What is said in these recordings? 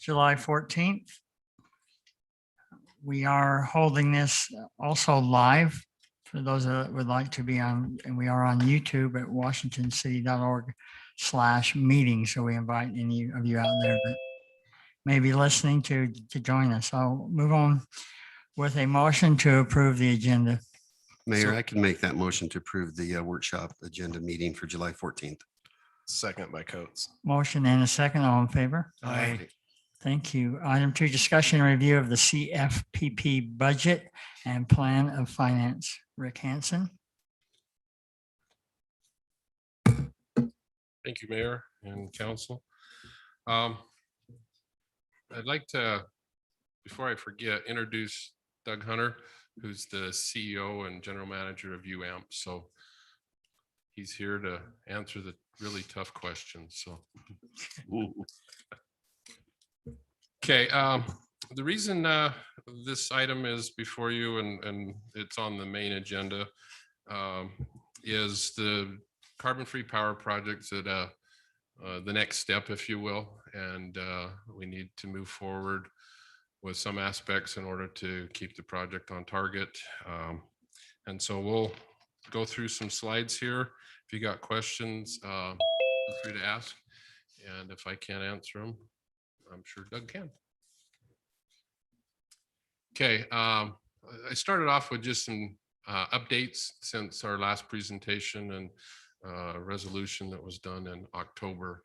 July 14th. We are holding this also live for those that would like to be on, and we are on YouTube at washingtoncity.org/meeting. So we invite any of you out there that may be listening to join us. I'll move on with a motion to approve the agenda. Mayor, I can make that motion to approve the workshop agenda meeting for July 14th. Second by Coates. Motion and a second, all in favor? Aye. Thank you. Item 2, discussion and review of the CFPP budget and plan of finance. Rick Hansen. Thank you, Mayor and Council. I'd like to, before I forget, introduce Doug Hunter, who's the CEO and General Manager of UAMP. So he's here to answer the really tough questions. So, okay. The reason this item is before you and it's on the main agenda is the carbon-free power projects at the next step, if you will, and we need to move forward with some aspects in order to keep the project on target. And so we'll go through some slides here. If you got questions, feel free to ask. And if I can't answer them, I'm sure Doug can. Okay, I started off with just some updates since our last presentation and resolution that was done in October.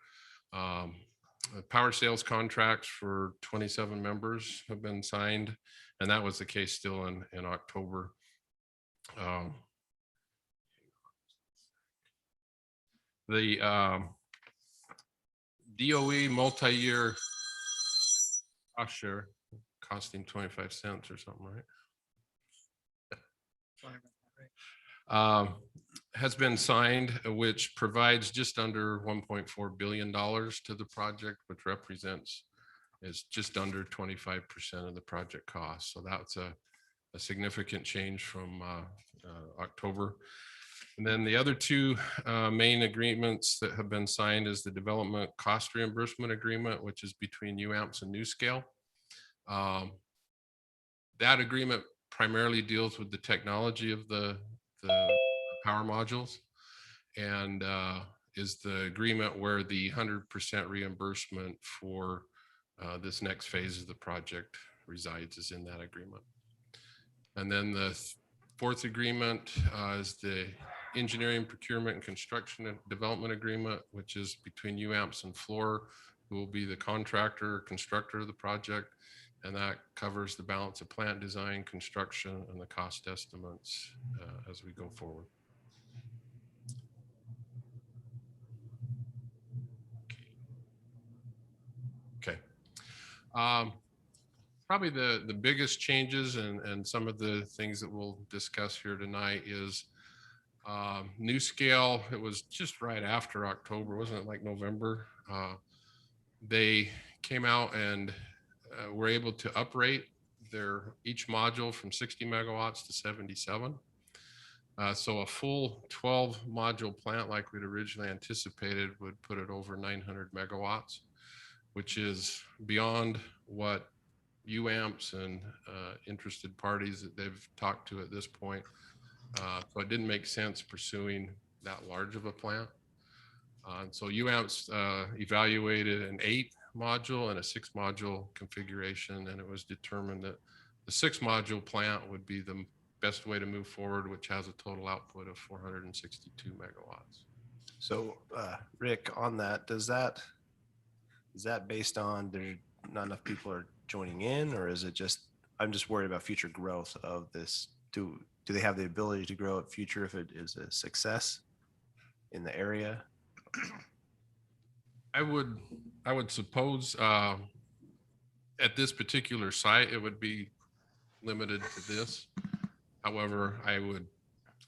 Power sales contracts for 27 members have been signed, and that was the case still in October. The DOE multi-year cost share costing 25 cents or something, right? Has been signed, which provides just under $1.4 billion to the project, which represents is just under 25% of the project cost. So that's a significant change from October. And then the other two main agreements that have been signed is the development cost reimbursement agreement, which is between UAMPS and NuScale. That agreement primarily deals with the technology of the power modules, and is the agreement where the 100% reimbursement for this next phase of the project resides is in that agreement. And then the fourth agreement is the engineering, procurement, and construction and development agreement, which is between UAMPS and Fluor, who will be the contractor, constructor of the project. And that covers the balance of plant design, construction, and the cost estimates as we go forward. Okay. Probably the biggest changes and some of the things that we'll discuss here tonight is NuScale. It was just right after October, wasn't it, like November? They came out and were able to uprate each module from 60 megawatts to 77. So a full 12 module plant like we'd originally anticipated would put it over 900 megawatts, which is beyond what UAMPS and interested parties that they've talked to at this point. So it didn't make sense pursuing that large of a plant. So UAMPS evaluated an 8 module and a 6 module configuration, and it was determined that the 6 module plant would be the best way to move forward, which has a total output of 462 megawatts. So Rick, on that, is that based on there not enough people are joining in, or is it just, I'm just worried about future growth of this. Do they have the ability to grow at future if it is a success in the area? I would suppose at this particular site, it would be limited to this. However, I would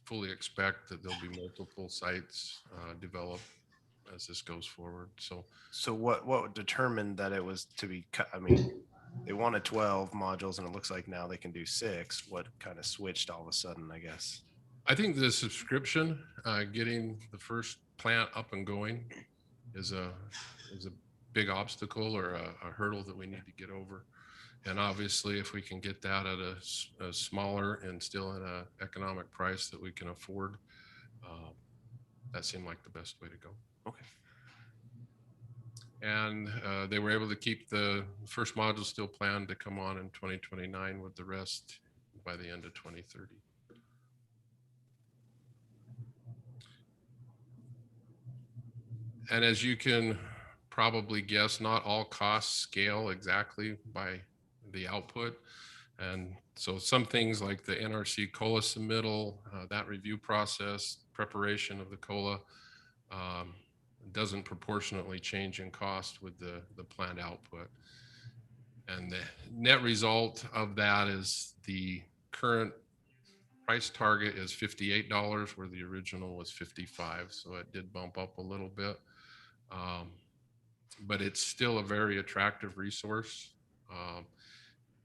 fully expect that there'll be multiple sites developed as this goes forward. So what determined that it was to be cut? I mean, they wanted 12 modules and it looks like now they can do 6. What kind of switched all of a sudden, I guess? I think the subscription, getting the first plant up and going is a big obstacle or a hurdle that we need to get over. And obviously, if we can get that at a smaller and still at an economic price that we can afford, that seemed like the best way to go. Okay. And they were able to keep the first module still planned to come on in 2029 with the rest by the end of 2030. And as you can probably guess, not all costs scale exactly by the output. And so some things like the NRC COLA submittal, that review process, preparation of the COLA, doesn't proportionately change in cost with the planned output. And the net result of that is the current price target is $58 where the original was $55. So it did bump up a little bit. But it's still a very attractive resource,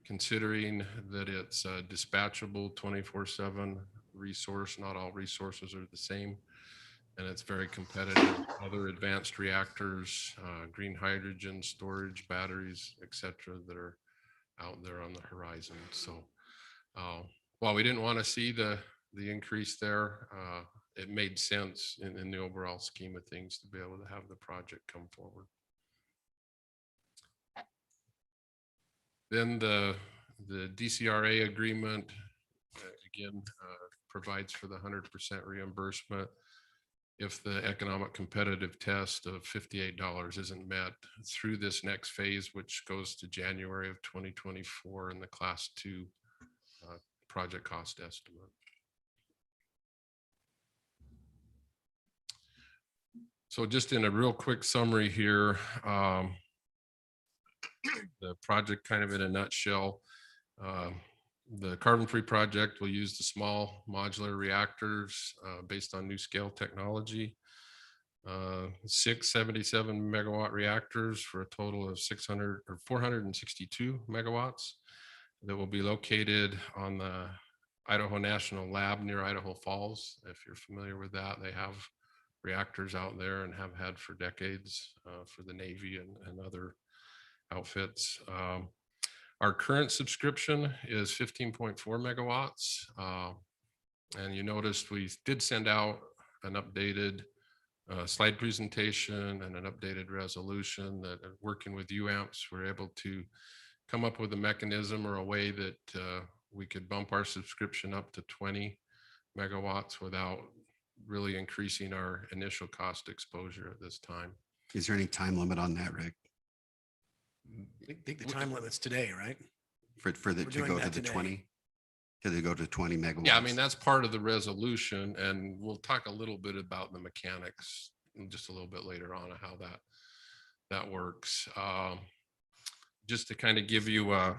considering that it's a dispatchable 24/7 resource. Not all resources are the same, and it's very competitive. Other advanced reactors, green hydrogen storage, batteries, etc., that are out there on the horizon. So while we didn't want to see the increase there, it made sense in the overall scheme of things to be able to have the project come forward. Then the DCRA agreement, again, provides for the 100% reimbursement if the economic competitive test of $58 isn't met through this next phase, which goes to January of 2024 in the Class 2 project cost estimate. So just in a real quick summary here, the project kind of in a nutshell, the carbon-free project will use the small modular reactors based on NuScale technology. 6 77 megawatt reactors for a total of 462 megawatts that will be located on the Idaho National Lab near Idaho Falls. If you're familiar with that, they have reactors out there and have had for decades for the Navy and other outfits. Our current subscription is 15.4 megawatts. And you noticed we did send out an updated slide presentation and an updated resolution that working with UAMPS, we're able to come up with a mechanism or a way that we could bump our subscription up to 20 megawatts without really increasing our initial cost exposure at this time. Is there any time limit on that, Rick? I think the time limit's today, right? For the, We're to doing go to that the today. 20? To they go to 20 megawatts? Yeah, I mean, that's part of the resolution, and we'll talk a little bit about the mechanics just a little bit later on of how that works. Just to kind of give you a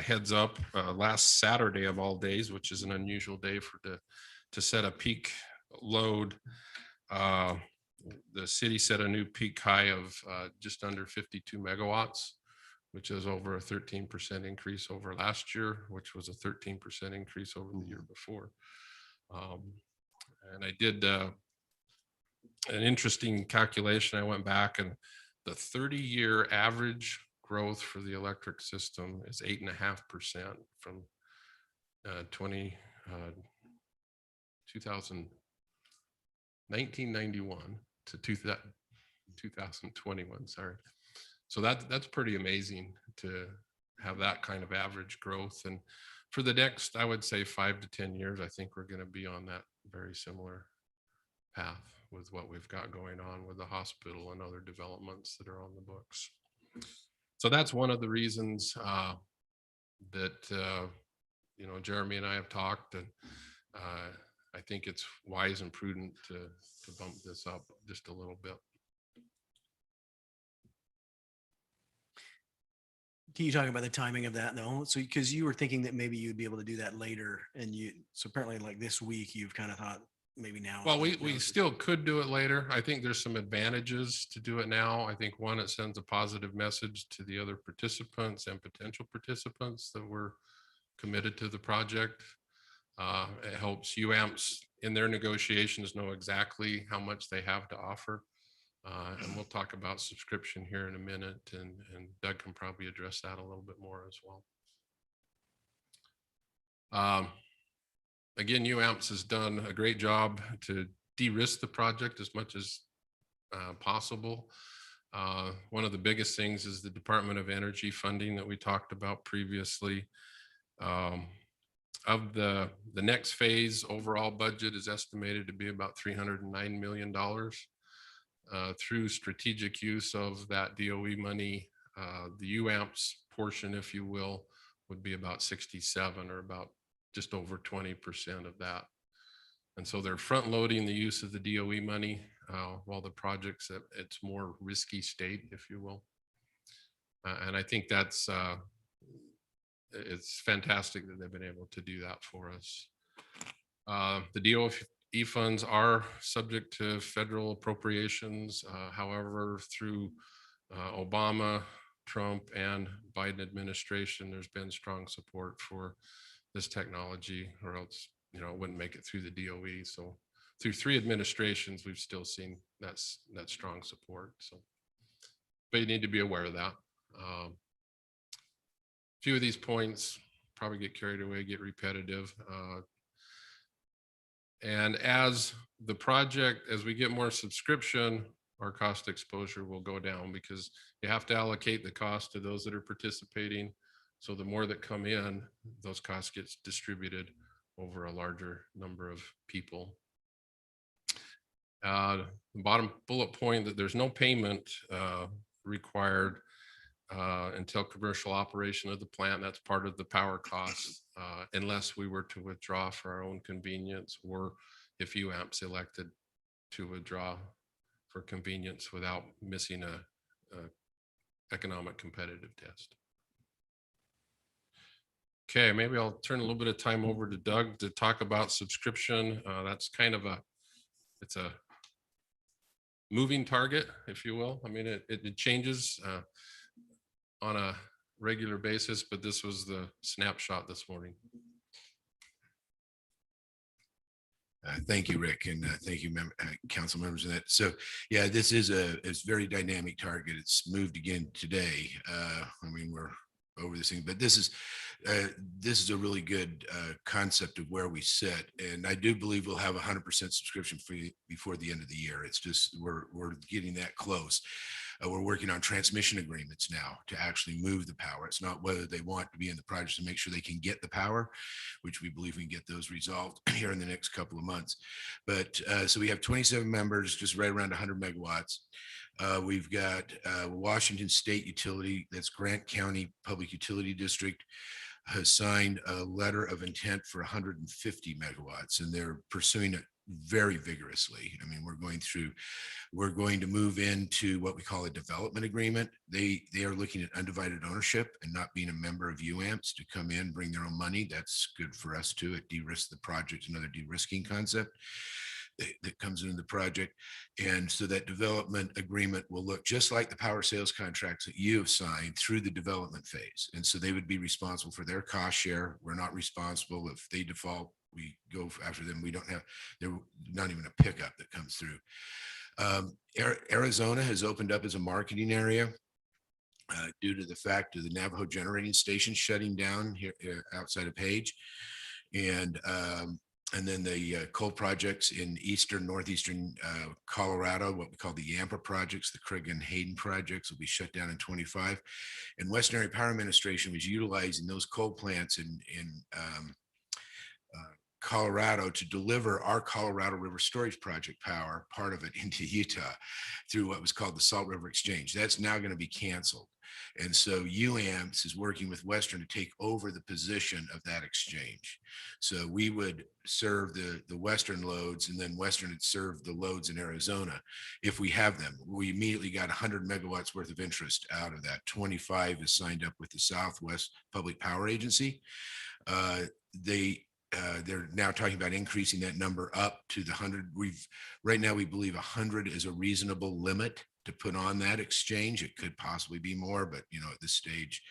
heads up, last Saturday of all days, which is an unusual day to set a peak load, the city set a new peak high of just under 52 megawatts, which is over a 13% increase over last year, which was a 13% increase over the year before. And I did an interesting calculation. I went back, and the 30-year average growth for the electric system is 8.5% from 1991 to 2021. Sorry. So that's pretty amazing to have that kind of average growth. And for the next, I would say 5 to 10 years, I think we're going to be on that very similar path with what we've got going on with the hospital and other developments that are on the books. So that's one of the reasons that, Jeremy and I have talked, and I think it's wise and prudent to bump this up just a little bit. Can you talk about the timing of that though? So, because you were thinking that maybe you'd be able to do that later, and so apparently like this week, you've kind of thought maybe now. Well, we still could do it later. I think there's some advantages to do it now. I think one, it sends a positive message to the other participants and potential participants that we're committed to the project. It helps UAMPS in their negotiations know exactly how much they have to offer. And we'll talk about subscription here in a minute, and Doug can probably address that a little bit more as well. Again, UAMPS has done a great job to de-risk the project as much as possible. One of the biggest things is the Department of Energy funding that we talked about previously. Of the next phase, overall budget is estimated to be about $309 million. Through strategic use of that DOE money, the UAMPS portion, if you will, would be about 67, or about just over 20% of that. And so they're front loading the use of the DOE money while the project's at its more risky state, if you will. And I think that's it's fantastic that they've been able to do that for us. The DOE funds are subject to federal appropriations. However, through Obama, Trump, and Biden administration, there's been strong support for this technology, or else, you know, it wouldn't make it through the DOE. So through 3 administrations, we've still seen that strong support. So, but you need to be aware of that. A few of these points probably get carried away, get repetitive. And as the project, as we get more subscription, our cost exposure will go down, because you have to allocate the cost to those that are participating. So the more that come in, those costs get distributed over a larger number of people. The bottom bullet point, that there's no payment required until commercial operation of the plant. That's part of the power costs, unless we were to withdraw for our own convenience, or if UAMPS elected to withdraw for convenience without missing a economic competitive test. Okay, maybe I'll turn a little bit of time over to Doug to talk about subscription. That's kind of it's a moving target, if you will. I mean, it changes on a regular basis, but this was the snapshot this morning. Thank you, Rick, and thank you, council members of that. So, yeah, this is it's very dynamic target. It's moved again today. I mean, we're over this thing, but this is a really good concept of where we sit, and I do believe we'll have 100% subscription fee before the end of the year. It's just we're getting that close. We're working on transmission agreements now to actually move the power. It's not whether they want to be in the project, to make sure they can get the power, which we believe we can get those resolved here in the next couple of months. But so we have 27 members, just right around 100 megawatts. We've got Washington State Utility, that's Grant County Public Utility District, has signed a letter of intent for 150 megawatts, and they're pursuing it very vigorously. I mean, we're going to move into what we call a development agreement. They are looking at undivided ownership and not being a member of UAMPS, to come in, bring their own money. That's good for us too. It de-risks the project, another de-risking concept that comes into the project. And so that development agreement will look just like the power sales contracts that you have signed through the development phase. And so they would be responsible for their cost share. We're not responsible if they default. We go after them. We don't have, they're not even a pickup that comes through. Arizona has opened up as a marketing area due to the fact of the Navajo generating station shutting down here outside of Page. And then the coal projects in northeastern Colorado, what we call the Yampa projects, the Craig and Hayden projects, will be shut down in 25. And Western Area Power Administration was utilizing those coal plants in Colorado to deliver our Colorado River Storage Project power, part of it, into Utah through what was called the Salt River Exchange. That's now going to be canceled. And so UAMPS is working with Western to take over the position of that exchange. So we would serve the Western loads, and then Western would serve the loads in Arizona if we have them. We immediately got 100 megawatts worth of interest out of that. 25 is signed up with the Southwest Public Power Agency. They're now talking about increasing that number up to the 100. Right now we believe 100 is a reasonable limit to put on that exchange. It could possibly be more, but you know, at this stage,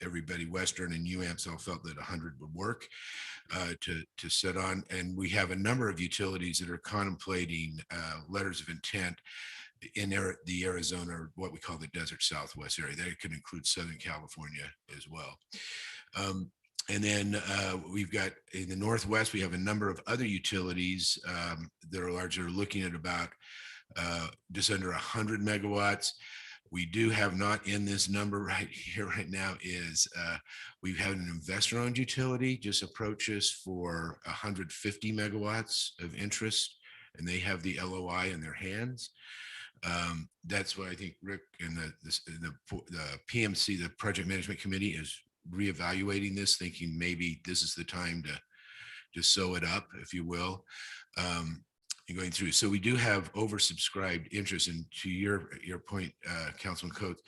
everybody, Western and UAMPS, all felt that 100 would work to sit on. And we have a number of utilities that are contemplating letters of intent the Arizona, or what we call the desert Southwest area. That could include Southern California as well. And then we've got in the Northwest, we have a number of other utilities that are larger, looking at about just under 100 megawatts. We do have not in this number right here right now is we've had an investor-owned utility just approach us for 150 megawatts of interest, and they have the LOI in their hands. That's why I think Rick and the PMC, the Project Management Committee, is reevaluating this, thinking maybe this is the time to sew it up, if you will. And going through. So we do have oversubscribed interest. And to your point, Councilman Coates,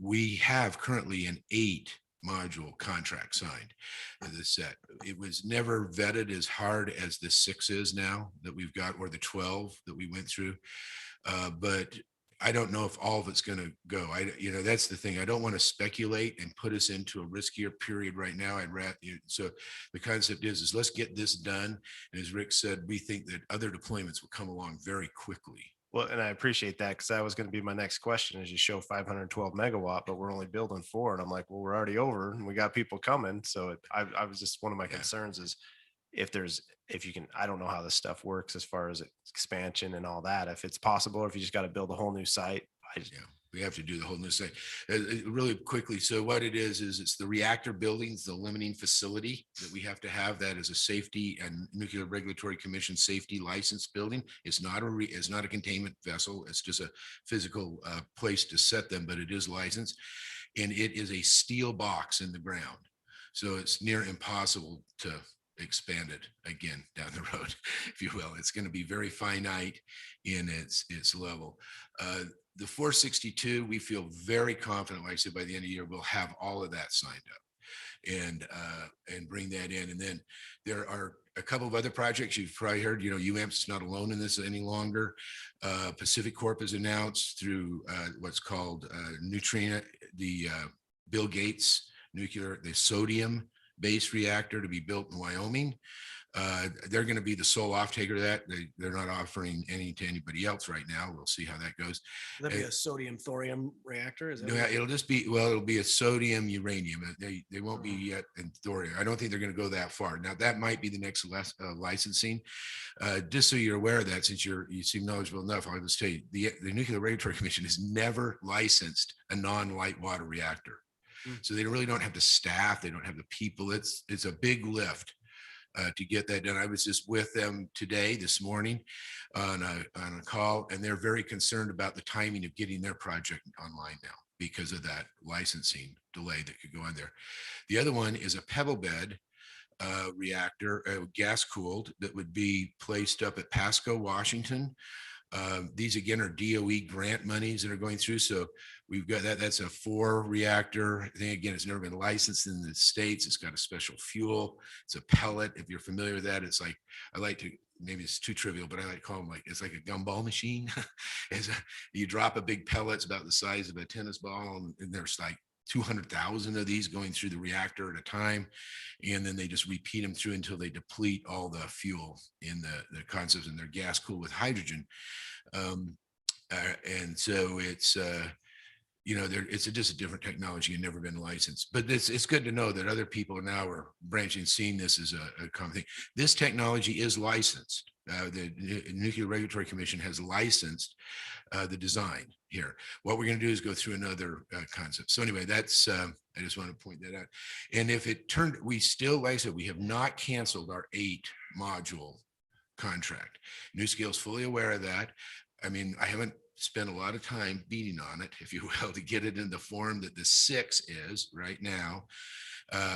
we have currently an 8-module contract signed for this set. It was never vetted as hard as the 6 is now that we've got, or the 12 that we went through. But I don't know if all of it's going to go. That's the thing. I don't want to speculate and put us into a riskier period right now. So the concept is let's get this done. And as Rick said, we think that other deployments will come along very quickly. Well, and I appreciate that, because that was going to be my next question. Is you show 512 megawatt, but we're only building 4, and I'm like, well, we're already over, and we got people coming. So I was just, one of my concerns is if you can, I don't know how this stuff works as far as expansion and all that, if it's possible, or if you just got to build a whole new site. We have to do the whole new site really quickly. So what it is it's the reactor buildings, the limiting facility that we have to have. That is a safety and Nuclear Regulatory Commission safety license building. It's not a containment vessel. It's just a physical place to set them, but it is licensed, and it is a steel box in the ground. So it's near impossible to expand it again down the road, if you will. It's going to be very finite in its level. The 462, we feel very confident, like I said, by the end of the year, we'll have all of that signed up and bring that in. And then there are a couple of other projects you've probably heard. UAMPS is not alone in this any longer. Pacific Corp has announced through what's called Neutrina, the Bill Gates the sodium-based reactor to be built in Wyoming. They're going to be the sole off-taker of that. They're not offering any to anybody else right now. We'll see how that goes. Will that be a sodium thorium reactor? Is that Yeah, it'll be a sodium uranium. They won't be yet in thorium. I don't think they're going to go that far. Now that might be the next licensing. Just so you're aware of that, since you seem knowledgeable enough, I'll just tell you the Nuclear Regulatory Commission has never licensed a non-light water reactor. So they really don't have the staff. They don't have the people. It's a big lift to get that done. I was just with them this morning on a call, and they're very concerned about the timing of getting their project online now because of that licensing delay that could go on there. The other one is a pebble bed reactor, gas cooled, that would be placed up at Pasco, Washington. These again are DOE grant monies that are going through. So we've got that's a 4-reactor thing. Again, it's never been licensed in the States. It's got a special fuel. It's a pellet. If you're familiar with that, it's like, maybe it's too trivial, but I like to call them it's like a gumball machine. You drop a big pellet, it's about the size of a tennis ball, and there's like 200,000 of these going through the reactor at a time. And then they just repeat them through until they deplete all the fuel in the concepts, and they're gas cooled with hydrogen. And so it's, it's just a different technology and never been licensed, but it's good to know that other people now are branching, seeing this as a common thing. This technology is licensed. The Nuclear Regulatory Commission has licensed the design here. What we're going to do is go through another concept. So anyway, that's, I just want to point that out. And if it turned, we still, like I said, we have not canceled our 8-module contract. NuScale is fully aware of that. I mean, I haven't spent a lot of time beating on it, if you will, to get it in the form that the 6 is right now.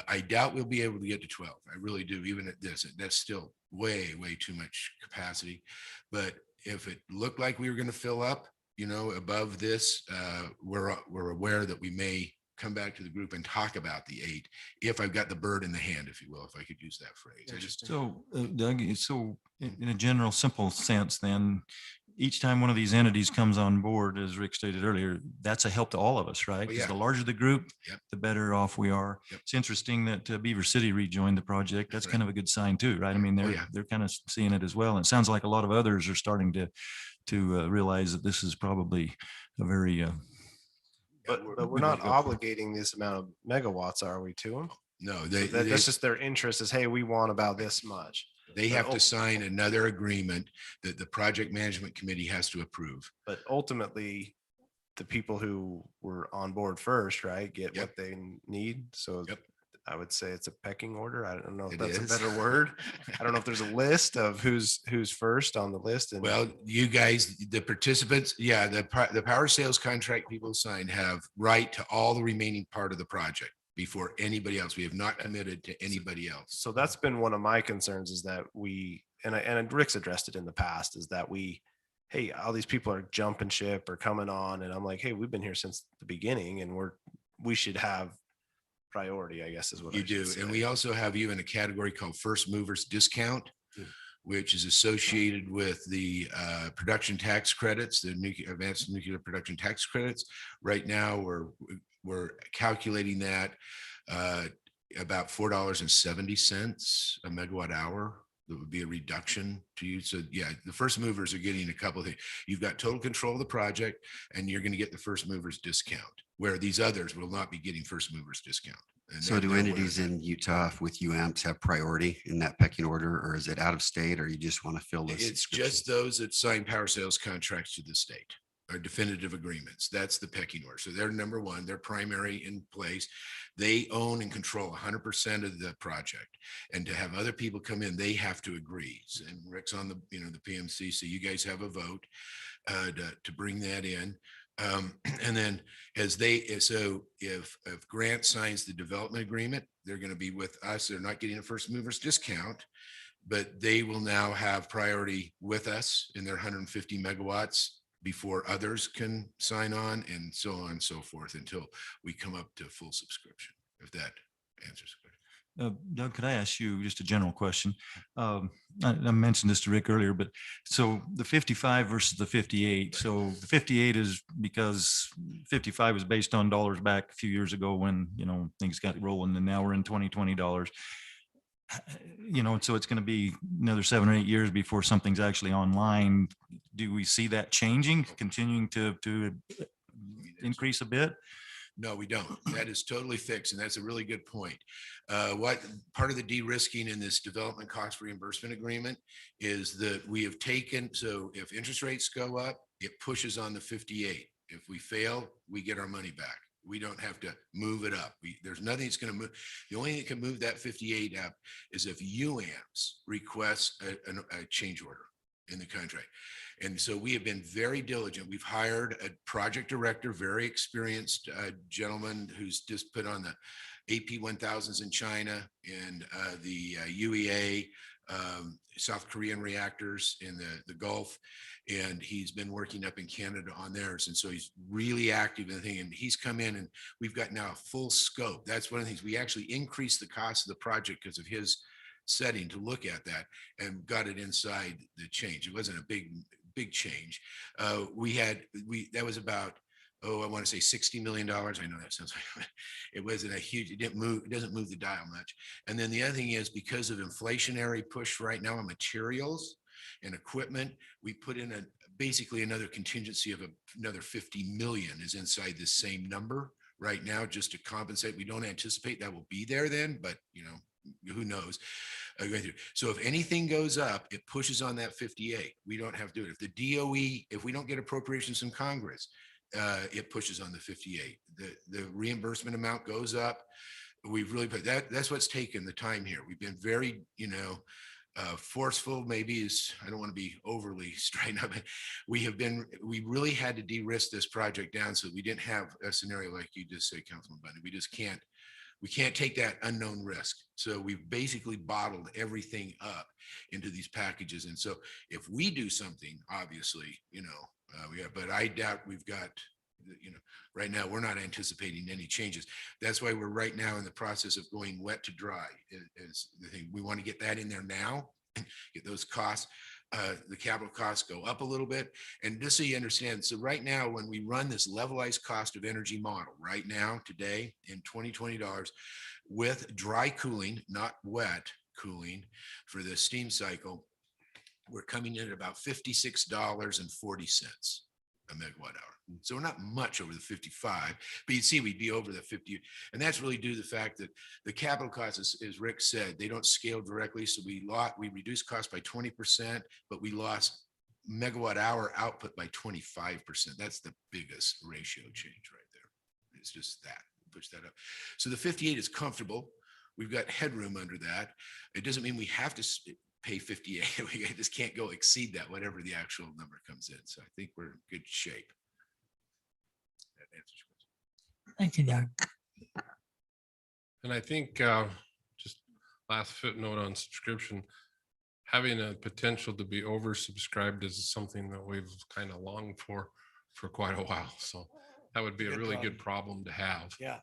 I doubt we'll be able to get to 12. I really do. Even at this, that's still way too much capacity. But if it looked like we were going to fill up, above this, we're aware that we may come back to the group and talk about the 8, if I've got the bird in the hand, if you will, if I could use that phrase. So Doug, so in a general simple sense, then each time one of these entities comes on board, as Rick stated earlier, that's a help to all of us, right? Oh, Because yeah. the larger the group, Yep. the better off we are. Yep. It's interesting that Beaver City rejoined the project. That's kind of a good sign too, right? I mean, Oh, they're, yeah. they're kind of seeing it as well. And it sounds like a lot of others are starting to realize that this is probably a very, But we're Good way not to go. obligating this amount of megawatts, are we, to them? No, That's just their interest is, hey, we want about this much. they have Oh. to sign another agreement that the project management committee has to approve. But ultimately, the people who were on board first, right, get Yep. what they need. So Yep. I would say it's a pecking order. I don't know if It that's is. a better word. I don't know if there's a list of who's first on the list. And Well, you guys, the participants, yeah, the power sales contract people signed have right to all the remaining part of the project before anybody else. We have not committed to anybody else. so that's been one of my concerns is that and Rick's addressed it in the past, is that hey, all these people are jumping ship or coming on, and I'm like, hey, we've been here since the beginning, and we should have priority, I guess is what You I should do. say. And we also have you in a category called first movers discount, which is associated with the production tax credits, the advanced nuclear production tax credits. Right now, we're calculating that about $4.70 a megawatt hour. That would be a reduction to you. So yeah, the first movers are getting a couple of things. You've got total control of the project and you're going to get the first movers discount, where these others will not be getting first movers discount. And So they're do aware of entities that. in Utah with UAMPS have priority in that pecking order, or is it out of state, or you just want to fill this? It's just those that sign power sales contracts to the state or definitive agreements. That's the pecking order. So they're number one, they're primary in place. They own and control 100% of the project. And to have other people come in, they have to agree. And Rick's on the PMC, so you guys have a vote to bring that in. And then so if Grant signs the development agreement, they're going to be with us. They're not getting a first movers discount, but they will now have priority with us in their 150 megawatts before others can sign on, and so on and so forth until we come up to full subscription, if that answers the question. Doug, could I ask you just a general question? I mentioned this to Rick earlier, but so the 55 versus the 58. So the 58 is because 55 was based on dollars back a few years ago when, things got rolling, and now we're in 2020 dollars. So it's going to be another 7 or 8 years before something's actually online. Do we see that changing, continuing to increase a bit? No, we don't. That is totally fixed. And that's a really good point. What part of the de-risking in this development cost reimbursement agreement is that we have taken, so if interest rates go up, it pushes on the 58. If we fail, we get our money back. We don't have to move it up. There's nothing that's going to move. The only thing that can move that 58 up is if UAMPS requests a change order in the contract. And so we have been very diligent. We've hired a project director, very experienced gentleman who's just put on the AP1000s in China and the UEA, South Korean reactors in the Gulf. And he's been working up in Canada on theirs. And so he's really active in the thing. And he's come in and we've got now a full scope. That's one of the things. We actually increased the cost of the project because of his setting to look at that and got it inside the change. It wasn't a big change. That was about, I want to say $60 million. I know that sounds like it wasn't a huge, it doesn't move the dial much. And then the other thing is because of inflationary push right now on materials and equipment, we put in basically another contingency of another 50 million is inside this same number right now, just to compensate. We don't anticipate that will be there then, but who knows? So if anything goes up, it pushes on that 58. We don't have to do it. If the DOE, if we don't get appropriations from Congress, it pushes on the 58. The reimbursement amount goes up. We've really put that's what's taken the time here. We've been very, forceful, maybe is, I don't want to be overly straight up, but we really had to de-risk this project down so we didn't have a scenario like you just said, Councilman Bundy. We can't take that unknown risk. So we've basically bottled everything up into these packages. And so if we do something, obviously, but I doubt we've got, right now, we're not anticipating any changes. That's why we're right now in the process of going wet to dry is the thing. We want to get that in there now, get those costs. the capital costs go up a little bit. And just so you understand, so right now, when we run this levelized cost of energy model, right now, today, in $2020, with dry cooling, not wet cooling for the steam cycle, we're coming in at about $56.40 a megawatt hour. So we're not much over the 55, but you'd see we'd be over the 50. And that's really due to the fact that the capital costs, as Rick said, they don't scale directly. So we reduced cost by 20%, but we lost megawatt hour output by 25%. That's the biggest ratio change right there. It's just that, push that up. So the 58 is comfortable. We've got headroom under that. It doesn't mean we have to pay 58. We just can't go exceed that, whatever the actual number comes in. So I think we're in good shape. That answers your question. Thank you, Doug. And I think just last footnote on subscription, having a potential to be oversubscribed is something that we've kind of longed for quite a while. So that would be a Good really problem. good problem to have. Yeah.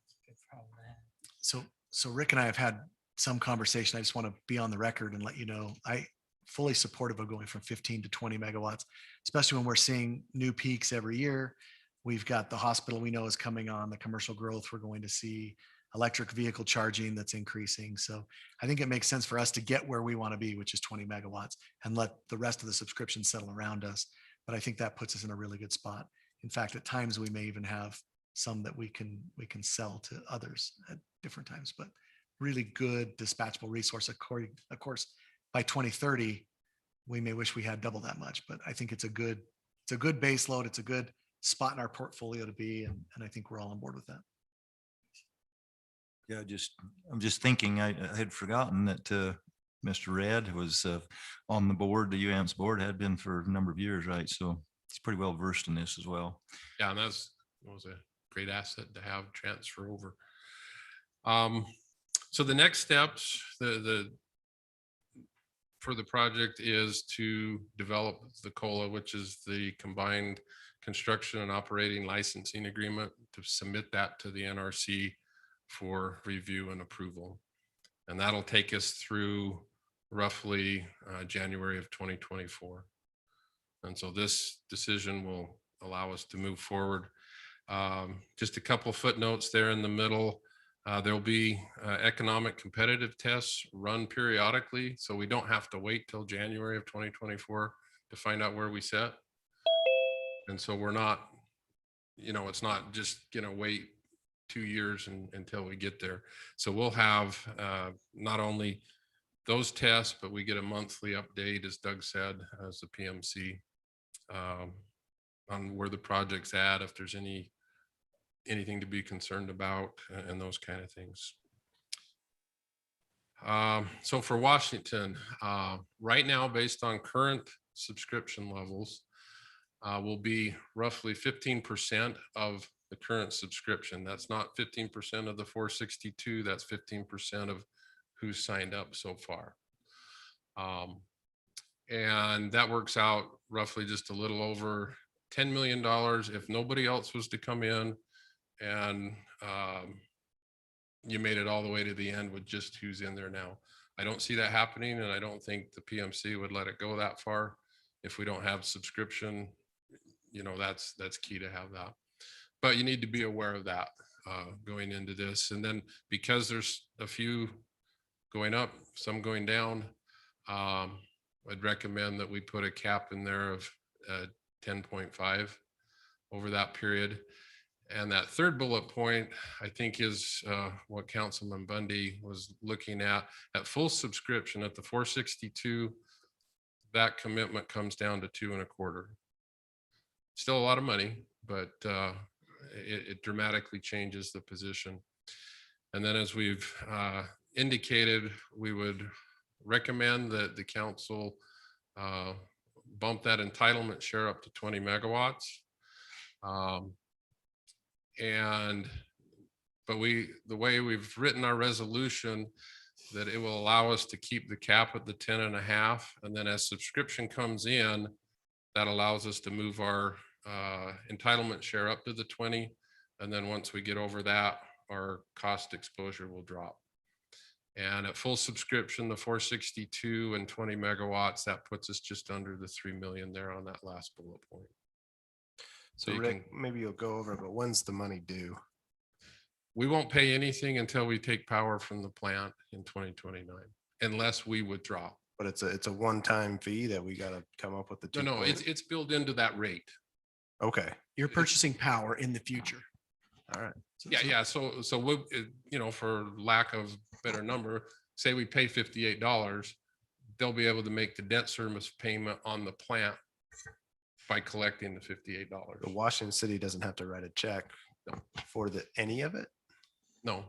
So Rick and I have had some conversation. I just want to be on the record and let you know, I fully supportive of going from 15 to 20 megawatts, especially when we're seeing new peaks every year. We've got the hospital we know is coming on, the commercial growth. We're going to see electric vehicle charging that's increasing. So I think it makes sense for us to get where we want to be, which is 20 megawatts, and let the rest of the subscriptions settle around us. But I think that puts us in a really good spot. In fact, at times we may even have some that we can sell to others at different times, but really good dispatchable resource. Of course, by 2030, we may wish we had double that much, but I think it's a good base load. It's a good spot in our portfolio to be. And I think we're all on board with that. Yeah, I'm just thinking, I had forgotten that Mr. Red was on the board, the UAMPS board, had been for a number of years, right? So he's pretty well versed in this as well. Yeah, and that was a great asset to have transfer over. So the next steps, for the project is to develop the COLA, which is the combined construction and operating licensing agreement, to submit that to the NRC for review and approval. And that'll take us through roughly January of 2024. And so this decision will allow us to move forward. Just a couple footnotes there in the middle. There'll be economic competitive tests run periodically, so we don't have to wait till January of 2024 to find out where we sit. And so we're not, it's not just gonna wait 2 years until we get there. So we'll have not only those tests, but we get a monthly update, as Doug said, as the PMC, on where the project's at, if there's anything to be concerned about, and those kind of things. So for Washington, right now, based on current subscription levels, will be roughly 15% of the current subscription. That's not 15% of the 462, that's 15% of who's signed up so far. And that works out roughly just a little over $10 million if nobody else was to come in and you made it all the way to the end with just who's in there now. I don't see that happening, and I don't think the PMC would let it go that far. If we don't have subscription, that's key to have that. But you need to be aware of that going into this. And then because there's a few going up, some going down, I'd recommend that we put a cap in there of 10.5 over that period. And that third bullet point, I think, is what Councilman Bundy was looking at full subscription at the 462. That commitment comes down to 2.25. Still a lot of money, but it dramatically changes the position. And then, as we've indicated, we would recommend that the council bump that entitlement share up to 20 megawatts. But the way we've written our resolution, that it will allow us to keep the cap at the 10.5, and then as subscription comes in, that allows us to move our entitlement share up to the 20, and then once we get over that, our cost exposure will drop. And at full subscription, the 462 and 20 megawatts, that puts us just under the 3 million there on that last bullet point. So you Rick, maybe you'll go over, it, but when's the money due? We won't pay anything until we take power from the plant in 2029, unless we withdraw. But it's a one-time fee that we gotta come up with the. No, 2 it's built into that rate. Okay, You're purchasing power in the future. all right. Yeah. So we, for lack of better number, say we pay $58, they'll be able to make the debt service payment on the plant by collecting the $58. The Washington City doesn't have to write a check for any of it? No,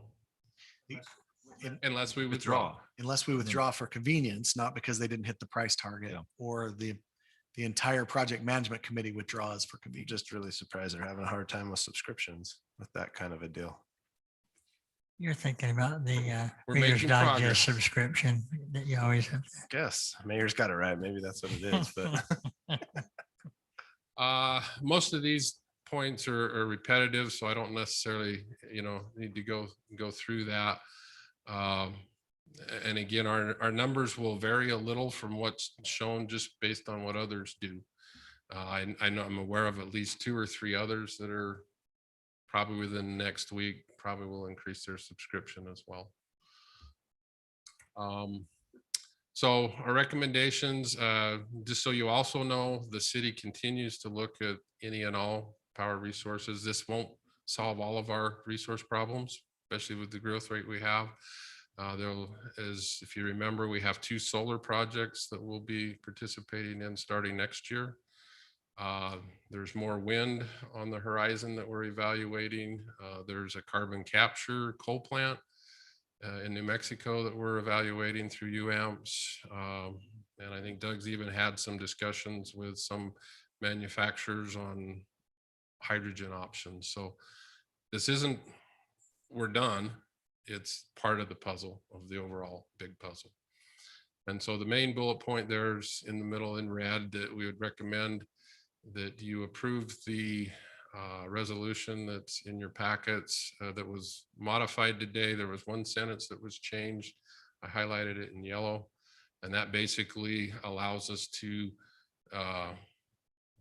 In- unless we withdraw. Unless we withdraw for convenience, not because they didn't hit the price target Yeah. or the entire project management committee withdraws for I'm convenience. just really surprised they're having a hard time with subscriptions with that kind of a deal. You're thinking about the We're Reader's making progress. Digest subscription that you always have. Guess Mayor's got it right. Maybe that's what it is, but Most of these points are repetitive, so I don't necessarily, need to go through that. And again, our numbers will vary a little from what's shown just based on what others do. I know I'm aware of at least 2 or 3 others that are probably within the next week, probably will increase their subscription as well. So our recommendations, just so you also know, the city continues to look at any and all power resources. This won't solve all of our resource problems, especially with the growth rate we have. If you remember, we have 2 solar projects that we'll be participating in starting next year. There's more wind on the horizon that we're evaluating. There's a carbon capture coal plant in New Mexico that we're evaluating through UAMPS. And I think Doug's even had some discussions with some manufacturers on hydrogen options. So this isn't, we're done. It's part of the puzzle of the overall big puzzle. And so the main bullet point there's in the middle in red that we would recommend that you approve the resolution that's in your packets that was modified today. There was one sentence that was changed. I highlighted it in yellow, and that basically allows us to,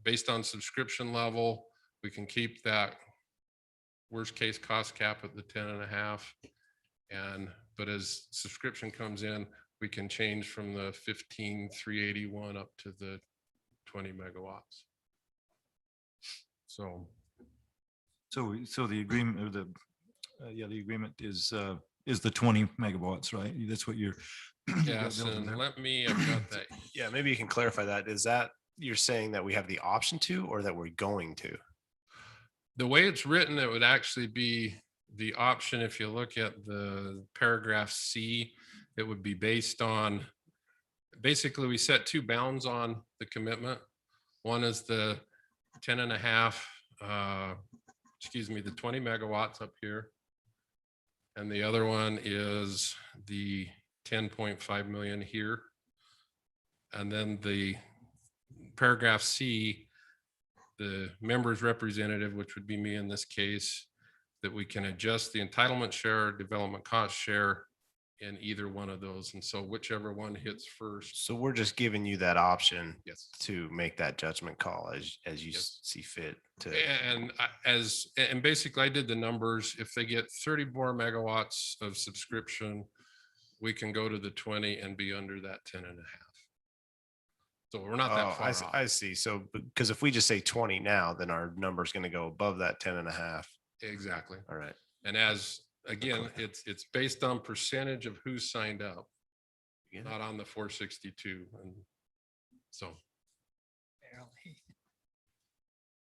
based on subscription level, we can keep that worst case cost cap at the 10.5. But as subscription comes in, we can change from the 15,381 up to the 20 megawatts. So the agreement or the agreement is the 20 megawatts, right? That's what you're. Yes, and let me, I've got that. yeah, maybe you can clarify that. Is that you're saying that we have the option to, or that we're going to? The way it's written, it would actually be the option. If you look at the paragraph C, it would be based on, basically we set 2 bounds on the commitment. One is the 10.5, the 20 megawatts up here. And the other one is the 10.5 million here. And then the paragraph C, the member's representative, which would be me in this case, that we can adjust the entitlement share, development cost share in either one of those. And so whichever one hits first. So we're just giving you that option Yes. to make that judgment call as you Yes. see fit to. And basically I did the numbers. If they get 30 more megawatts of subscription, we can go to the 20 and be under that 10.5. So we're not that Oh, far off. I see. So, because if we just say 20 now, then our number's going to go above that 10.5. Exactly. All right. And again, it's based on percentage of who's signed up, Yeah. not on the 462. And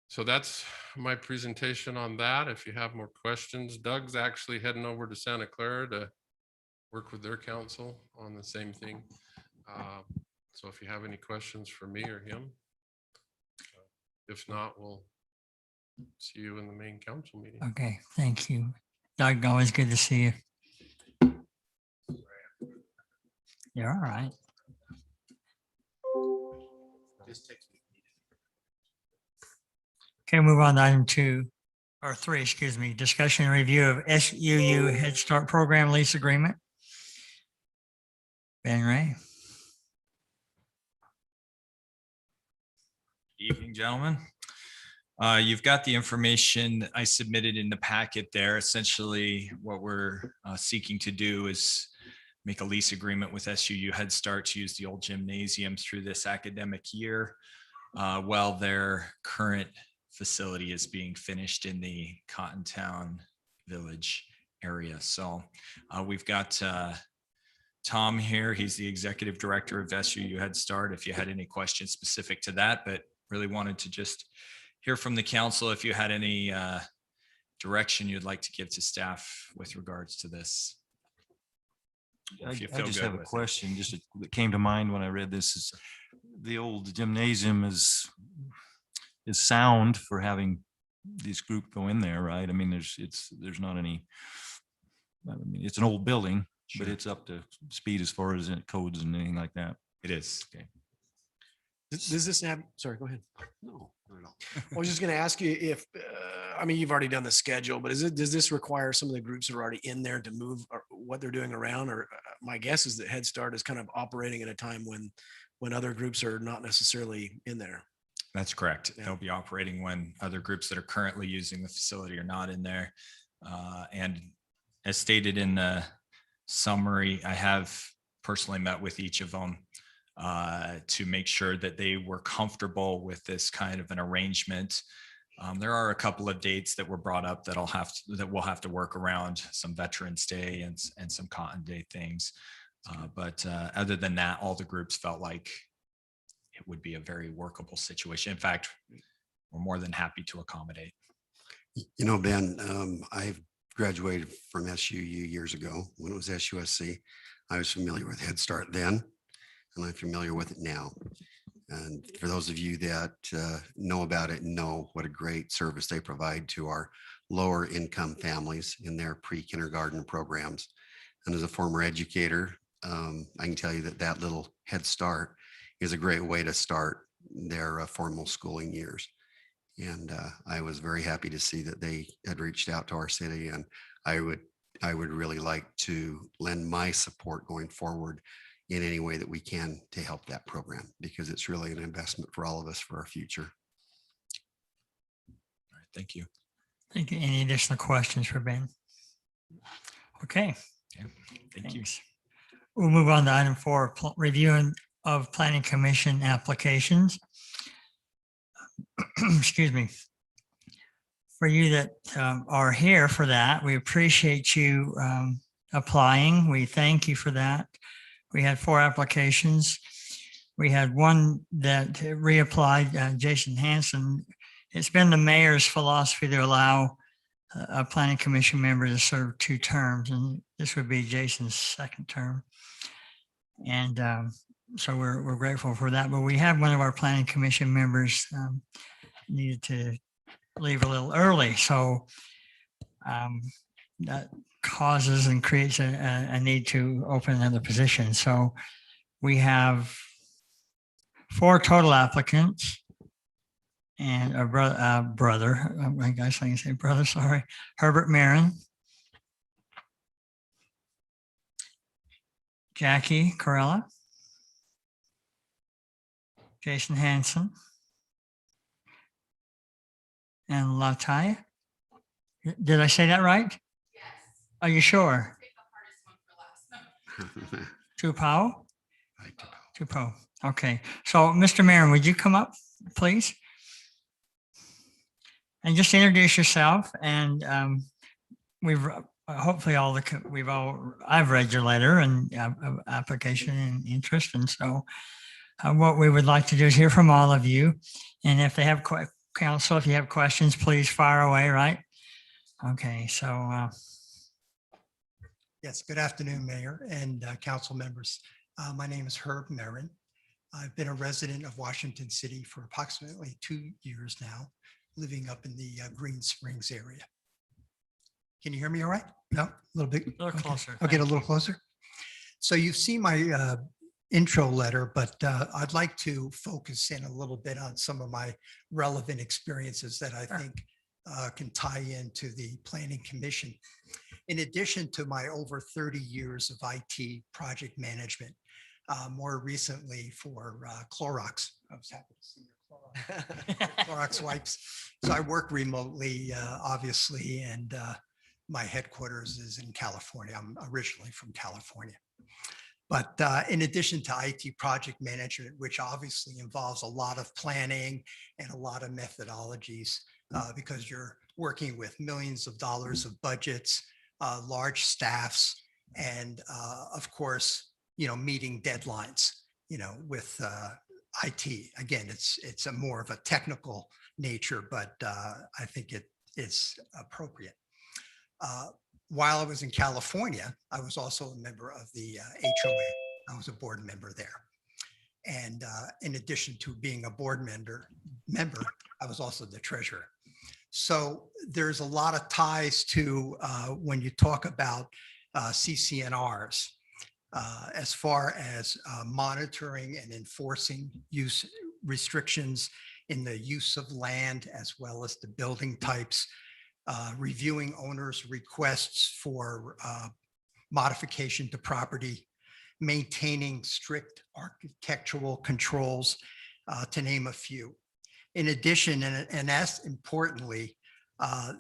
so that's my presentation on that. If you have more questions, Doug's actually heading over to Santa Clara to work with their council on the same thing. So if you have any questions for me or him, if not, we'll see you in the main council meeting. Okay, thank you. Doug, always good to see you. You're all right. Okay, move on to item 3, discussion and review of SUU Head Start Program lease agreement. Ben Ray. Evening, gentlemen. You've got the information I submitted in the packet there. Essentially, what we're seeking to do is make a lease agreement with SUU Head Start to use the old gymnasium through this academic year while their current facility is being finished in the Cottontown Village area. So we've got Tom here. He's the executive director of SUU Head Start. If you had any questions specific to that, but really wanted to just hear from the council if you had any direction you'd like to give to staff with regards to this. Or I if you I feel just good have a with it. question, just that came to mind when I read this is the old gymnasium is sound for having this group go in there, right? I mean, there's not any, I mean, it's an old building, but Sure. it's up to speed as far as codes and anything like that. It is. Okay. Does this have, sorry, go ahead. No, not at all. I was just going to ask you if, I mean, you've already done the schedule, but does this require some of the groups that are already in there to move what they're doing around? Or my guess is that Head Start is kind of operating at a time when other groups are not necessarily in there. That's correct. Yeah. They'll be operating when other groups that are currently using the facility are not in there. And as stated in the summary, I have personally met with each of them to make sure that they were comfortable with this kind of an arrangement. There are a couple of dates that were brought up that we'll have to work around, some Veterans Day and some Cotton Day things. But other than that, all the groups felt like it would be a very workable situation. In fact, we're more than happy to accommodate. You know, Ben, I graduated from SUU years ago when it was SUSC. I was familiar with Head Start then, and I'm familiar with it now. And for those of you that know about it, know what a great service they provide to our lower income families in their pre-kindergarten programs. And as a former educator, I can tell you that that little Head Start is a great way to start their formal schooling years. And I was very happy to see that they had reached out to our city, and I would really like to lend my support going forward in any way that we can to help that program, because it's really an investment for all of us for our future. All right, thank you. Thank you. Any additional questions for Ben? Okay. Thank you. Thanks. We'll move on to item 4, review of planning commission applications. Excuse me. For you that are here for that, we appreciate you applying. We thank you for that. We had 4 applications. We had one that reapplied, Jason Hanson. It's been the mayor's philosophy to allow a planning commission member to serve 2 terms, and this would be Jason's 2nd term. And so we're grateful for that. But we have one of our planning commission members needed to leave a little early. So that causes and creates a need to open another position. So we have 4 total applicants and a brother, I guess I can say brother, sorry, Herbert Marin, Jackie Corella, Jason Hanson, and Latai. Did I say that right? Yes. Are you sure? Pick the hardest one for last. Tupau? Right to Paul. Tupau. Okay. So, Mr. Marin, would you come up, please? And just introduce yourself. And we've hopefully I've read your letter and application and interest. And so what we would like to do is hear from all of you. And if they have council, if you have questions, please fire away, right? Okay, so Yes, good afternoon, Mayor and council members. My name is Herb Marin. I've been a resident of Washington City for approximately 2 years now, living up in the Green Springs area. Can you hear me all right? No, a little bit. a little closer. I'll get a little closer. So you've seen my intro letter, but I'd like to focus in a little bit on some of my relevant experiences that I Sure. think can tie into the Planning Commission. in addition to my over 30 years of IT project management, more recently for Clorox. I was happy to see your Clorox wipes. So I work remotely, obviously, and my headquarters is in California. I'm originally from California. But in addition to IT project management, which obviously involves a lot of planning and a lot of methodologies, because you're working with millions of dollars of budgets, large staffs, and of course, meeting deadlines, with IT. Again, it's a more of a technical nature, but I think it's appropriate. While I was in California, I was also a member of the HOA. I was a board member there. And in addition to being a board member, I was also the treasurer. So there's a lot of ties to when you talk about CCNRs, as far as monitoring and enforcing use restrictions in the use of land, as well as the building types, reviewing owners' requests for modification to property, maintaining strict architectural controls, to name a few. In addition, and as importantly,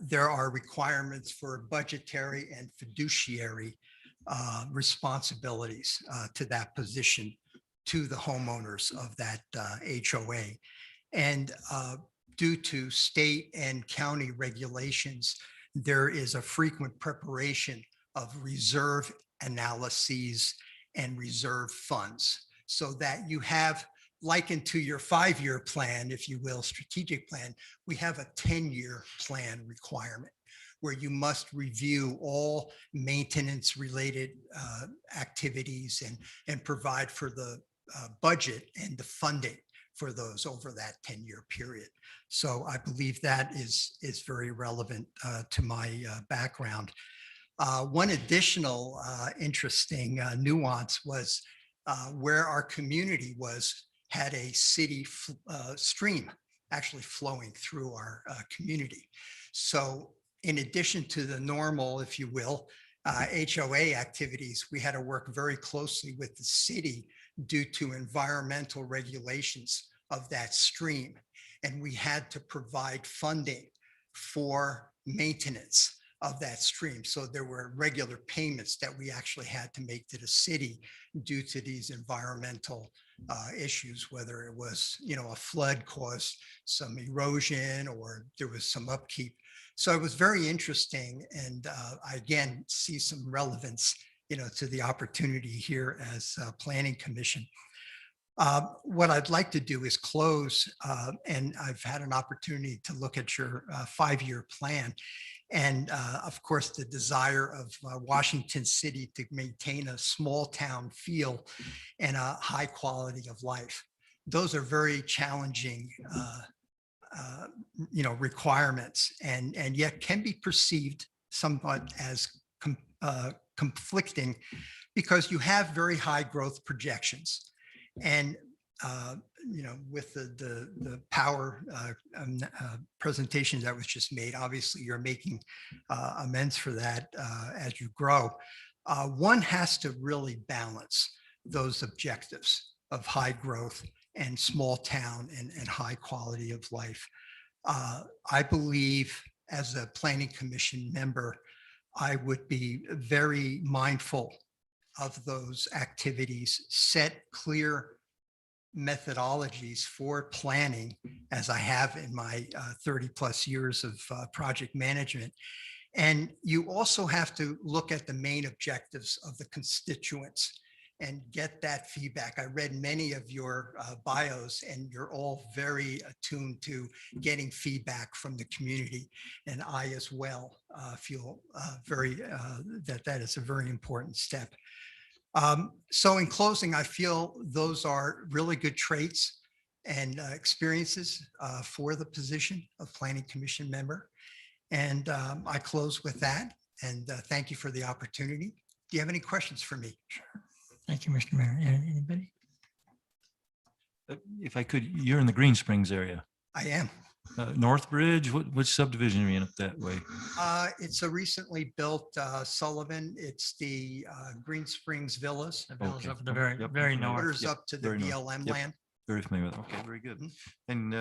there are requirements for budgetary and fiduciary responsibilities to that position to the homeowners of that HOA. And due to state and county regulations, there is a frequent preparation of reserve analyses and reserve funds so that you have, likened to your 5-year plan, if you will, strategic plan, we have a 10-year plan requirement where you must review all maintenance related activities and provide for the budget and the funding for those over that 10-year period. So I believe that is very relevant to my background. One additional interesting nuance was where our community had a city stream actually flowing through our community. So in addition to the normal, if you will, HOA activities, we had to work very closely with the city due to environmental regulations of that stream. And we had to provide funding for maintenance of that stream. So there were regular payments that we actually had to make to the city due to these environmental issues, whether it was, a flood caused some erosion or there was some upkeep. So it was very interesting. And I again see some relevance, to the opportunity here as a planning commission. What I'd like to do is close, and I've had an opportunity to look at your 5-year plan. And of course, the desire of Washington City to maintain a small town feel and a high quality of life. Those are very challenging requirements, and yet can be perceived somewhat as conflicting because you have very high growth projections. And with the power presentation that was just made, obviously you're making amends for that as you grow. One has to really balance those objectives of high growth and small town and high quality of life. I believe as a planning commission member, I would be very mindful of those activities, set clear methodologies for planning, as I have in my 30 plus years of project management. And you also have to look at the main objectives of the constituents and get that feedback. I read many of your bios, and you're all very attuned to getting feedback from the community. And I as well feel that is a very important step. So in closing, I feel those are really good traits and experiences for the position of Planning Commission member. And I close with that. And thank you for the opportunity. Do you have any questions for me? Sure. Thank you, Mr. Mayor. Anybody? If I could, you're in the Green Springs area. I am. Northbridge, which subdivision are you in up that way? It's a recently built Sullivan. It's the Green Springs Villas. The villas Okay. up at the very, Yep, very I'm familiar. north. Borders Yep, up to the very north. BLM Yep. land. Very familiar with it. Okay, very good. Mhm. And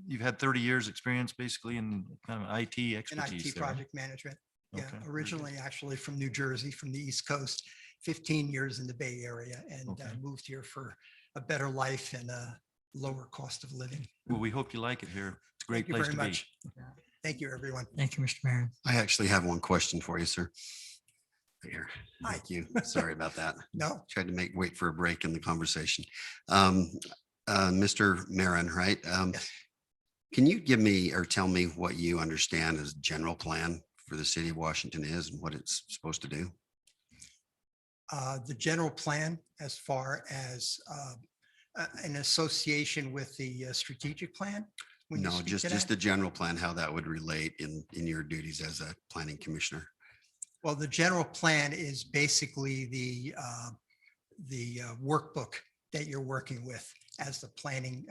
you've had 30 years experience basically in kind of IT In expertise IT there, right? project management. Yeah, Okay, very good. originally actually from New Jersey, from the East Coast, 15 years in the Bay Area, and Okay. moved here for a better life and a lower cost of living. Well, we hope you like it here. It's a great Thank you place very to be. much. Thank you, everyone. Thank you, Mr. Marin. I actually have one question for you, sir. Here, Hi. thank you. Sorry about that. No, Tried to wait for a break in the conversation. Mr. Marin, right? Yes. Can you give me or tell me what you understand as general plan for the city of Washington is and what it's supposed to do? the general plan as far as an association with the strategic plan? When you No, speak just to just that? the general plan, how that would relate in your duties as a planning commissioner. Well, the general plan is basically the workbook that you're working with as the planning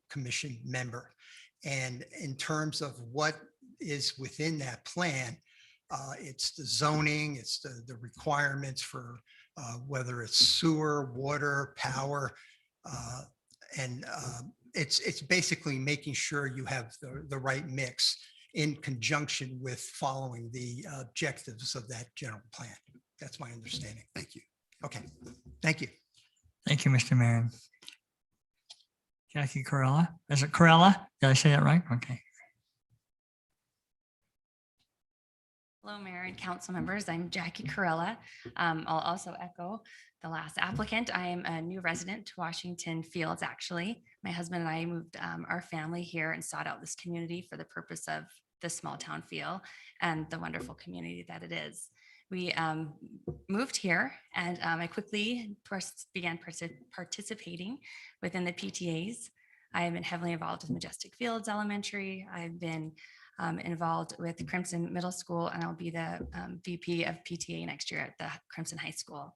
commission member. And in terms of what is within that plan, it's the zoning, it's the requirements for whether it's sewer, water, power. And it's basically making sure you have the right mix in conjunction with following the objectives of that general plan. That's my understanding. Thank you. Okay, thank you. Thank you, Mr. Marin. Jackie Corella. Is it Corella? Did I say that right? Okay. Hello, Mayor and council members. I'm Jackie Corella. I'll also echo the last applicant. I am a new resident to Washington Fields, actually. My husband and I moved our family here and sought out this community for the purpose of the small town feel and the wonderful community that it is. We moved here and I quickly began participating within the PTAs. I have been heavily involved with Majestic Fields Elementary. I've been involved with Crimson Middle School, and I'll be the VP of PTA next year at the Crimson High School.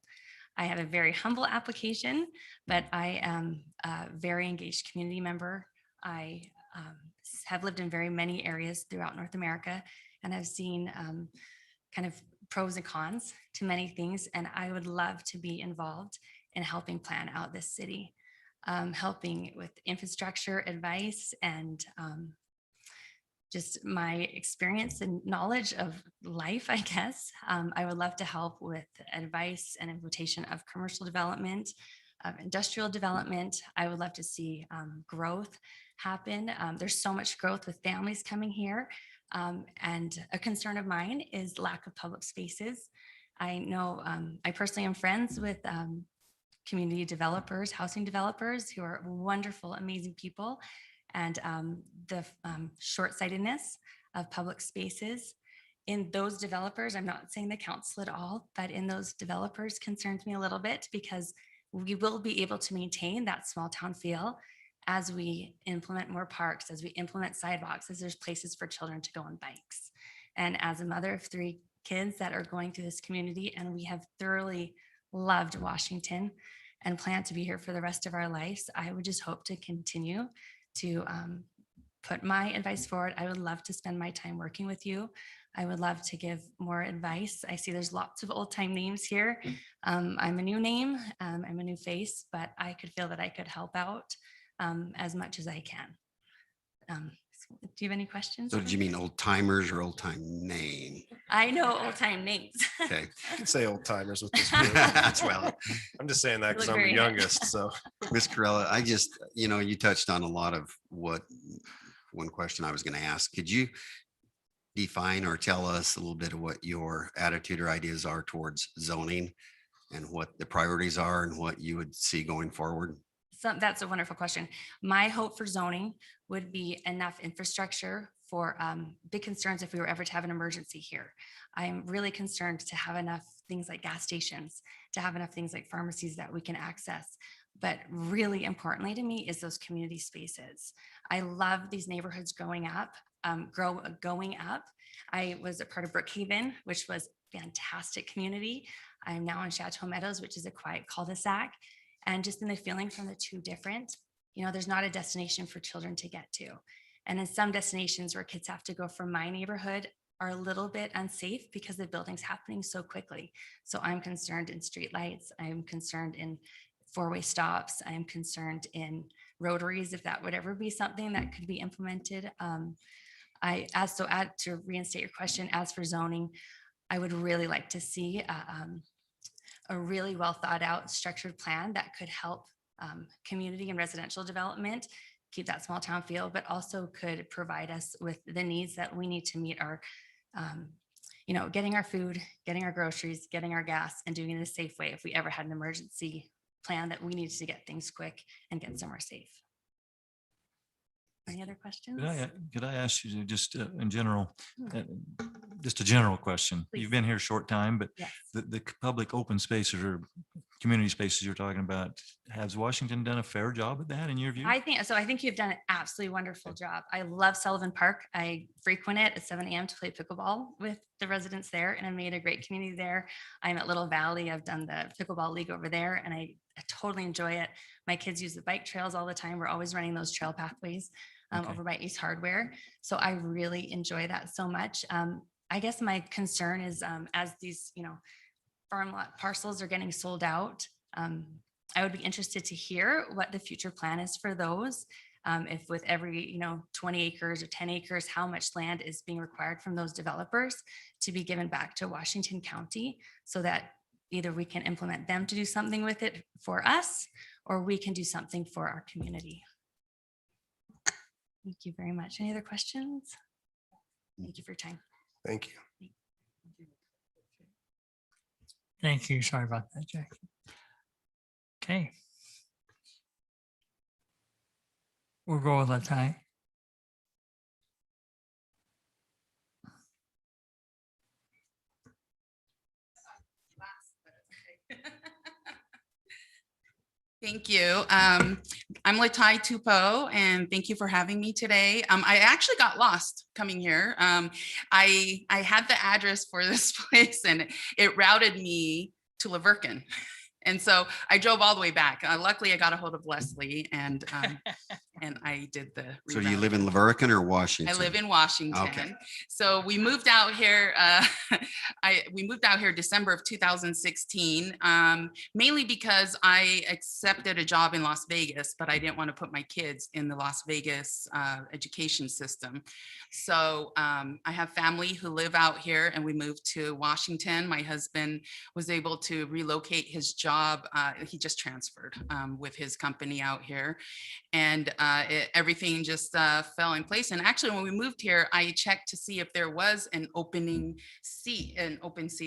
I have a very humble application, but I am a very engaged community member. I have lived in very many areas throughout North America, and I've seen kind of pros and cons to many things, and I would love to be involved in helping plan out this city, helping with infrastructure advice and just my experience and knowledge of life, I guess. I would love to help with advice and implementation of commercial development, of industrial development. I would love to see growth happen. There's so much growth with families coming here. And a concern of mine is lack of public spaces. I know I personally am friends with community developers, housing developers who are wonderful, amazing people. And the short-sightedness of public spaces in those developers, I'm not saying the council at all, but in those developers concerns me a little bit because we will be able to maintain that small town feel as we implement more parks, as we implement sidewalks, as there's places for children to go on bikes. And as a mother of 3 kids that are going through this community, and we have thoroughly loved Washington and plan to be here for the rest of our lives, I would just hope to continue to put my advice forward. I would love to spend my time working with you. I would love to give more advice. I see there's lots of old time names here. I'm a new name, I'm a new face, but I could feel that I could help out as much as I can. Do you have any questions? So did you mean old timers or old time name? I know old time names. Okay. You can say old timers with this group. That's well, I'm just saying that You because look I'm the very hip. youngest, so. Miss Corella, I just, you touched on a lot of one question I was going to ask. Could you define or tell us a little bit of what your attitude or ideas are towards zoning and what the priorities are and what you would see going forward? So that's a wonderful question. My hope for zoning would be enough infrastructure for big concerns if we were ever to have an emergency here. I'm really concerned to have enough things like gas stations, to have enough things like pharmacies that we can access. But really importantly to me is those community spaces. I love these neighborhoods growing up. I was a part of Brookhaven, which was fantastic community. I'm now in Chateau Meadows, which is a quiet cul-de-sac. And just in the feeling from the 2 different, there's not a destination for children to get to. And in some destinations where kids have to go from my neighborhood are a little bit unsafe because the building's happening so quickly. So I'm concerned in streetlights. I'm concerned in four-way stops. I'm concerned in rotaries, if that would ever be something that could be implemented. To reinstate your question, as for zoning, I would really like to see a really well thought out structured plan that could help community and residential development, keep that small town feel, but also could provide us with the needs that we need to meet our, getting our food, getting our groceries, getting our gas, and doing it in a safe way if we ever had an emergency plan that we needed to get things quick and get somewhere safe. Any other questions? Could I ask you to just in general, just a general question? Please. You've been here a short time, but Yes. the public open spaces or community spaces you're talking about, has Washington done a fair job at that in your view? I think you've done an absolutely wonderful job. I love Sullivan Park. I frequent it at 7 a.m. to play pickleball with the residents there, and I made a great community there. I'm at Little Valley. I've done the pickleball league over there, and I totally enjoy it. My kids use the bike trails all the time. We're always running those trail pathways Okay. over by East Hardware. So I really enjoy that so much. I guess my concern is as these, farm lot parcels are getting sold out, I would be interested to hear what the future plan is for those. If with every, 20 acres or 10 acres, how much land is being required from those developers to be given back to Washington County, so that either we can implement them to do something with it for us, or we can do something for our community. Thank you very much. Any other questions? Thank you for your time. Thank you. Thank you. Sorry about that, Jackie. Okay. We'll go with Latai. Thank you. I'm Latai Tupo, and thank you for having me today. I actually got lost coming here. I had the address for this place, and it routed me to Laverkin. And so I drove all the way back. Luckily, I got a hold of Leslie, and I did the. So do you live in Laverican or I Washington? live in Washington. Okay. So we moved out here. We moved out here December of 2016, mainly because I accepted a job in Las Vegas, but I didn't want to put my kids in the Las Vegas education system. So I have family who live out here, and we moved to Washington. My husband was able to relocate his job. He just transferred with his company out here, and everything just fell in place. And actually, when we moved here, I checked to see if there was an open seat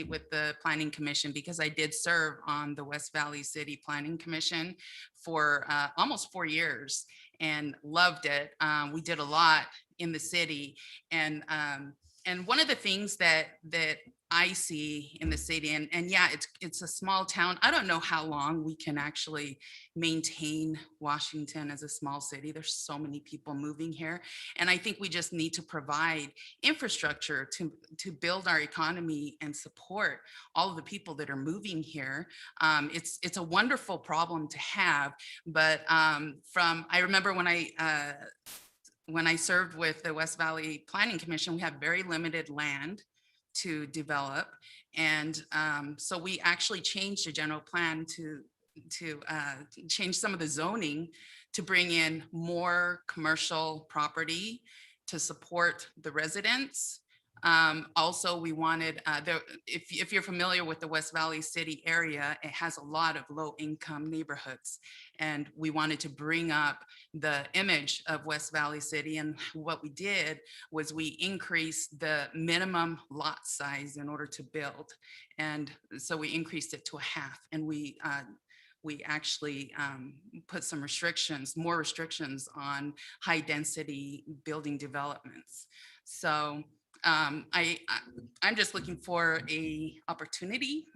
with the Planning Commission, because I did serve on the West Valley City Planning Commission for almost 4 years and loved it. We did a lot in the city, and one of the things that I see in the city, and yeah, it's a small town. I don't know how long we can actually maintain Washington as a small city. There's so many people moving here, and I think we just need to provide infrastructure to build our economy and support all of the people that are moving here. It's a wonderful problem to have, but I remember when I served with the West Valley Planning Commission, we had very limited land to develop. And so we actually changed the general plan to change some of the zoning to bring in more commercial property to support the residents. Also, we wanted, if you're familiar with the West Valley City area, it has a lot of low income neighborhoods. And we wanted to bring up the image of West Valley City. And what we did was we increased the minimum lot size in order to build. And so we increased it to a half. And we actually put some more restrictions on high density building developments. So I'm just looking for a opportunity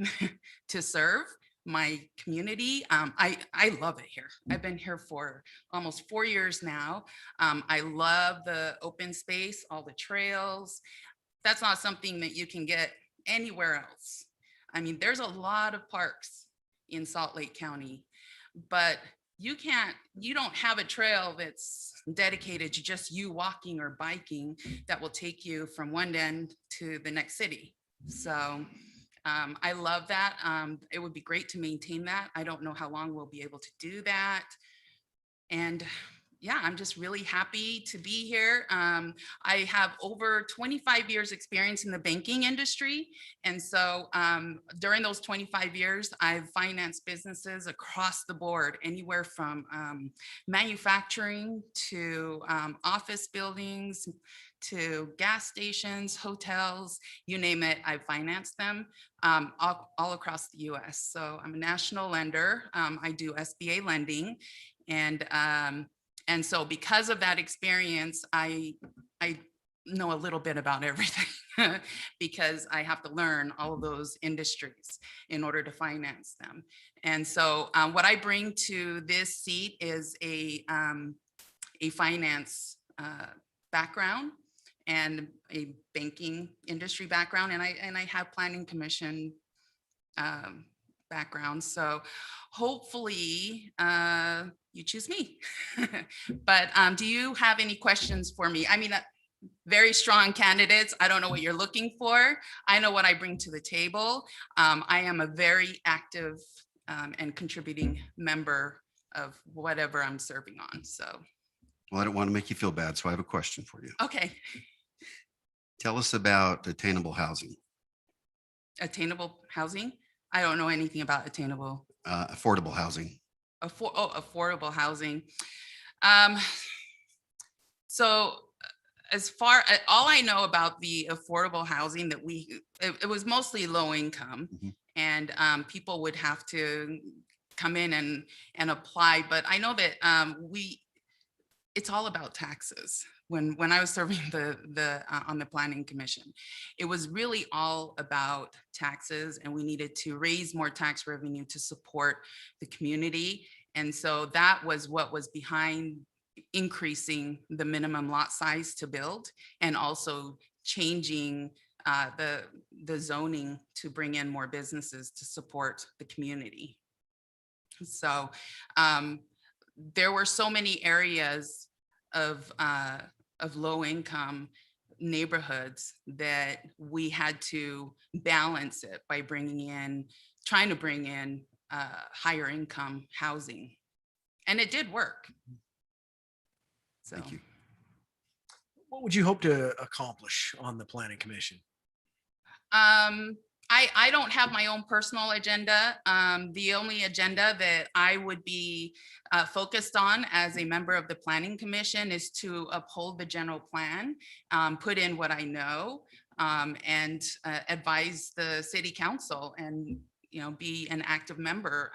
to serve my community. I love it here. I've been here for almost 4 years now. I love the open space, all the trails. That's not something that you can get anywhere else. I mean, there's a lot of parks in Salt Lake County, but you don't have a trail that's dedicated to just you walking or biking that will take you from one end to the next city. So I love that. It would be great to maintain that. I don't know how long we'll be able to do that. And yeah, I'm just really happy to be here. I have over 25 years experience in the banking industry. And so during those 25 years, I've financed businesses across the board, anywhere from manufacturing to office buildings, to gas stations, hotels, you name it, I've financed them all across the US. So I'm a national lender. I do SBA lending. And so because of that experience, I know a little bit about everything because I have to learn all of those industries in order to finance them. And so what I bring to this seat is a finance background and a banking industry background, and I have planning commission background. So hopefully you choose me. But do you have any questions for me? I mean, very strong candidates. I don't know what you're looking for. I know what I bring to the table. I am a very active and contributing member of whatever I'm serving on. So, Well, I don't want to make you feel bad, so I have a question for you. okay. Tell us about attainable housing, Attainable housing. I don't know anything about attainable. affordable housing. Affordable housing. So as far all I know about the affordable housing that it was mostly low income, Mhm. and people would have to come in and apply. But I know that it's all about taxes. When I was serving on the planning commission, it was really all about taxes, and we needed to raise more tax revenue to support the community. And so that was what was behind increasing the minimum lot size to build, and also changing the zoning to bring in more businesses to support the community. So there were so many areas of low income neighborhoods that we had to balance it by trying to bring in higher income housing. And it did work. So, Thank you. What would you hope to accomplish on the planning commission? I don't have my own personal agenda. The only agenda that I would be focused on as a member of the planning commission is to uphold the general plan, put in what I know, and advise the city council, and be an active member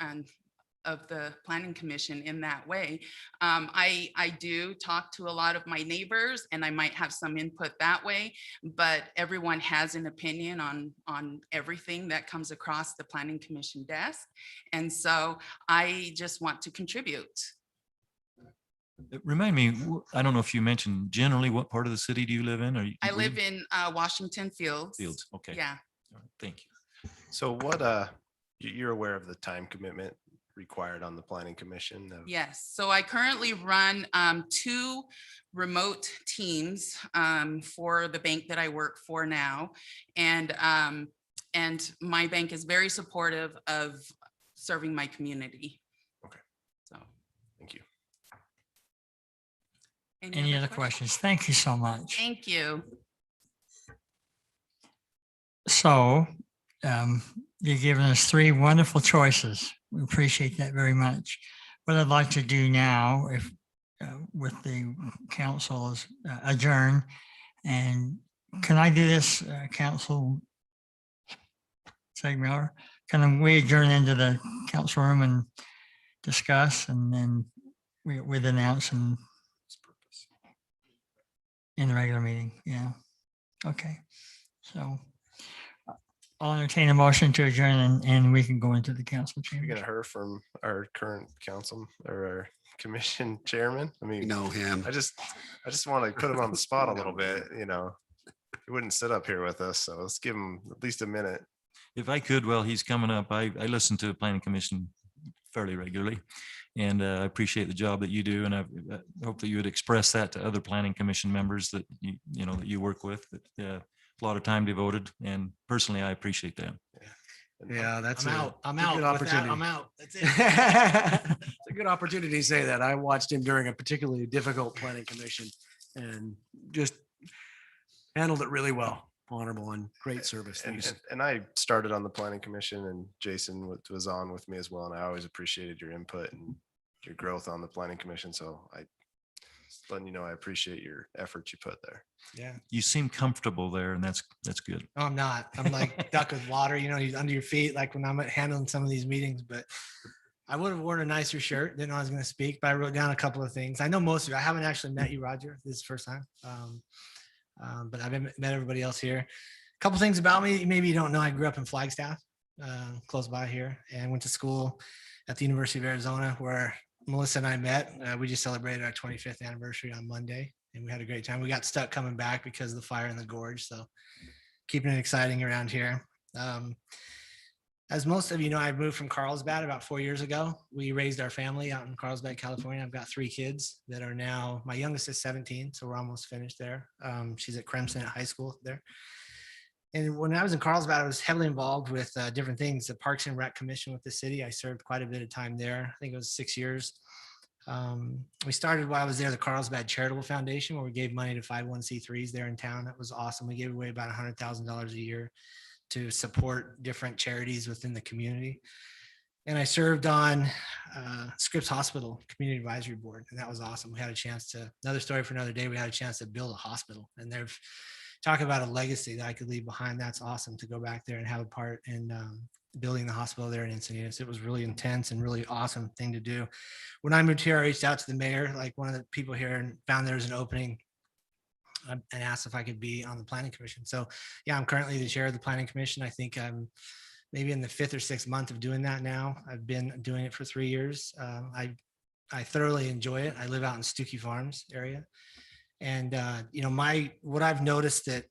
of the planning commission in that way. I do talk to a lot of my neighbors, and I might have some input that way, but everyone has an opinion on everything that comes across the planning commission desk. And so I just want to contribute. Remind me, I don't know if you mentioned generally what part of the city do you live in? Or I live in Washington Fields. Fields. Okay. Yeah. All right, thank you. So you're aware of the time commitment required on the planning commission? Yes, so I currently run 2 remote teams for the bank that I work for now. And my bank is very supportive of serving my community. Okay. So, Thank you. Any other questions? Thank you so much. Thank you. So you've given us 3 wonderful choices. We appreciate that very much. What I'd like to do now, if with the council, is adjourn. And can I do this, Council Segmiller? Can we adjourn into the council room and discuss, and then we'd announce in the regular meeting? Yeah. Okay. So I'll entertain a motion to adjourn, and we can go into the council You're chamber. gonna hear from our current council or our commission chairman? I You mean, know him. I just want to put him on the spot a little bit, He wouldn't sit up here with us, so let's give him at least a minute. If I could, well, he's coming up. I listened to the planning commission fairly regularly. And I appreciate the job that you do. And I hope that you would express that to other planning commission members that you know, that you work with, that a lot of time devoted. And personally, I appreciate that. And Yeah, that's I'm a- out. I'm it's a out. good With that, opportunity. I'm out. That's it. It's a good opportunity to say that. I watched him during a particularly difficult planning commission and just handled it really well. Honorable and great service. Thank you. And I started on the planning commission, and Jason was on with me as well. And I always appreciated your input and your growth on the planning commission. So I just letting you know, I appreciate your effort you put there. Yeah. You seem comfortable there, and that's good. No, I'm not. I'm like duck with water, you know, he's under your feet, like when I'm handling some of these meetings, but I would have worn a nicer shirt. Didn't know I was going to speak, but I wrote down a couple of things. I know most of you. I haven't actually met you, Roger. This is the first time. But I've met everybody else here. A couple things about me. Maybe you don't know. I grew up in Flagstaff, close by here, and went to school at the University of Arizona, where Melissa and I met. We just celebrated our 25th anniversary on Monday, and we had a great time. We got stuck coming back because of the fire in the gorge, so keeping it exciting around here. As most of you know, I moved from Carlsbad about 4 years ago. We raised our family out in Carlsbad, California. I've got 3 kids that are now, my youngest is 17, so we're almost finished there. She's at Crimson at high school there. And when I was in Carlsbad, I was heavily involved with different things, the Parks and Rec Commission with the city. I served quite a bit of time there. I think it was 6 years. We started while I was there, the Carlsbad Charitable Foundation, where we gave money to 501c3s there in town. That was awesome. We gave away about $100,000 a year to support different charities within the community. And I served on Scripps Hospital Community Advisory Board, and that was awesome. We had a chance to, another story for another day, we had a chance to build a hospital, and they've talk about a legacy that I could leave behind. That's awesome to go back there and have a part in building the hospital there in Encinitas. It was really intense and really awesome thing to do. When I moved here, I reached out to the mayor, like one of the people here, and found there was an opening and asked if I could be on the planning commission. So yeah, I'm currently the chair of the planning commission. I think I'm maybe in the 5th or 6th month of doing that now. I've been doing it for 3 years. I thoroughly enjoy it. I live out in Stookie Farms area. And you know, what I've noticed that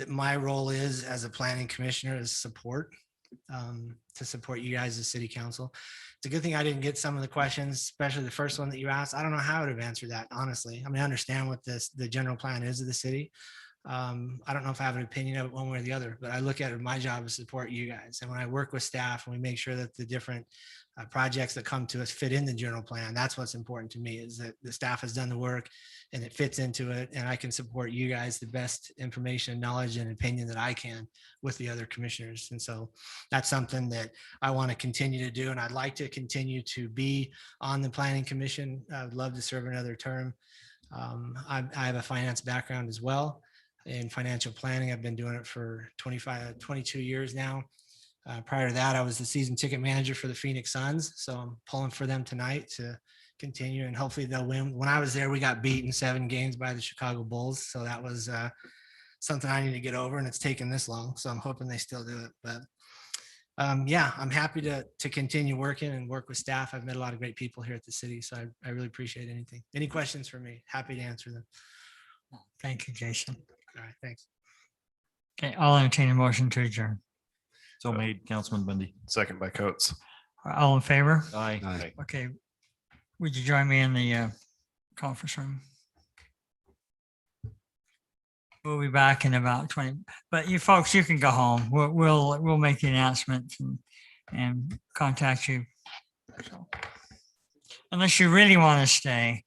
my role is as a planning commissioner is support, to support you guys as city council. It's a good thing I didn't get some of the questions, especially the first one that you asked. I don't know how I would have answered that, honestly. I mean, I understand what the general plan is of the city. I don't know if I have an opinion of it one way or the other, but I look at it, my job is to support you guys. And when I work with staff and we make sure that the different projects that come to us fit in the general plan, that's what's important to me, is that the staff has done the work and it fits into it. And I can support you guys the best information, knowledge, and opinion that I can with the other commissioners. And so that's something that I want to continue to do. And I'd like to continue to be on the planning commission. I would love to serve another term. I have a finance background as well in financial planning. I've been doing it for 22 years now. Prior to that, I was the season ticket manager for the Phoenix Suns. So I'm pulling for them tonight to continue, and hopefully they'll win. When I was there, we got beat in 7 games by the Chicago Bulls. So that was something I need to get over, and it's taken this long. So I'm hoping they still do it. But yeah, I'm happy to continue working and work with staff. I've met a lot of great people here at the city. So I really appreciate anything. Any questions for me? Happy to answer them. Thank you, Jason. All right, thanks. Okay, I'll entertain a motion to adjourn. So made, Councilman Bundy. Second by Coates. All in favor? Aye. Aye. Okay. Would you join me in the conference room? We'll be back in about 20, but you folks, you can go home. We'll make the announcement and contact you. So, unless you really want to stay.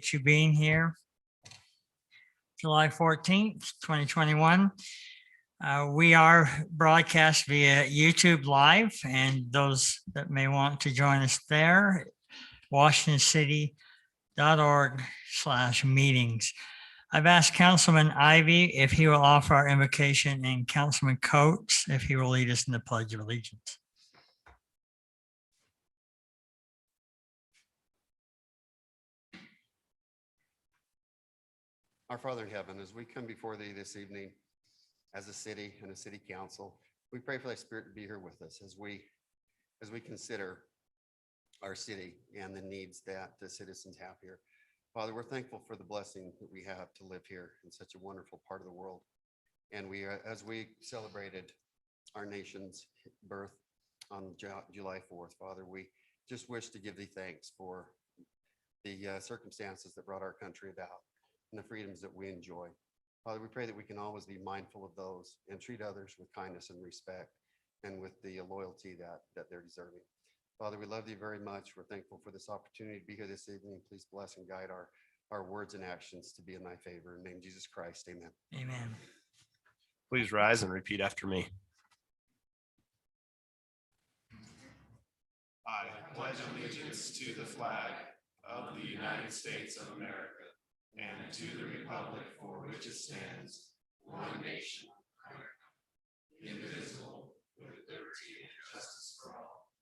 appreciate you being here. July 14th, 2021. We are broadcast via YouTube Live, and those that may want to join us there, washingtoncity.org/meetings. I've asked Councilman Ivy if he will offer our invocation and Councilman Coates if he will lead us in the Pledge of Allegiance. Our Father in heaven, as we come before thee this evening as a city and a city council, we pray for thy spirit to be here with us as we consider our city and the needs that the citizens have here. Father, we're thankful for the blessing that we have to live here in such a wonderful part of the world. And as we celebrated our nation's birth on July 4th, Father, we just wish to give thee thanks for the circumstances that brought our country about and the freedoms that we enjoy. Father, we pray that we can always be mindful of those and treat others with kindness and respect and with the loyalty that they're deserving. Father, we love you very much. We're thankful for this opportunity to be here this evening. Please bless and guide our words and actions to be in thy favor. In the name of Jesus Christ, amen. Amen. Please rise and repeat after me. I pledge allegiance to the flag of the United States of America and to the republic for which it stands, one nation, indivisible, with liberty and justice for all.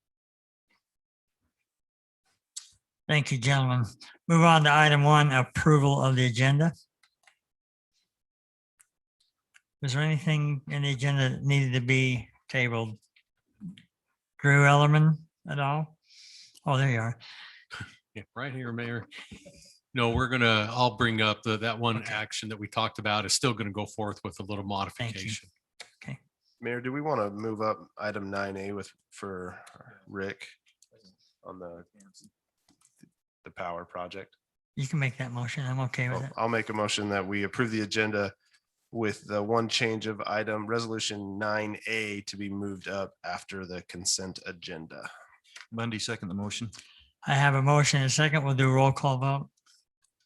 Thank you, gentlemen. Move on to item 1, approval of the agenda. Was there anything in the agenda that needed to be tabled? Drew Ellerman at all? Oh, there you are. Yeah, right here, Mayor. No, I'll bring up that one action that we talked about is still gonna go forth with a little modification. Mayor, do we want to move up item 9A for Rick on the power project? You can make that motion. I'm okay with it. I'll make a motion that we approve the agenda with the one change of item resolution 9A to be moved up after the consent agenda. Bundy, second the motion. I have a motion and a second. We'll do a roll call vote.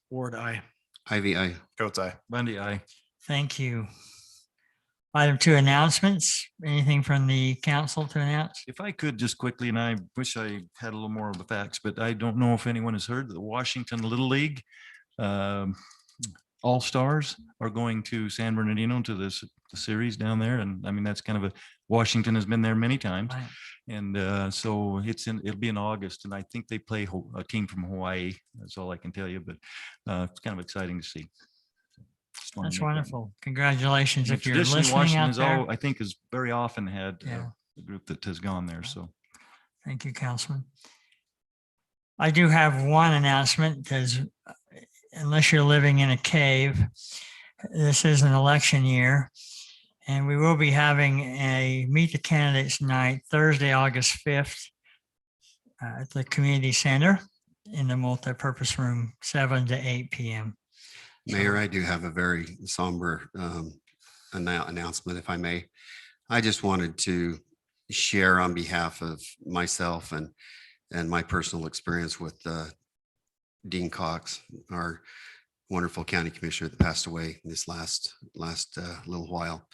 Ward, aye. Ivy, aye. Coates, aye. Bundy, aye. Thank you. Item 2, announcements. Anything from the council to announce? If I could just quickly, and I wish I had a little more of the facts, but I don't know if anyone has heard that the Washington Little League All-Stars are going to San Bernardino to the series down there. And I mean, that's kind of Washington has been there many times. Right. And so it'll be in August, and I think they play a team from Hawaii. That's all I can tell you, but it's kind of exciting to see. Just wanted That's to make that- wonderful. Congratulations. And If you're traditionally, listening Washington out is there. I think has very often had Yeah. a group that has gone there. So Thank you, Councilman. I do have one announcement because unless you're living in a cave, this is an election year. And we will be having a Meet the Candidates night Thursday, August 5th at the community center in the multipurpose room, 7 to 8 p.m. Mayor, I do have a very somber announcement, if I may. I just wanted to share on behalf of myself and my personal experience with Dean Cox, our wonderful county commissioner that passed away this last little while.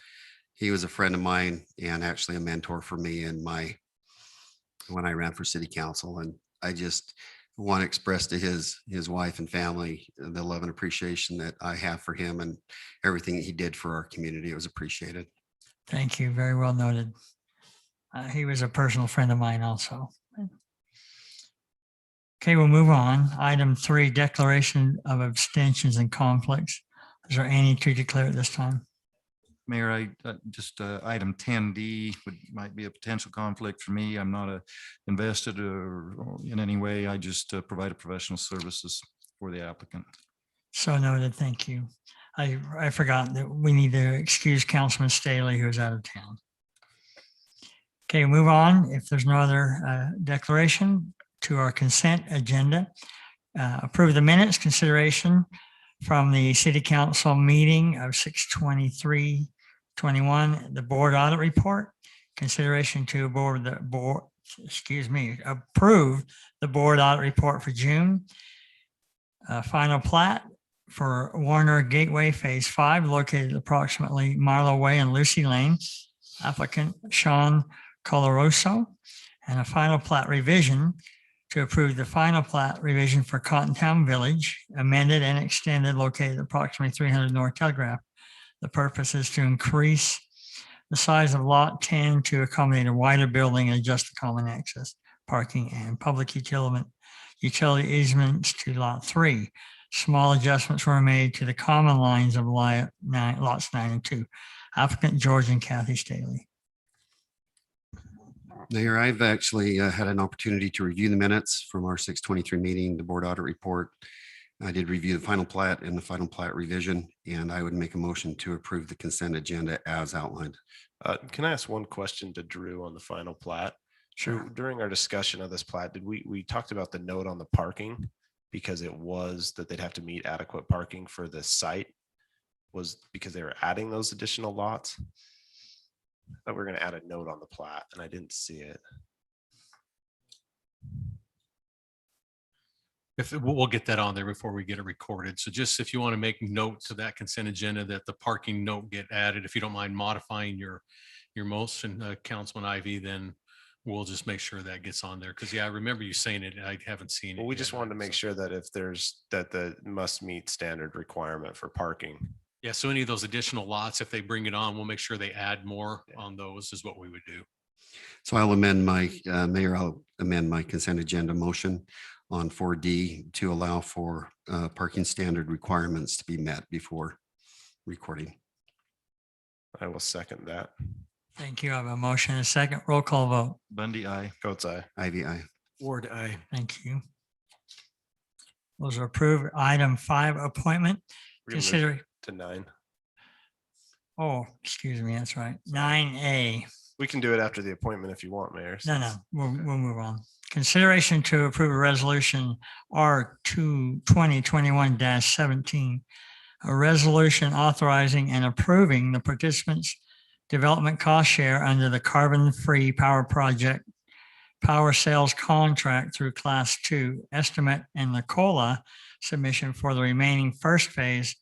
He was a friend of mine and actually a mentor for me when I ran for city council. And I just want to express to his wife and family the love and appreciation that I have for him and everything that he did for our community. It was appreciated. Thank you. Very well noted. He was a personal friend of mine also. Okay, we'll move on. Item 3, declaration of abstentions and conflicts. Is there any to declare at this time? Mayor, I just item 10D might be a potential conflict for me. I'm not invested or in any way. I just provide professional services for the applicant. So noted. Thank you. I forgot that we need to excuse Councilman Staley, who's out of town. Okay, move on. If there's no other declaration, to our consent agenda. Approve the minutes consideration from the city council meeting of 6/23/21, the board audit report, consideration to approve the board audit report for June. Final plat for Warner Gateway Phase 5 located approximately Marlowe Way and Lucy Lane. Applicant Sean Coloroso. And a final plat revision to approve the final plat revision for Cottontown Village, amended and extended, located approximately 300 North Telegraph. The purpose is to increase the size of Lot 10 to accommodate a wider building and adjust the common access, parking, and public utility easements to Lot 3. Small adjustments were made to the common lines of lots 9 and 2. Applicant George and Kathy Staley. Mayor, I've actually had an opportunity to review the minutes from our 6/23 meeting, the board audit report. I did review the final plat and the final plat revision, and I would make a motion to approve the consent agenda as outlined. Can I ask one question to Drew on the final plat? Sure. During our discussion of this plat, did we talked about the note on the parking because it was that they'd have to meet adequate parking for the site was because they were adding those additional lots? I thought we were going to add a note on the plat and I didn't see it. We'll get that on there before we get it recorded. So just if you want to make notes of that consent agenda, that the parking note get added, if you don't mind modifying your motion, Councilman Ivy, then we'll just make sure that gets on there. Cause yeah, I remember you saying it. I haven't seen it. Well, we just yet. wanted to make sure that if there's that the must meet standard requirement for parking. Yeah. So any of those additional lots, if they bring it on, we'll make sure they add more on those is what we would do. So I'll amend my, Mayor, I'll amend my consent agenda motion on 4D to allow for parking standard requirements to be met before recording. I will second that. Thank you. I have a motion and a second. Roll call vote. Bundy, aye. Coates, aye. Ivy, aye. Ward, aye. Thank you. Those are approved. Item 5, appointment. We're gonna move Consider, to 9. oh, excuse me, that's right. 9A. We can do it after the appointment if you want, Mayor. No, we'll move on. Consideration to approve a resolution R2 2021-17, a resolution authorizing and approving the participants' development cost share under the carbon-free power project power sales contract through Class 2 estimate and the COLA submission for the remaining first phase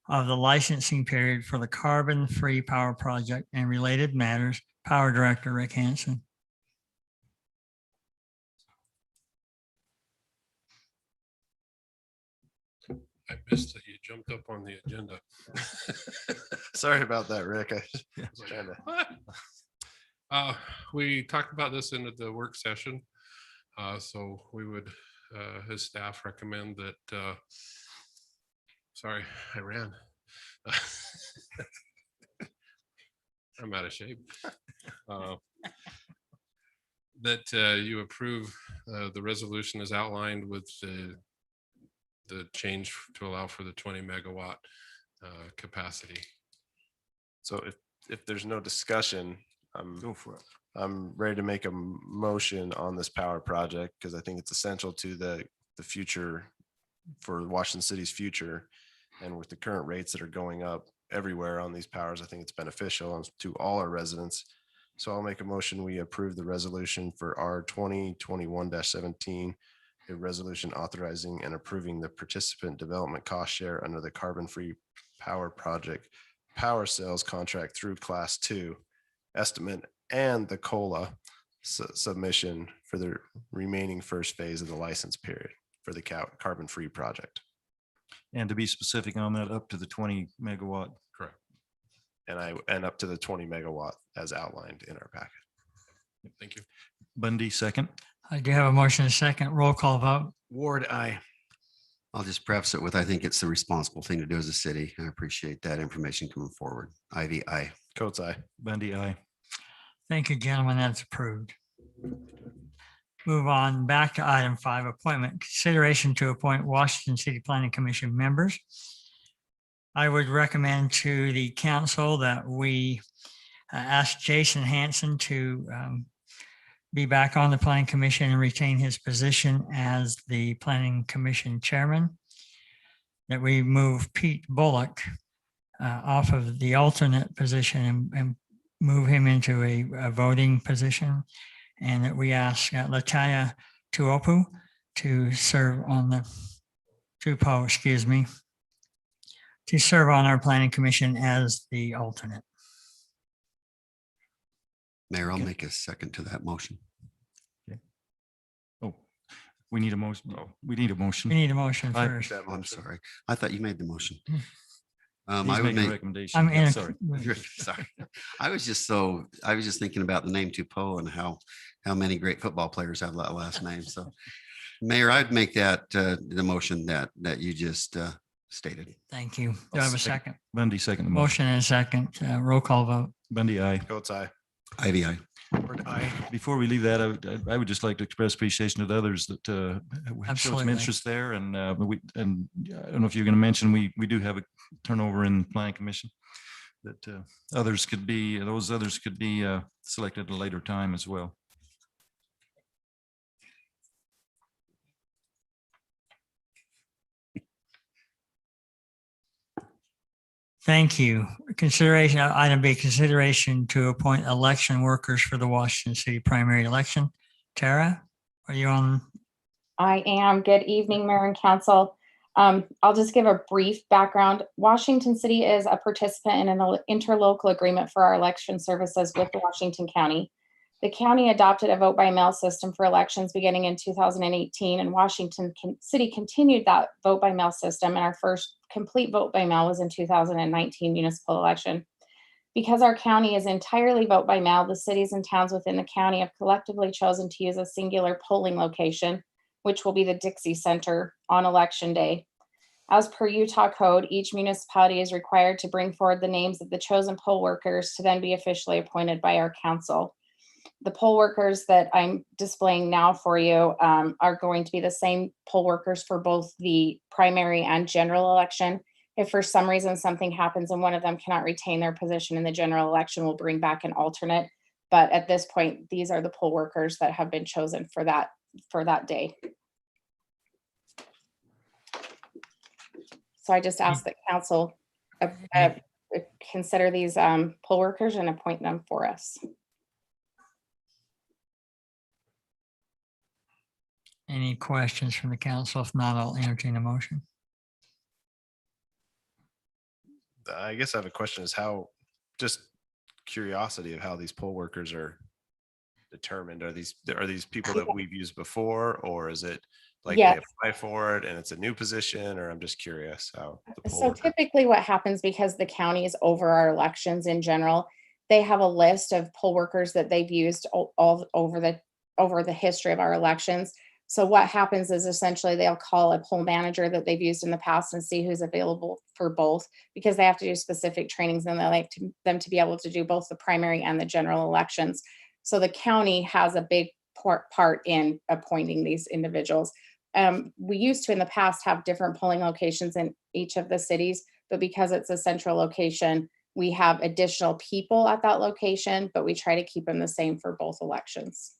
of the licensing period for the carbon-free power project and related matters. Power Director Rick Hansen. I missed that you jumped up on the agenda. Sorry about that, Rick. I was trying to. What? We talked about this in the work session. So we would, his staff recommend that, sorry, I ran. I'm out of shape. That you approve the resolution as outlined with the change to allow for the 20 megawatt capacity. So if there's no discussion, Go for it. I'm ready to make a motion on this power project because I think it's essential to the future for Washington City's future. And with the current rates that are going up everywhere on these powers, I think it's beneficial to all our residents. So I'll make a motion. We approve the resolution for R 2021-17, a resolution authorizing and approving the participant development cost share under the carbon-free power project power sales contract through Class 2 estimate and the COLA submission for the remaining first phase of the license period for the carbon-free project. And to be specific on that, up to the 20 megawatt. Correct. And up to the 20 megawatt as outlined in our packet. Thank you. Bundy, second. I do have a motion and a second. Roll call vote. Ward, aye. I'll just preface it with, I think it's the responsible thing to do as a city. I appreciate that information coming forward. Ivy, aye. Coates, aye. Bundy, aye. Thank you, gentlemen. That's approved. Move on back to item 5, appointment. Consideration to appoint Washington City Planning Commission members. I would recommend to the council that we ask Jason Hansen to be back on the Planning Commission and retain his position as the Planning Commission chairman. That we move Pete Bullock off of the alternate position and move him into a voting position. And that we ask Latalia Tuopu to serve on the Tupou, excuse me, to serve on our planning commission as the alternate. Mayor, I'll Okay. make a second to that motion. Oh, we need a motion. Oh, we need a motion. We need a motion I- first. Oh, I'm sorry. I thought you made the motion. Hmm. I He's would making a make, recommendation. I'm Yeah, in. sorry. sorry. I was just thinking about the name Tupou and how many great football players have that last name. So Mayor, I'd make that the motion that you just stated. Thank you. Do I have a second. second? Bundy, second the motion. Motion and a second. Roll call vote. Bundy, aye. Goats eye. Ivy, aye. Ward aye. Before we leave that, I would just like to express appreciation to the others that showed some Absolutely. interest there. And I don't know if you're going to mention, we do have a turnover in planning commission that those others could be selected at a later time as well. Thank you. Consideration, item B, consideration to appoint election workers for the Washington City primary election. Tara, are you on? I am. Good evening, Mayor and Council. I'll just give a brief background. Washington City is a participant in an interlocal agreement for our election services with Washington County. The county adopted a vote by mail system for elections beginning in 2018, and Washington City continued that vote by mail system. And our first complete vote by mail was in 2019 municipal election. Because our county is entirely vote by mail, the cities and towns within the county have collectively chosen to use a singular polling location, which will be the Dixie Center on election day. As per Utah code, each municipality is required to bring forward the names of the chosen poll workers to then be officially appointed by our council. The poll workers that I'm displaying now for you are going to be the same poll workers for both the primary and general election. If for some reason something happens and one of them cannot retain their position in the general election, we'll bring back an alternate. But at this point, these are the poll workers that have been chosen for that day. So I just ask that council consider these poll workers and appoint them for us. Any questions from the council? If not, I'll entertain a motion. I guess I have a question is how, just curiosity of how these poll workers are determined. Are these people that we've used before, or is it like Yes. they apply for it and it's a new position, or I'm just curious how the poll So worker. typically what happens, because the county is over our elections in general, they have a list of poll workers that they've used all over the history of our elections. So what happens is essentially they'll call a poll manager that they've used in the past and see who's available for both, because they have to do specific trainings and they like them to be able to do both the primary and the general elections. So the county has a big part in appointing these individuals. We used to in the past have different polling locations in each of the cities, but because it's a central location, we have additional people at that location, but we try to keep them the same for both elections.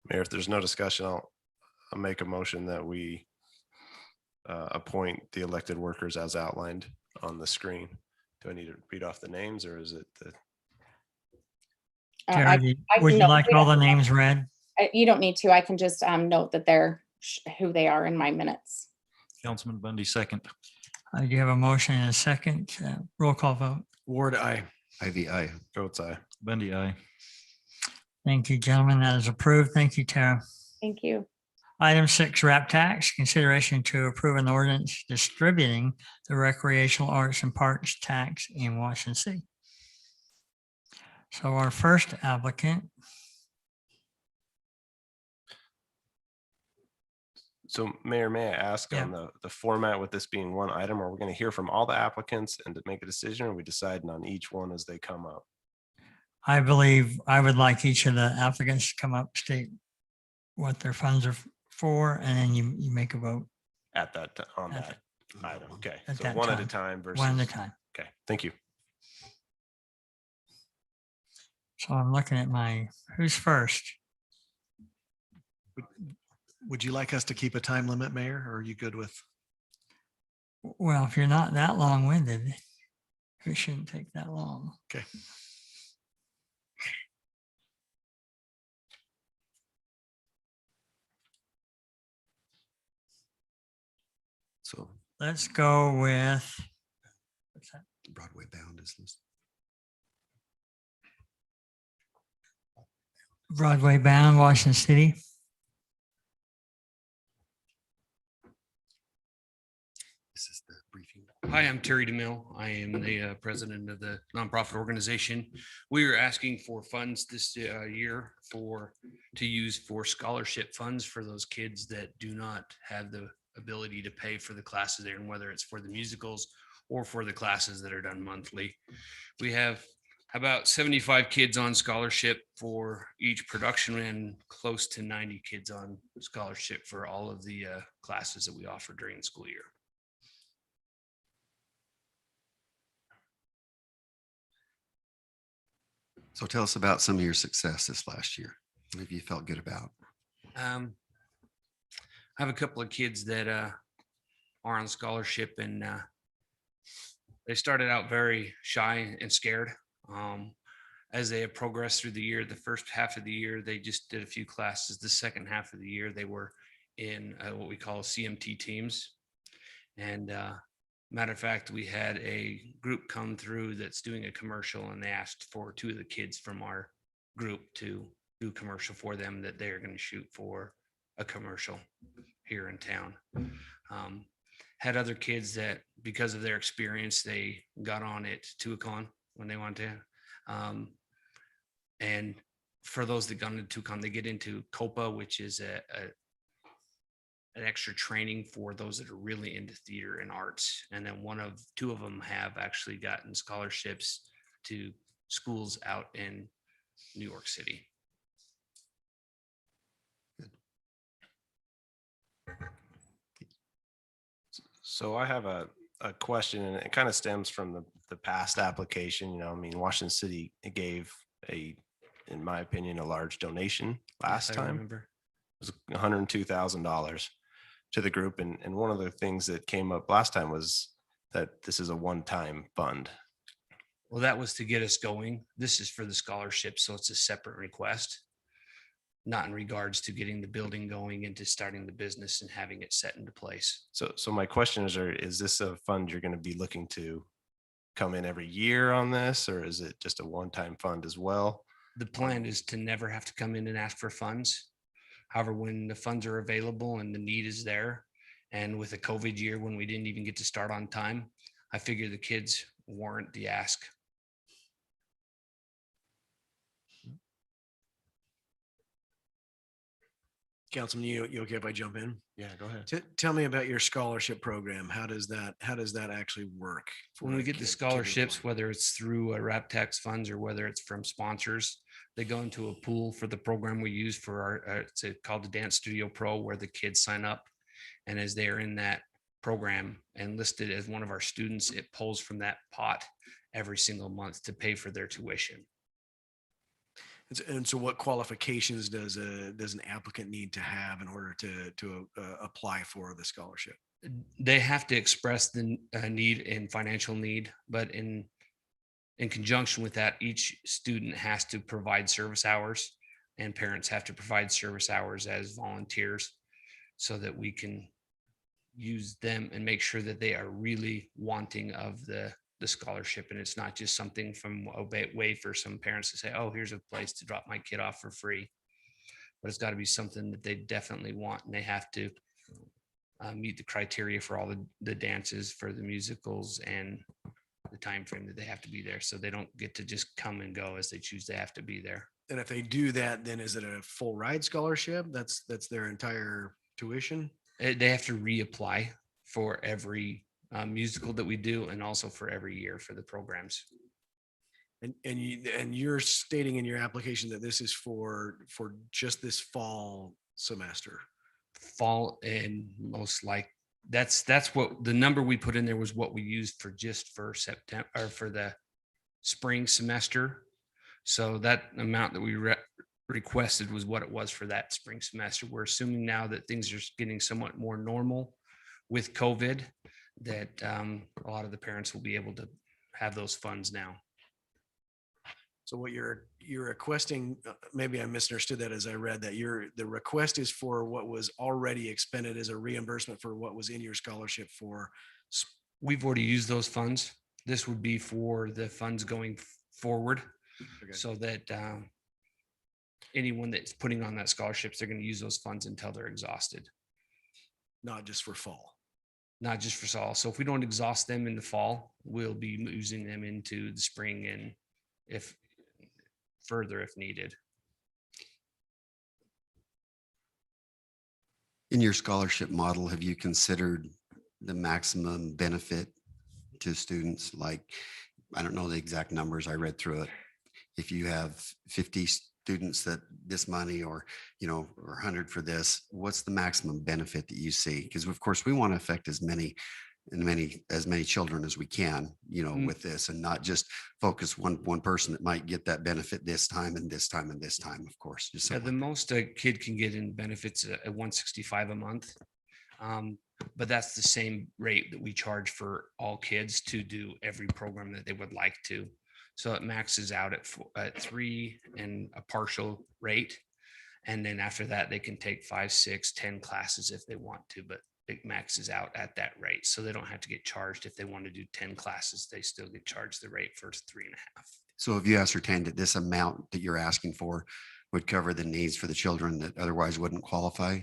Mayor, if there's no discussion, I'll make a motion that we appoint the elected workers as outlined on the screen. Do I need to read off the names, or is it the? Tara, I would can you note- like all the names read? You don't need to. I can just note that they're who they are in my minutes. Councilman Bundy, second. You have a motion and a second. Roll call vote. Ward aye. Ivy, aye. Goats eye. Bundy, aye. Thank you, gentlemen. That is approved. Thank you, Tara. Thank you. Item 6, wrap tax, consideration to approve an ordinance distributing the recreational arts and parks tax in Washington City. So our first applicant, So Mayor, may I ask Yeah. on the format with this being one item, are we going to hear from all the applicants and to make a decision, or are we deciding on each one as they come up? I believe I would like each of the applicants to come up, state what their funds are for, and then you make a vote At that, on At that item? Okay, at so that one at a time. time versus. one at a time. Okay, thank you. So I'm looking at who's first? Would you like us to keep a time limit, Mayor, or are you good with? Well, if you're not that long-winded, it shouldn't take that long. Okay. So let's go with, what's that? Broadway Bound is listed. Broadway Bound, Washington City. This is the briefing. Hi, I'm Terry DeMille. I am the president of the nonprofit organization. We are asking for funds this year to use for scholarship funds for those kids that do not have the ability to pay for the classes there, and whether it's for the musicals or for the classes that are done monthly. We have about 75 kids on scholarship for each production and close to 90 kids on scholarship for all of the classes that we offer during the school year. So tell us about some of your success this last year. What have you felt good about? I have a couple of kids that are on scholarship, and they started out very shy and scared. As they have progressed through the year, the first half of the year, they just did a few classes. The second half of the year, they were in what we call CMT teams. And matter of fact, we had a group come through that's doing a commercial, and they asked for 2 of the kids from our group to do commercial for them that they're going to shoot for a commercial here in town. Had other kids that, because of their experience, they got on at Tuacahn when they wanted to. And for those that got into Tuacahn, they get into COPA, which is an extra training for those that are really into theater and arts. And then 2 of them have actually gotten scholarships to schools out in New York City. So I have a question, and it kind of stems from the past application. You know, I mean, Washington City gave in my opinion, a large donation last Yes, I time. remember. It was $102,000 to the group. And one of the things that came up last time was that this is a one-time fund. Well, that was to get us going. This is for the scholarship, so it's a separate request, not in regards to getting the building going and to starting the business and having it set into place. So my question is this a fund you're going to be looking to come in every year on this, or is it just a one-time fund as well? The plan is to never have to come in and ask for funds. However, when the funds are available and the need is there, and with a COVID year when we didn't even get to start on time, I figure the kids warrant the ask. Councilman, you okay if I jump in? Yeah, go ahead. Tell me about your scholarship program. How does that actually work? for When we a get the kid to scholarships, apply? whether it's through RAP tax funds or whether it's from sponsors, they go into a pool for the program we use for our, it's called the Dance Studio Pro, where the kids sign up. And as they are in that program and listed as one of our students, it pulls from that pot every single month to pay for their tuition. And so what qualifications does an applicant need to have in order to apply for the scholarship? They have to express the need and financial need, but in conjunction with that, each student has to provide service hours, and parents have to provide service hours as volunteers so that we can use them and make sure that they are really wanting of the scholarship. And it's not just something from a way for some parents to say, oh, here's a place to drop my kid off for free. But it's got to be something that they definitely want, and they have to meet the criteria for all the dances, for the musicals, and the time frame that they have to be there. So they don't get to just come and go as they choose. They have to be there. And if they do that, then is it a full ride scholarship? That's their entire tuition? They have to reapply for every musical that we do, and also for every year for the programs. And you're stating in your application that this is for just this fall semester. Fall, and most like that's what the number we put in there was what we used for just for September, or for the spring semester. So that amount that we requested was what it was for that spring semester. We're assuming now that things are getting somewhat more normal with COVID, that a lot of the parents will be able to have those funds now. So what you're requesting, maybe I misunderstood that as I read that the request is for what was already expended as a reimbursement for what was in your scholarship for. We've already used those funds. This would be for the funds going forward Okay. so that anyone that's putting on that scholarships, they're going to use those funds until they're exhausted, Not just for fall. not just for fall. So if we don't exhaust them in the fall, we'll be using them into the spring and if needed. In your scholarship model, have you considered the maximum benefit to students? Like, I don't know the exact numbers. I read through it. If you have 50 students that this money or, or 100 for this, what's the maximum benefit that you see? Because of course we want to affect as many children as we can, with this and not just focus one person that might get that benefit this time and this time and this time, of course. Just Yeah, the something like most a kid can get in benefits at 165 a month. But that's the same rate that we charge for all kids to do every program that they would like to. So it maxes out at 3 and a partial rate. And then after that, they can take 5, 6, 10 classes if they want to, but it maxes out at that rate. So they don't have to get charged. If they want to do 10 classes, they still get charged the rate for 3.5. So have you ascertained that this amount that you're asking for would cover the needs for the children that otherwise wouldn't qualify?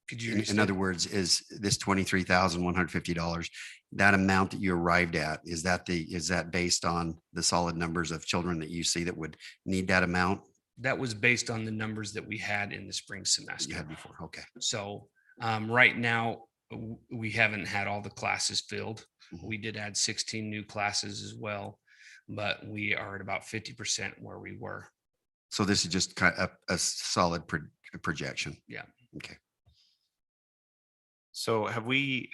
Could you In restate? other words, is this $23,150, that amount that you arrived at, is that based on the solid numbers of children that you see that would need that amount That was based on the numbers that we had in the spring you semester. had before? Okay. So right now, we haven't had all the classes filled. Mhm. We did add 16 new classes as well, but we are at about 50% where we were. So this is just kind of a solid projection. Yeah. Okay. So have we,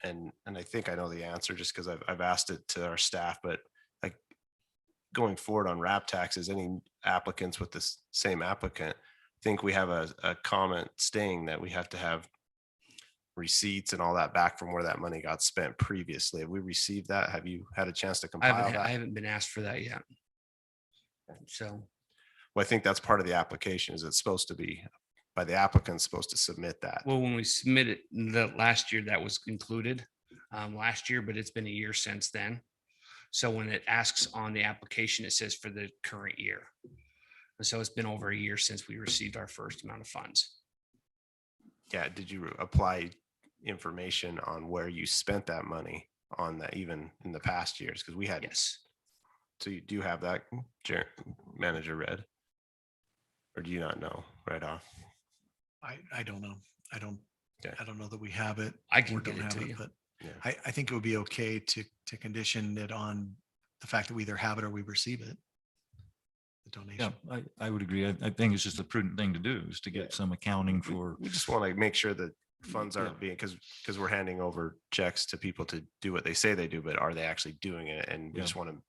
and I think I know the answer just because I've asked it to our staff, but like going forward on RAP taxes, any applicants with this same applicant, I think we have a comment stating that we have to have receipts and all that back from where that money got spent previously. Have we received that? Have you had a chance to I compile haven't, that? I haven't been asked for that yet. So Well, I think that's part of the application. Is it's supposed to be by the applicant supposed to submit that. well, when we submitted the last year, that was included last year, but it's been a year since then. So when it asks on the application, it says for the current year. And so it's been over a year since we received our first amount of funds. Yeah. Did you apply information on where you spent that money on that even in the past years? Because we had. Yes. So you do have that, Manager Red? Or do you not know right off? I don't know. I don't know that we have it. I can or get don't it to have you. But Yeah. I think it would be okay to condition it on the fact that we either have it or we receive it. The donation. Yeah, I would agree. I think it's just a prudent thing to do is to get some accounting for. We just want to make sure that funds Yeah. aren't being, because we're handing over checks to people to do what they say they do, but are they actually doing it? And we Yeah. just want to,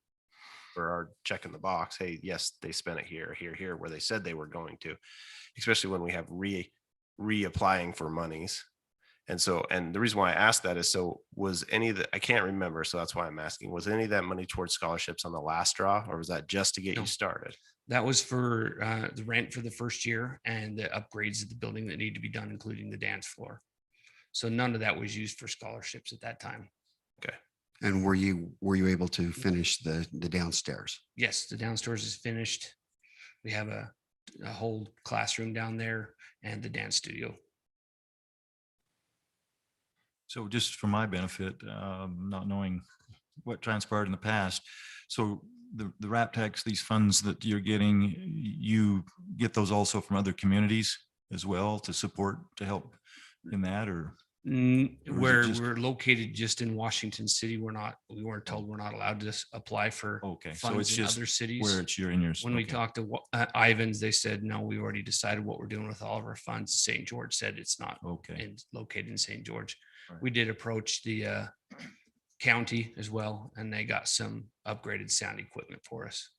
for our check in the box, hey, yes, they spent it here, where they said they were going to, especially when we have reapplying for monies. And so, and the reason why I asked that is, so was any of the, I can't remember, so that's why I'm asking, was any of that money towards scholarships on the last draw, or was that just to get No. you started? That was for the rent for the first year and the upgrades of the building that need to be done, including the dance floor. So none of that was used for scholarships at that time. And were you able to finish the downstairs? Yes, the downstairs is finished. We have a whole classroom down there and the dance studio. So just for my benefit, not knowing what transpired in the past. So the RAP tax, these funds that you're getting, you get those also from other communities as well to support, to help in that, or? Or is it Where just- we're located just in Washington City, we weren't told we're not allowed to apply for Okay, so it's funds in just other cities. where it's in yours. When we okay. talked to Ivans, they said, no, we already decided what we're doing with all of our funds. St. George said it's not Okay, located in St. George. Right. We did approach the county as well, and they got some upgraded sound equipment for us.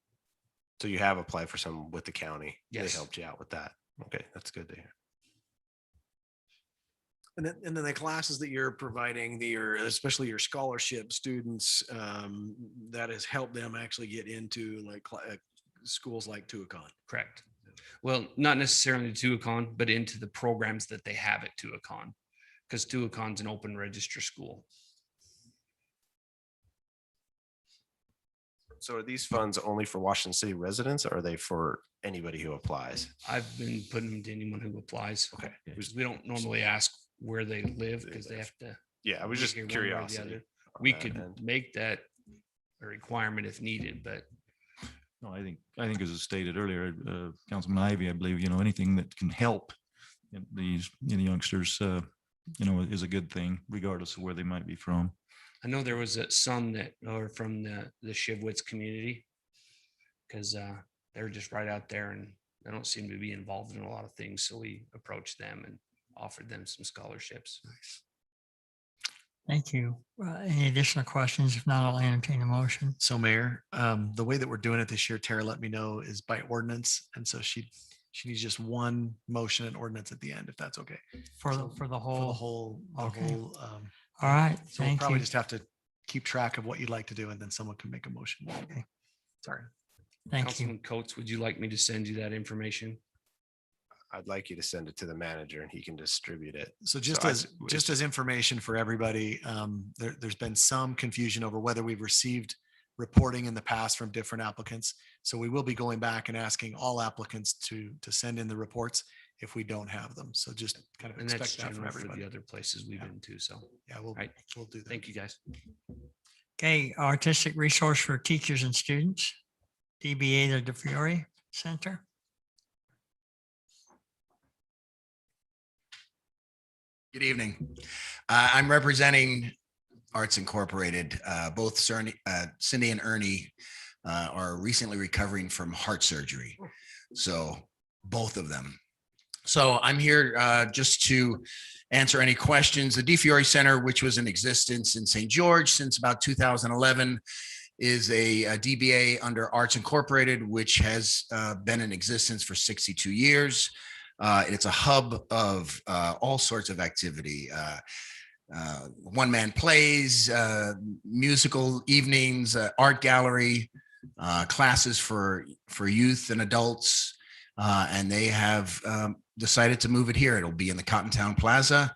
So you have applied for some with the county? Yes. They helped you out with that. Okay, that's good to hear. And then the classes that you're providing, especially your scholarship students, that has helped them actually get into like schools like Tuacahn. Correct. Well, not necessarily to Tuacahn, but into the programs that they have at Tuacahn, because Tuacahn's an open register school. So are these funds only for Washington City residents or are they for anybody who applies? I've been putting them to anyone who applies. Okay. Because we don't normally ask where they live because they have to. Yeah, I was be just here one way or the curiosity. other. We on could that end. make that a requirement if needed, but No, I think as was stated earlier, Councilman Ivy, I believe, anything that can help these youngsters, is a good thing regardless of where they might be from. I know there was some that are from the Shivwitz community because they're just right out there and they don't seem to be involved in a lot of things. So we approached them and offered them some scholarships. Thank you. Any additional questions? If not, I'll entertain a motion. So Mayor, the way that we're doing it this year, Tara let me know, is by ordinance. And so she needs just one motion and ordinance at the end, if that's okay. For So the For the whole, whole, okay. All right, So we'll thank probably you. just have to keep track of what you'd like to do and then someone can make a motion. Okay. Sorry. Thank you. Councilman Coates, would you like me to send you that information? I'd like you to send it to the manager and he can distribute it. So just So as information for everybody, there's been some confusion over whether we've received reporting in the past from different applicants. So we will be going back and asking all applicants to send in the reports if we don't have them. So just kind of And that's expect that from general for the everybody. other places we've Yeah. been to. So, Yeah, we'll right. do that. Thank you guys. Okay, artistic resource for teachers and students, DBA, the DeFiore Center. Good evening. I'm representing Arts Incorporated. Both Cindy and Ernie are recently recovering from heart surgery. So both of them. So I'm here just to answer any questions. The DeFiore Center, which was in existence in St. George since about 2011, is a DBA under Arts Incorporated, which has been in existence for 62 years. It's a hub of all sorts of activity, one-man plays, musical evenings, art gallery, classes for youth and adults. And they have decided to move it here. It'll be in the Cottontown Plaza.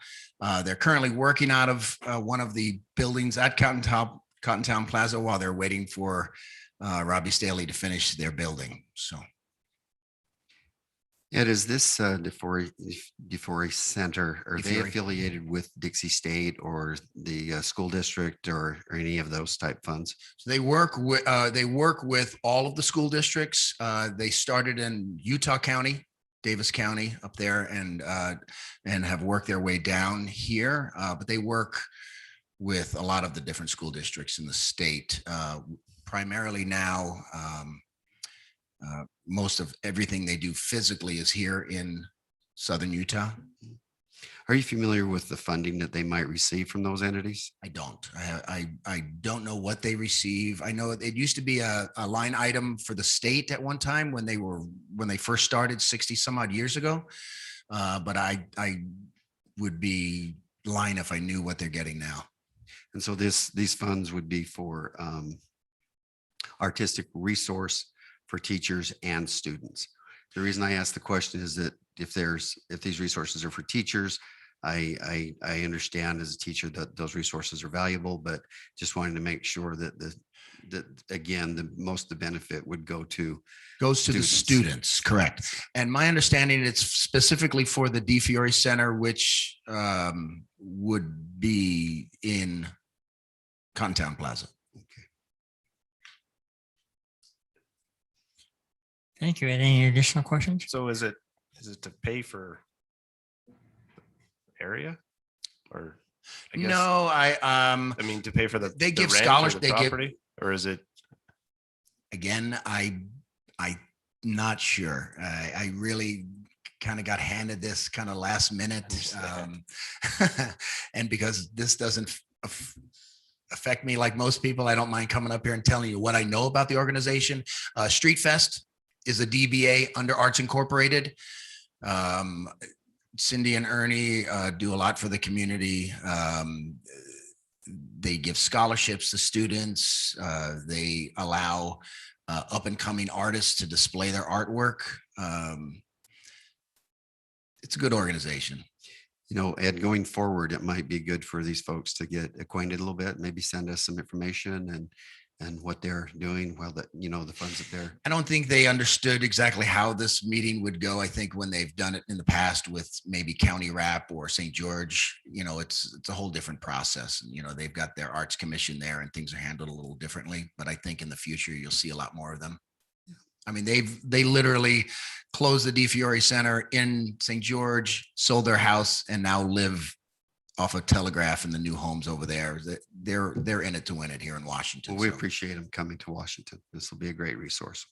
They're currently working out of one of the buildings at Cottontown Plaza while they're waiting for Robbie Staley to finish their building. So. Ed, is this DeFiore Center, are they DeFiore. affiliated with Dixie State or the school district or any of those type funds? So they work with all of the school districts. They started in Utah County, Davis County up there, and have worked their way down here. But they work with a lot of the different school districts in the state. Primarily now, most of everything they do physically is here in southern Utah. Are you familiar with the funding that they might receive from those entities? I don't. I don't know what they receive. I know it used to be a line item for the state at one time when they first started 60 some odd years ago. But I would be lying if I knew what they're getting now. And so these funds would be for artistic resource for teachers and students. The reason I ask the question is that if these resources are for teachers, I understand as a teacher that those resources are valuable, but just wanting to make sure that again, most of the benefit would go to the students, correct. And my understanding, it's specifically for the DeFiore Center, which would be in Cottontown Plaza. Thank you. Any additional questions? So is it to pay for area or? I guess- No, I mean, to pay for they the give rent or scholarships. the They give, property, or is it? again, I'm not sure. I really kind of got handed this kind of last minute. And because this doesn't affect me like most people, I don't mind coming up here and telling you what I know about the organization. Street Fest is a DBA under Arts Incorporated. Cindy and Ernie do a lot for the community. They give scholarships to students. They allow up and coming artists to display their artwork. It's a good organization. You know, Ed, going forward, it might be good for these folks to get acquainted a little bit, maybe send us some information and what they're doing while that, you know, the funds that they're. I don't think they understood exactly how this meeting would go. I think when they've done it in the past with maybe County Rap or St. George, you know, it's a whole different process. And, you know, they've got their arts commission there and things are handled a little differently. But I think in the future, you'll see a lot more of them. I mean, they literally closed the DeFiore Center in St. George, sold their house, and now live off of Telegraph in the new homes over there. They're in it to win it here in Washington. Well, we So appreciate them coming to Washington. This will be a great resource.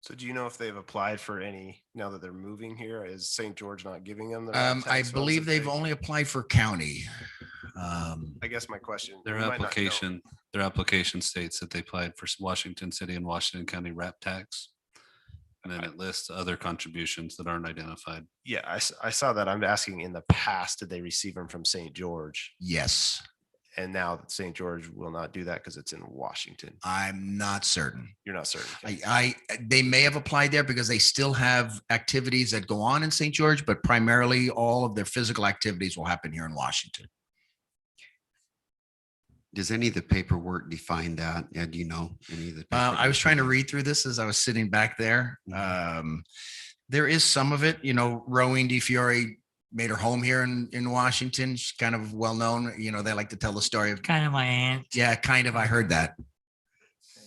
So do you know if they've applied for any, now that they're moving here? Is St. George not giving them the? I tax funds believe that they've they- only applied for county. I guess my question. Their you might not know. application states that they applied for Washington City and Washington County rap tax. And then it lists other contributions that aren't identified. Yeah, I saw that. I'm asking in the past, did they receive them from St. George? Yes, And now St. George will not do that because it's in Washington. I'm not certain. You're not certain. okay. They may have applied there because they still have activities that go on in St. George, but primarily all of their physical activities will happen here in Washington. Does any of the paperwork define that? Ed, do you know any of the? I was trying to read through this as I was sitting back there. There is some of it, you know, Rowing DeFiore made her home here in Washington. She's kind of well known. You know, they like to tell the story of. Kind of my aunt. Yeah, kind of. I heard that.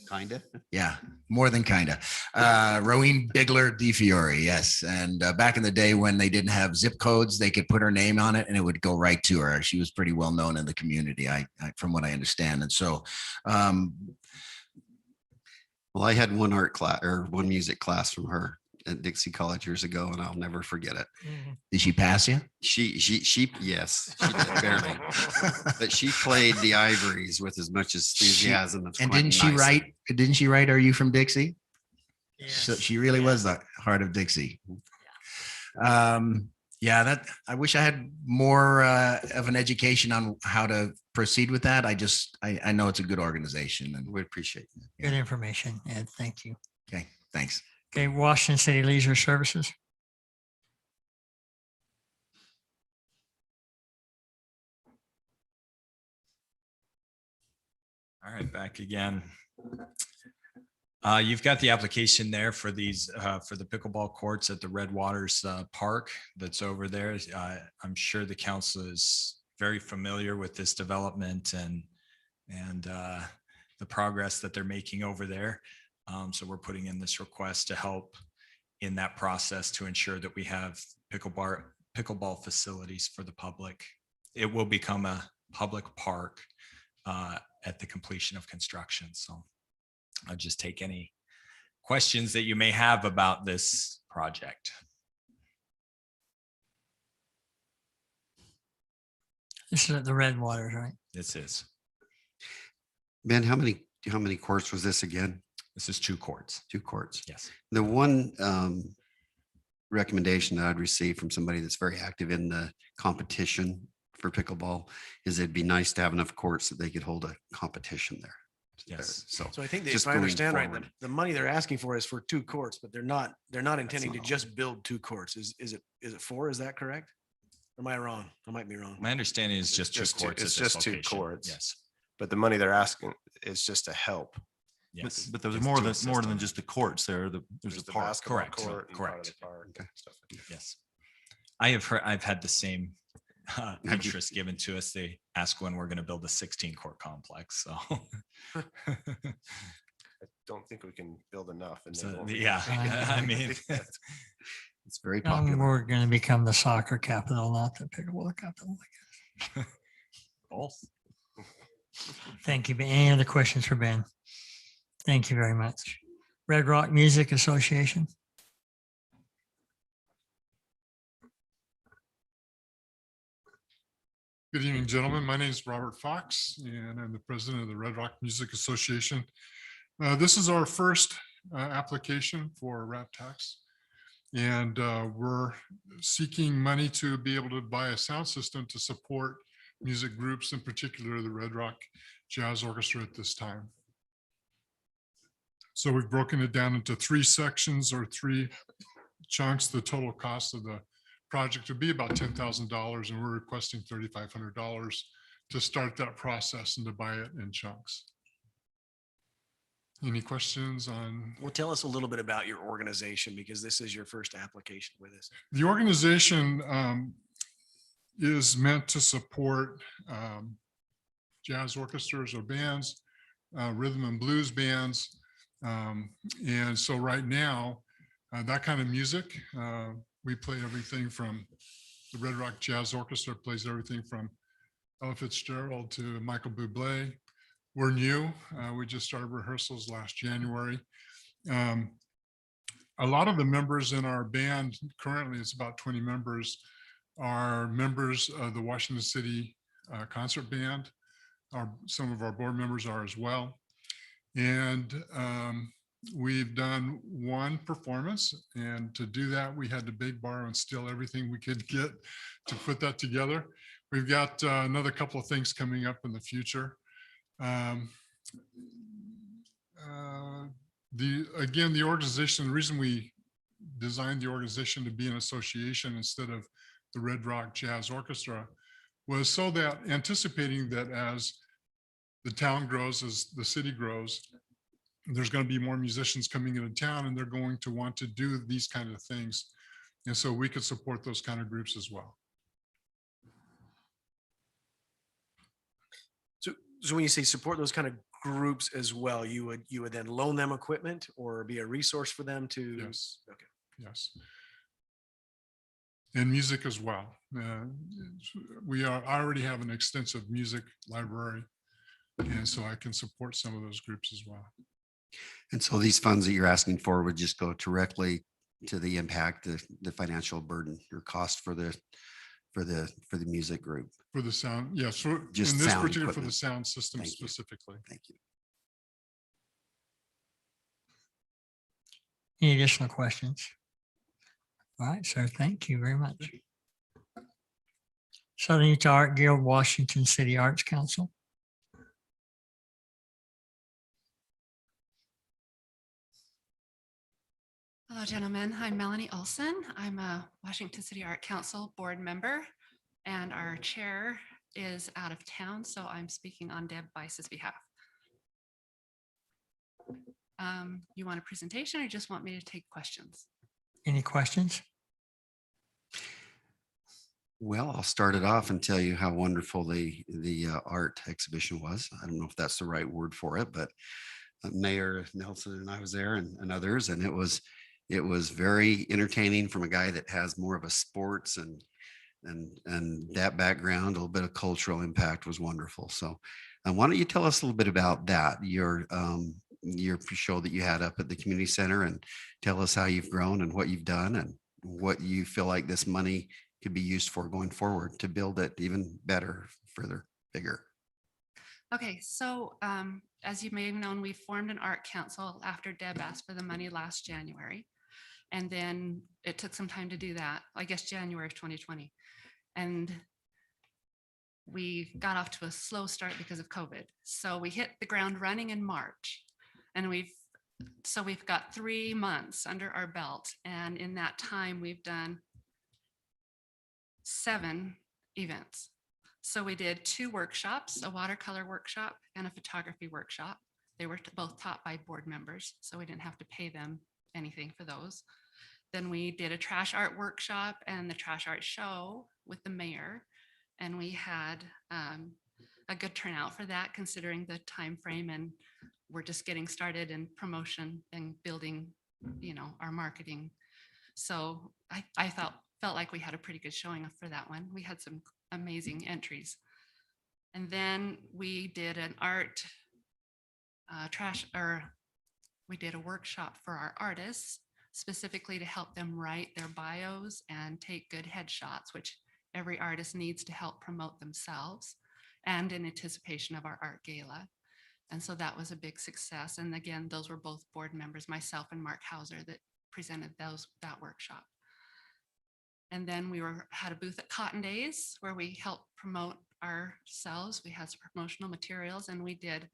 Kind of. Yeah, more than kind of. Rowene Bigler DeFiore, yes. And back in the day when they didn't have zip codes, they could put her name on it and it would go right to her. She was pretty well known in the community, from what I understand. And so, Well, I had one art class or one music class from her at Dixie College years ago, and I'll never forget it. did she pass you? She, yes, she did barely, but she played the ivories with as much enthusiasm. as And Quentin Nyson. didn't she write Are You From Dixie? Yes. So she really was the heart of Dixie. Yeah, that I wish I had more of an education on how to proceed with that. I know it's a good organization and We appreciate it. Good information, Ed. Thank you. okay, thanks. Okay, Washington City Leisure Services. All right, back again. You've got the application there for these, for the pickleball courts at the Red Waters Park that's over there. I'm sure the council is very familiar with this development and the progress that they're making over there. So we're putting in this request to help in that process to ensure that we have pickleball facilities for the public. It will become a public park at the completion of construction. So I'll just take any questions that you may have about this project. This is at the Red Waters, right? This is. Ben, how many courts was this again? This is 2 courts. 2 courts. Yes. The one recommendation that I'd received from somebody that's very active in the competition for pickleball is it'd be nice to have enough courts that they could hold a competition there. Yes. So So I think just if I going understand right, forward. the money they're asking for is for 2 courts, but they're not intending to not all. just build 2 courts. Is it 4? Is that correct? Or am I wrong? I might be wrong. My understanding is just 2 courts. It's at this just 2 location. courts. Yes. But the money they're asking is just to help. Yes. But there's It's more to than assist just the courts there. There's a the park. basketball Correct, court and part of correct. the park and stuff like that. Yes. I've had the same interest given to us. They ask when we're going to build a 16-court complex. So I don't think we can build enough. And then So, won't be- yeah, I mean, it's very popular. We're going to become the soccer capital, not the pickleball capital. I guess. both. Thank you. Ben. Any other questions for Ben? Thank you very much. Red Rock Music Association. Good evening, gentlemen. My name is Robert Fox, and I'm the president of the Red Rock Music Association. This is our first application for rap tax. And we're seeking money to be able to buy a sound system to support music groups, in particular the Red Rock Jazz Orchestra at this time. So we've broken it down into 3 sections or 3 chunks. The total cost of the project would be about $10,000, and we're requesting $3,500 to start that process and to buy it in chunks. Any questions on? Well, tell us a little bit about your organization, because this is your first application with us. The organization is meant to support jazz orchestras or bands, rhythm and blues bands. And so right now, that kind of music, we play everything from the Red Rock Jazz Orchestra plays everything from Ella Fitzgerald to Michael Bublé. We're new. We just started rehearsals last January. A lot of the members in our band, currently it's about 20 members, are members of the Washington City Concert Band. Some of our board members are as well. And we've done 1 performance, and to do that, we had to beg, borrow, and steal everything we could get to put that together. We've got another couple of things coming up in the future. The organization, the reason we designed the organization to be an association instead of the Red Rock Jazz Orchestra was so that, anticipating that as the town grows, as the city grows, there's going to be more musicians coming into town, and they're going to want to do these kind of things. And so we could support those kind of groups as well. So when you say support those kind of groups as well, you would then loan them equipment or be a resource for them to? Yes. Okay. Yes. And music as well. I already have an extensive music library, and so I can support some of those groups as well. And so these funds that you're asking for would just go directly to the impact, the financial burden or cost for the music group. For the sound, yes. For, Just in this sound particular, for the equipment. sound system Thank you. specifically. Thank you. Any additional questions? All right, sir. Thank you very much. Southern Utah Art Guild, Washington City Arts Council. Hello, gentlemen. I'm Melanie Olson. I'm a Washington City Art Council board member, and our chair is out of town, so I'm speaking on Deb Bice's behalf. You want a presentation or just want me to take questions? Any questions? Well, I'll start it off and tell you how wonderful the art exhibition was. I don't know if that's the right word for it, but Mayor Nelson and I was there, and others, and it was very entertaining from a guy that has more of a sports and that background. A little bit of cultural impact was wonderful. So why don't you tell us a little bit about that, your show that you had up at the community center, and tell us how you've grown and what you've done and what you feel like this money could be used for going forward to build it even better, further, bigger. Okay, so as you may have known, we formed an art council after Deb asked for the money last January. And then it took some time to do that, I guess January of 2020. And we got off to a slow start because of COVID. So we hit the ground running in March. And we've got 3 months under our belt. And in that time, we've done 7 events. So we did 2 workshops, a watercolor workshop and a photography workshop. They were both taught by board members, so we didn't have to pay them anything for those. Then we did a trash art workshop and the trash art show with the mayor. And we had a good turnout for that, considering the time frame, and we're just getting started in promotion and building, our marketing. So I felt like we had a pretty good showing for that one. We had some amazing entries. And then we did an art we did a workshop for our artists, specifically to help them write their bios and take good headshots, which every artist needs to help promote themselves, and in anticipation of our art gala. And so that was a big success. And again, those were both board members, myself and Mark Hauser, that presented that workshop. And then we had a booth at Cotton Days where we helped promote ourselves. We had some promotional materials, and we did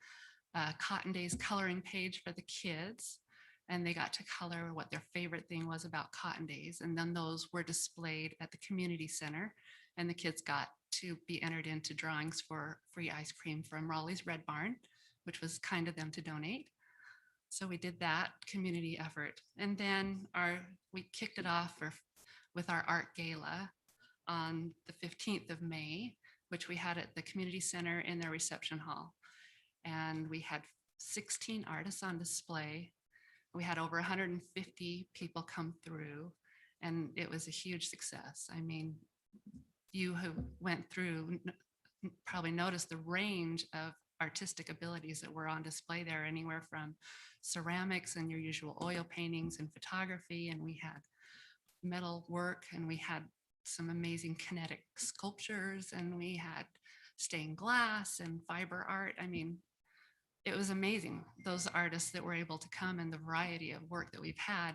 a Cotton Days coloring page for the kids. And they got to color what their favorite thing was about Cotton Days. And then those were displayed at the community center. And the kids got to be entered into drawings for free ice cream from Raleigh's Red Barn, which was kind of them to donate. So we did that community effort. And then we kicked it off with our art gala on the 15th of May, which we had at the community center in their reception hall. And we had 16 artists on display. We had over 150 people come through, and it was a huge success. I mean, you who went through probably noticed the range of artistic abilities that were on display there, anywhere from ceramics and your usual oil paintings and photography. And we had metal work, and we had some amazing kinetic sculptures, and we had stained glass and fiber art. I mean, it was amazing, those artists that were able to come and the variety of work that we've had.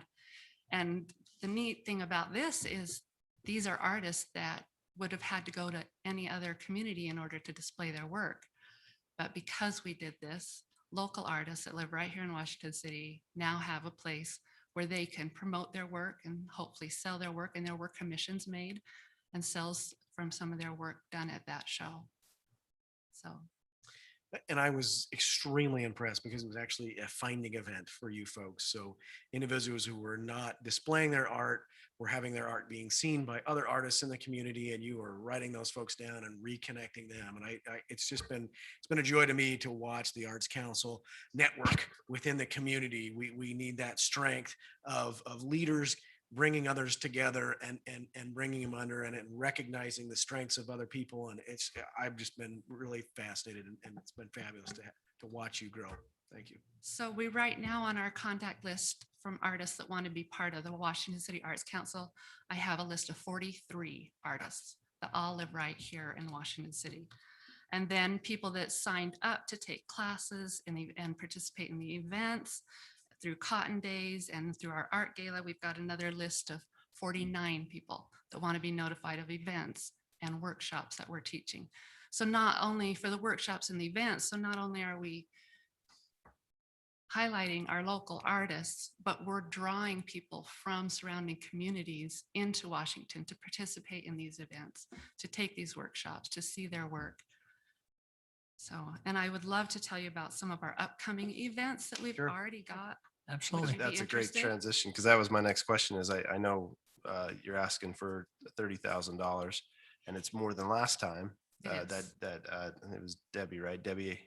And the neat thing about this is these are artists that would have had to go to any other community in order to display their work. But because we did this, local artists that live right here in Washington City now have a place where they can promote their work and hopefully sell their work, and there were commissions made and sales from some of their work done at that show. So. And I was extremely impressed because it was actually a finding event for you folks. So individuals who were not displaying their art were having their art being seen by other artists in the community, and you were writing those folks down and reconnecting them. And it's been a joy to me to watch the Arts Council network within the community. We need that strength of leaders bringing others together and bringing them under and recognizing the strengths of other people. And I've just been really fascinated, and it's been fabulous to watch you grow. Thank you. So we right now on our contact list from artists that want to be part of the Washington City Arts Council, I have a list of 43 artists that all live right here in Washington City. And then people that signed up to take classes and participate in the events through Cotton Days and through our art gala. We've got another list of 49 people that want to be notified of events and workshops that we're teaching. So not only for the workshops and the events, so not only are we highlighting our local artists, but we're drawing people from surrounding communities into Washington to participate in these events, to take these workshops, to see their work. So, and I would love to tell you about some of our upcoming events that we've already got. Absolutely. That's a great transition, because that was my next question. Is I know you're asking for $30,000, and it's more than last time. It was Debbie, right? Debbie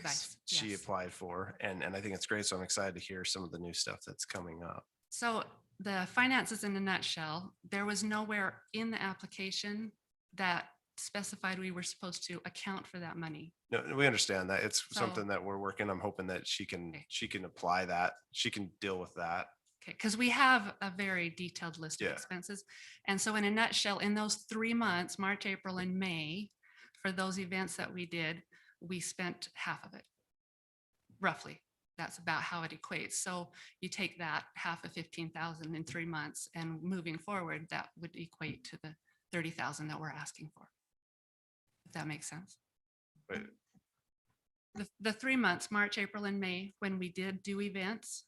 Bice, she yes. applied for, and I think it's great. So I'm excited to hear some of the new stuff that's coming up. So the finances in a nutshell, there was nowhere in the application that specified we were supposed to account for that money. No, we understand that. It's So- something that we're working. I'm hoping that she can apply that. She can deal with that. Okay, because we have a very detailed list of Yeah. expenses. And so in a nutshell, in those 3 months, March, April, and May, for those events that we did, we spent half of it, roughly. That's about how it equates. So you take that half of 15,000 in 3 months, and moving forward, that would equate to the 30,000 that we're asking for. If that makes sense. Right. The 3 months, March, April, and May, when we did do events,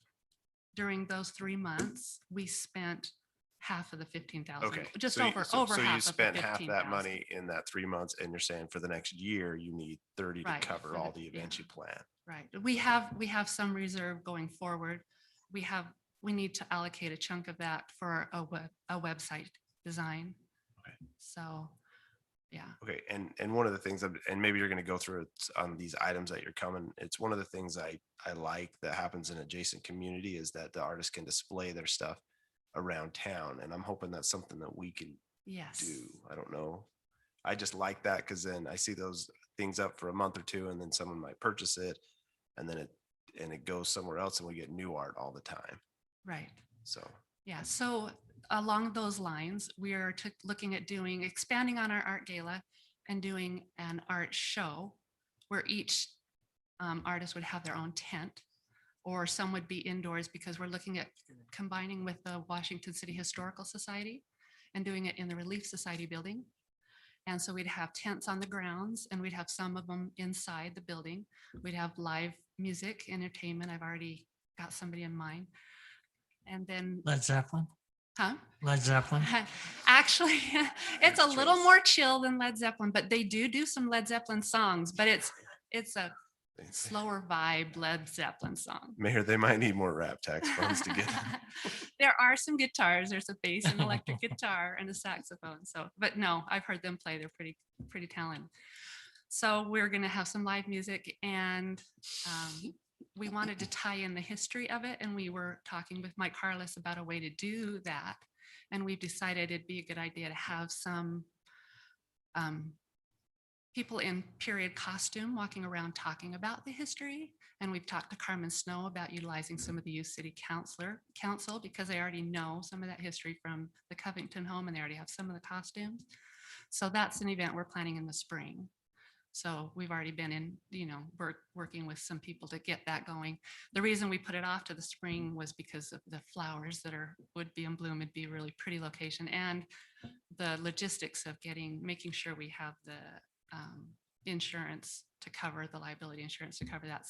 during those 3 months, we spent half of the 15,000. Okay. Just so over so half you of the spent half that 15,000. money in that 3 months, and you're saying for the next year you need 30 Right, to cover for all the- the events you plan. Right. We have some reserve going forward. We need to allocate a chunk of that for a website design. Okay. So, yeah. Okay, and one of the things, and maybe you're going to go through it on these items that you're coming. It's one of the things I like that happens in adjacent community is that the artists can display their stuff around town, and I'm hoping that's something that we can Yes. do. I don't know. I just like that because then I see those things up for a month or two, and then someone might purchase it, and then it goes somewhere else, and we get new art all the time. Right. So Yeah. So along those lines, we are looking at expanding on our art gala and doing an art show where each artist would have their own tent or some would be indoors because we're looking at combining with the Washington City Historical Society and doing it in the Relief Society building. And so we'd have tents on the grounds and we'd have some of them inside the building. We'd have live music, entertainment. I've already got somebody in mind. And then, Led Zeppelin, huh? Led Zeppelin. Actually, it's a little more chill than Led Zeppelin, but they do some Led Zeppelin songs, but it's a slower vibe Led Zeppelin song. Mayor, they might need more rap tax funds to get. There are some guitars. There's a bass and electric guitar and a saxophone. So, but no, I've heard them play. They're pretty talented. So we're going to have some live music, and we wanted to tie in the history of it. And we were talking with Mike Harless about a way to do that. And we've decided it'd be a good idea to have some people in period costume walking around talking about the history. And we've talked to Carmen Snow about utilizing some of the youth city council because they already know some of that history from the Covington home and they already have some of the costumes. So that's an event we're planning in the spring. So we've already been in, working with some people to get that going. The reason we put it off to the spring was because of the flowers that would be in bloom. It'd be a really pretty location, and the logistics of making sure we have the insurance to cover, the liability insurance to cover that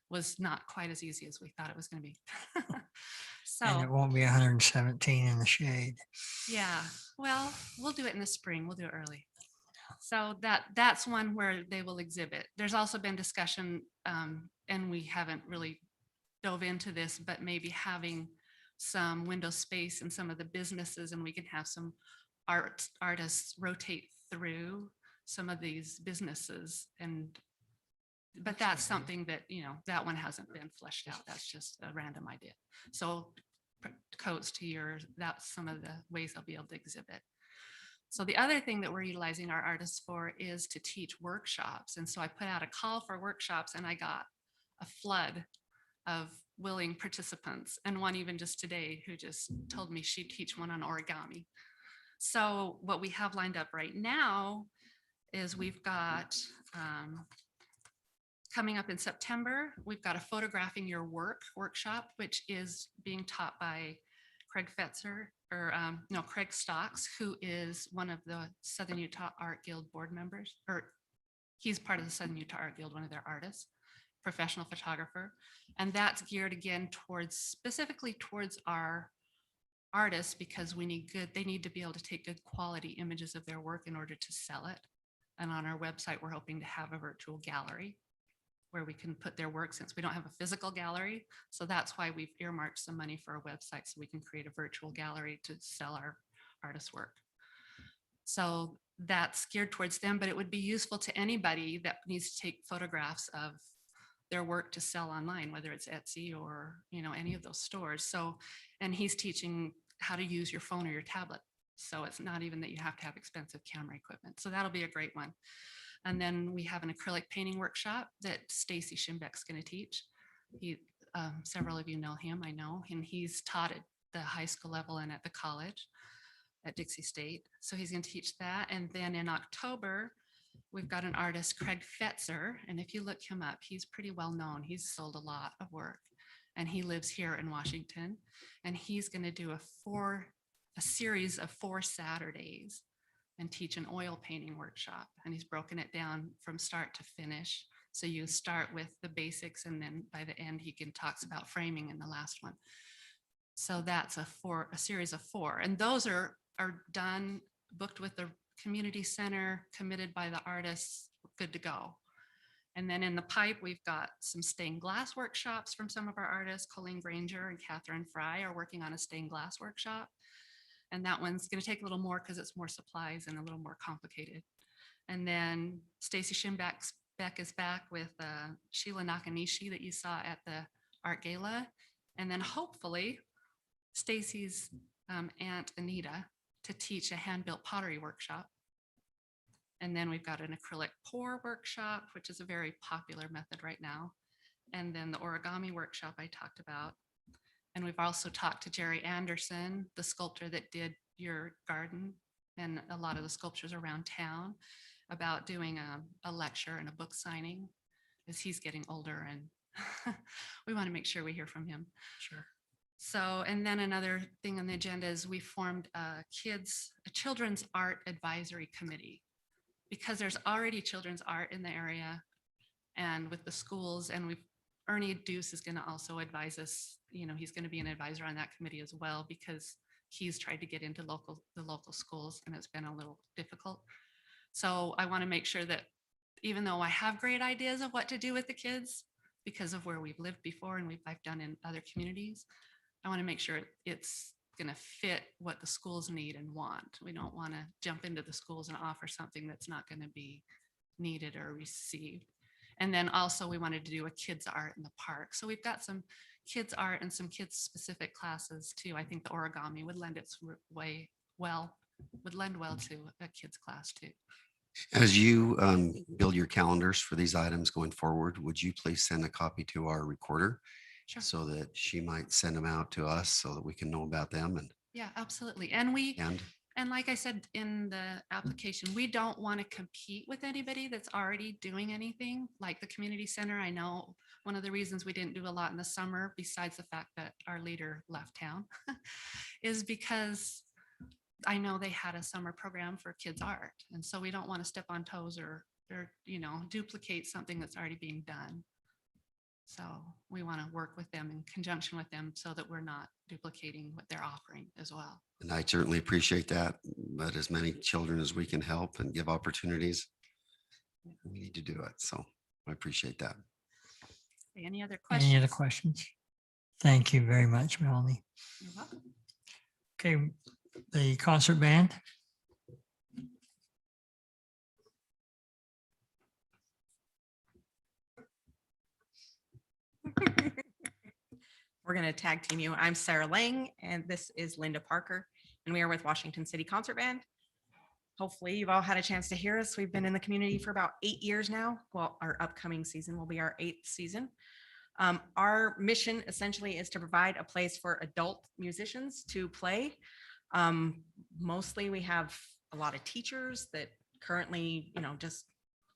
was not quite as easy as we thought it was going to be. And it So won't be 117 in the shade. yeah, well, we'll do it in the spring. We'll do it early. So that's one where they will exhibit. There's also been discussion, and we haven't really dove into this, but maybe having some window space in some of the businesses, and we can have some artists rotate through some of these businesses. But that's something that, that one hasn't been fleshed out. That's just a random idea. So Coates, to yours, that's some of the ways they'll be able to exhibit. So the other thing that we're utilizing our artists for is to teach workshops. And so I put out a call for workshops, and I got a flood of willing participants, and one even just today who just told me she'd teach one on origami. So what we have lined up right now is we've got coming up in September, we've got a photographing your work workshop, which is being taught by Craig Fetzer, Craig Stocks, who is one of the Southern Utah Art Guild board members, or he's part of the Southern Utah Art Guild, one of their artists, professional photographer. And that's geared again specifically towards our artists, because they need to be able to take good quality images of their work in order to sell it. And on our website, we're hoping to have a virtual gallery where we can put their work, since we don't have a physical gallery. So that's why we've earmarked some money for our website, so we can create a virtual gallery to sell our artists' work. So that's geared towards them, but it would be useful to anybody that needs to take photographs of their work to sell online, whether it's Etsy or, any of those stores. So, and he's teaching how to use your phone or your tablet. So it's not even that you have to have expensive camera equipment. So that'll be a great one. And then we have an acrylic painting workshop that Stacy Schimbeck's going to teach. Several of you know him, I know, and he's taught at the high school level and at the college at Dixie State. So he's going to teach that. And then in October, we've got an artist, Craig Fetzer. And if you look him up, he's pretty well known. He's sold a lot of work, and he lives here in Washington. And he's going to do a series of 4 Saturdays and teach an oil painting workshop. And he's broken it down from start to finish. So you start with the basics, and then by the end, he talks about framing in the last one. So that's a series of 4. And those are done, booked with the community center, committed by the artists, good to go. And then in the pipe, we've got some stained glass workshops from some of our artists. Colleen Granger and Catherine Fry are working on a stained glass workshop. And that one's going to take a little more because it's more supplies and a little more complicated. And then Stacy Schimbeck is back with Sheila Nakanishi that you saw at the art gala. And then hopefully Stacy's aunt Anita to teach a hand-built pottery workshop. And then we've got an acrylic pour workshop, which is a very popular method right now. And then the origami workshop I talked about. And we've also talked to Jerry Anderson, the sculptor that did your garden and a lot of the sculptures around town, about doing a lecture and a book signing, as he's getting older and we want to make sure we hear from him. Sure. So, and then another thing on the agenda is we formed a children's art advisory committee, because there's already children's art in the area and with the schools, and Ernie Deuce is going to also advise us. He's going to be an advisor on that committee as well, because he's tried to get into the local schools and it's been a little difficult. So I want to make sure that even though I have great ideas of what to do with the kids because of where we've lived before and I've done in other communities, I want to make sure it's going to fit what the schools need and want. We don't want to jump into the schools and offer something that's not going to be needed or received. And then also we wanted to do a kids art in the park. So we've got some kids art and some kids specific classes too. I think the origami would lend well to a kids class too. As you build your calendars for these items going forward, would you please send a copy to our recorder? Sure. So that she might send them out to us so that we can know about them Yeah, absolutely. And like I said in the application, we don't want to compete with anybody that's already doing anything like the community center. I know one of the reasons we didn't do a lot in the summer, besides the fact that our leader left town, is because I know they had a summer program for kids art. And so we don't want to step on toes or duplicate something that's already being done. So we want to work with them in conjunction with them so that we're not duplicating what they're offering as well. And I certainly appreciate that. But as many children as we can help and give opportunities, we need to do it. So I appreciate that. Any other questions? Any other questions? Thank you very much, Melanie. You're welcome. Okay, the concert band. We're going to tag team you. I'm Sarah Lang, and this is Linda Parker, and we are with Washington City Concert Band. Hopefully you've all had a chance to hear us. We've been in the community for about 8 years now. Well, our upcoming season will be our 8th season. Our mission essentially is to provide a place for adult musicians to play. Mostly we have a lot of teachers that currently, just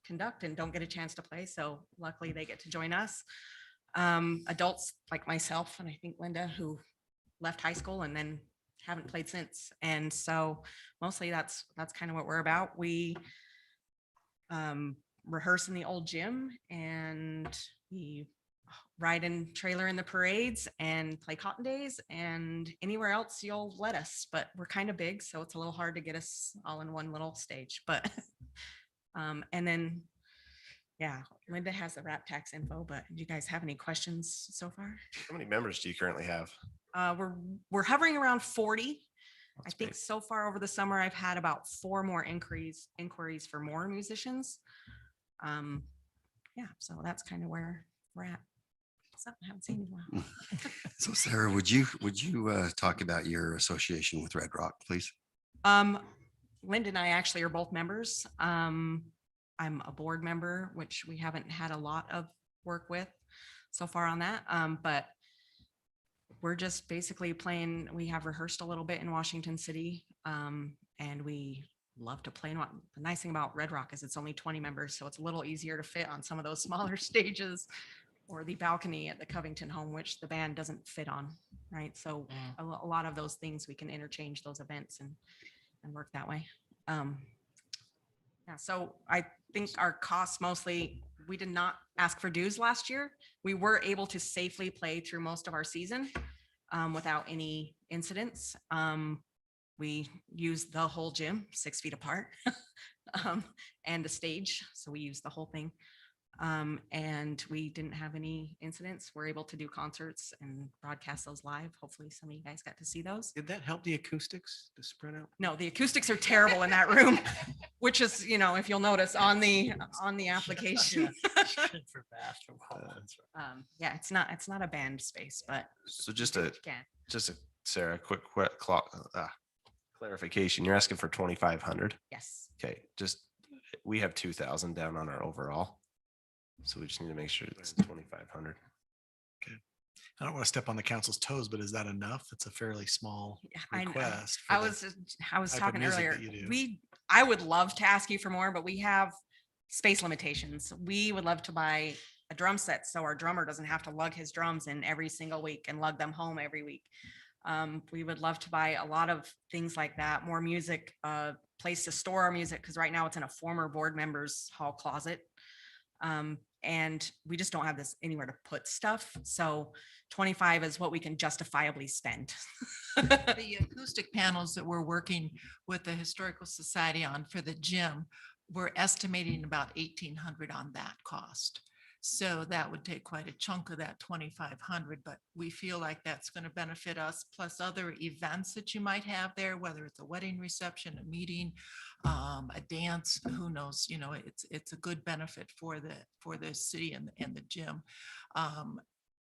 conduct and don't get a chance to play. So luckily they get to join us. Adults like myself and I think Linda, who left high school and then haven't played since. And so mostly that's kind of what we're about. We rehearse in the old gym and we ride in trailer in the parades and play cotton days and anywhere else you'll let us, but we're kind of big, so it's a little hard to get us all in one little stage. But and then Linda has the Rap Tax info, but do you guys have any questions so far? How many members do you currently have? We're hovering around 40. I think so far over the summer, I've had about 4 more inquiries for more musicians. So that's kind of where we're at. Something I haven't seen in a while. So Sarah, would you talk about your association with Red Rock, please? Linda and I actually are both members. I'm a board member, which we haven't had a lot of work with so far on that. But we're just basically playing. We have rehearsed a little bit in Washington City, and we love to play. And the nice thing about Red Rock is it's only 20 members, so it's a little easier to fit on some of those smaller stages or the balcony at the Covington home, which the band doesn't fit on, right? So a lot of those things we can interchange those events and work that way. So I think our costs mostly, we did not ask for dues last year. We were able to safely play through most of our season without any incidents. We used the whole gym 6 feet apart and the stage. So we used the whole thing. And we didn't have any incidents. We're able to do concerts and broadcast those live. Hopefully some of you guys got to see those. Did that help the acoustics to spread out? No, the acoustics are terrible in that room, which is, if you'll notice on the application. It's not a band space, but. So just a Sarah, quick clarification. You're asking for 2,500. Yes. Okay. We have 2,000 down on our overall. So we just need to make sure it's 2,500. Okay. I don't want to step on the council's toes, but is that enough? It's a fairly small request. I was talking earlier. I would love to ask you for more, but we have space limitations. We would love to buy a drum set so our drummer doesn't have to lug his drums in every single week and lug them home every week. We would love to buy a lot of things like that, more music, place to store our music, because right now it's in a former board member's hall closet. And we just don't have this anywhere to put stuff. So 25 is what we can justifiably spend. The acoustic panels that we're working with the Historical Society on for the gym, we're estimating about 1,800 on that cost. So that would take quite a chunk of that 2,500, but we feel like that's going to benefit us, plus other events that you might have there, whether it's a wedding reception, a meeting, a dance, who knows, you know, it's a good benefit for the city and the gym.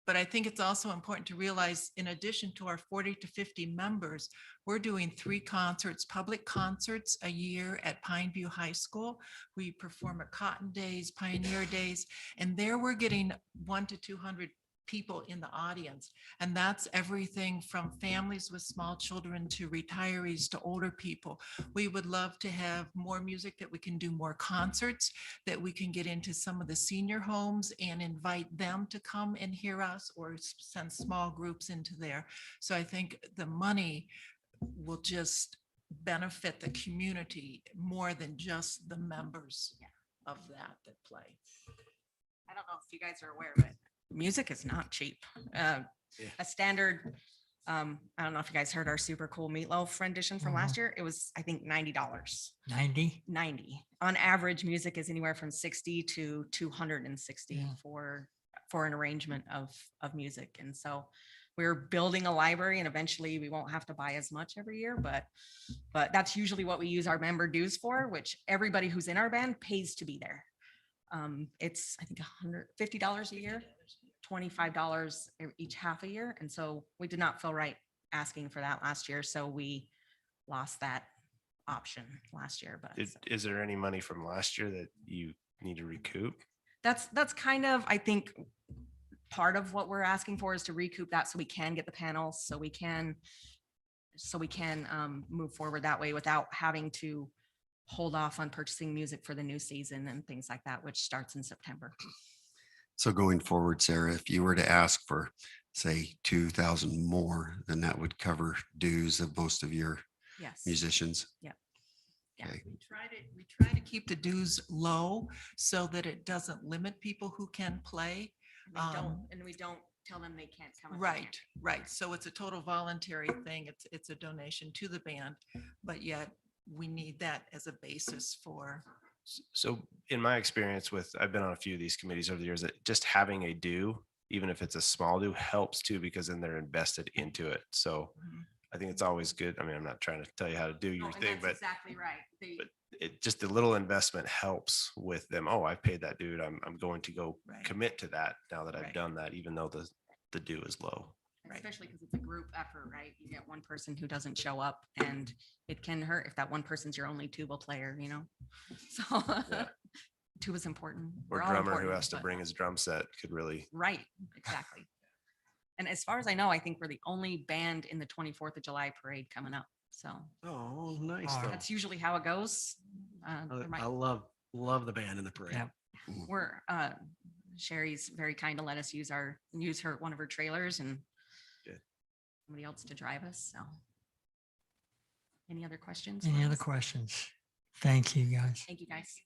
But I think it's also important to realize, in addition to our 40 to 50 members, we're doing 3 concerts, public concerts a year at Pine View High School. We perform at Cotton Days, Pioneer Days, and there we're getting 100 to 200 people in the audience. And that's everything from families with small children to retirees to older people. We would love to have more music, that we can do more concerts, that we can get into some of the senior homes and invite them to come and hear us, or send small groups into there. So I think the money will just benefit the community more than just the members of that play. I don't know if you guys are aware, but music is not cheap. A standard, I don't know if you guys heard our super cool Meatloaf rendition from last year. It was, I think, $90. 90. On average, music is anywhere from 60 to 260 for an arrangement of music. And so we're building a library, and eventually we won't have to buy as much every year, but that's usually what we use our member dues for, which everybody who's in our band pays to be there. It's, I think, $150 a year, $25 each half a year. And so we did not feel right asking for that last year. So we lost that option last year. But Is there any money from last year that you need to recoup? that's kind of, I think, part of what we're asking for, is to recoup that so we can get the panels, so we can move forward that way without having to hold off on purchasing music for the new season and things like that, which starts in September. So going forward, Sarah, if you were to ask for, say, 2,000 more, then that would cover dues of most of your musicians. Yeah. Okay. We try to keep the dues low so that it doesn't limit people who can play. We don't tell them they can't come. Right. So it's a total voluntary thing. It's a donation to the band, but yet we need that as a basis for. So in my experience I've been on a few of these committees over the years, that just having a due, even if it's a small due, helps too, because then they're invested into it. So I think it's always good. I mean, I'm not trying to tell you how to do your thing, but exactly right. it just, the little investment helps with them. Oh, I've paid that dude. I'm going to go commit to that now that I've done that, even though the due is low. Especially because it's a group effort, right? You get one person who doesn't show up, and it can hurt if that one person's your only tuba player, you know? So tuba's important. Or We're all drummer who important, has to but- bring his drum set could really. Right, exactly. And as far as I know, I think we're the only band in the 24th of July parade coming up. So. Oh, nice. That's usually how it goes. There might- I love the band in the parade. We're Sherry's very kind to let us use one of her trailers, and somebody else to drive us. So any other questions? Any other questions? Thank you, guys. Thank you, guys.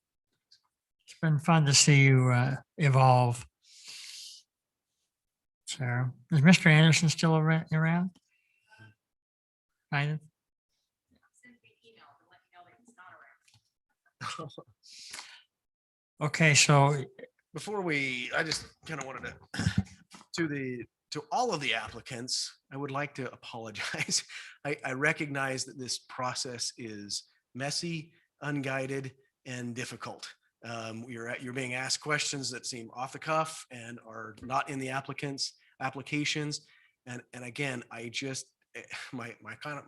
It's been fun to see you evolve. Sarah, is Mr. Anderson still around? Kind of. Okay, so Before I just kind of wanted to all of the applicants, I would like to apologize. I recognize that this process is messy, unguided, and difficult. You're being asked questions that seem off the cuff and are not in the applications. And again, my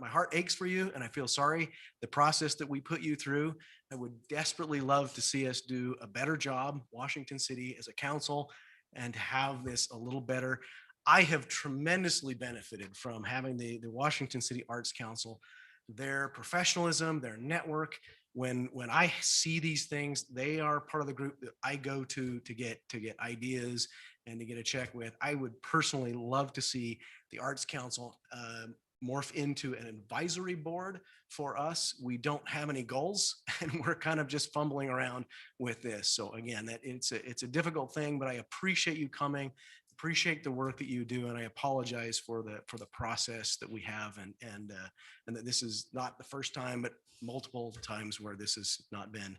heart aches for you, and I feel sorry. The process that we put you through, I would desperately love to see us do a better job, Washington City, as a council, and have this a little better. I have tremendously benefited from having the Washington City Arts Council, their professionalism, their network. when I see these things, they are part of the group that I go to get ideas and to get a check with. I would personally love to see the Arts Council morph into an advisory board for us. We don't have any goals and we're kind of just fumbling around with this. So again, that it's a difficult thing, but I appreciate you coming, appreciate the work that you do, and I apologize for the process that we have and that this is not the first time, but multiple times where this has not been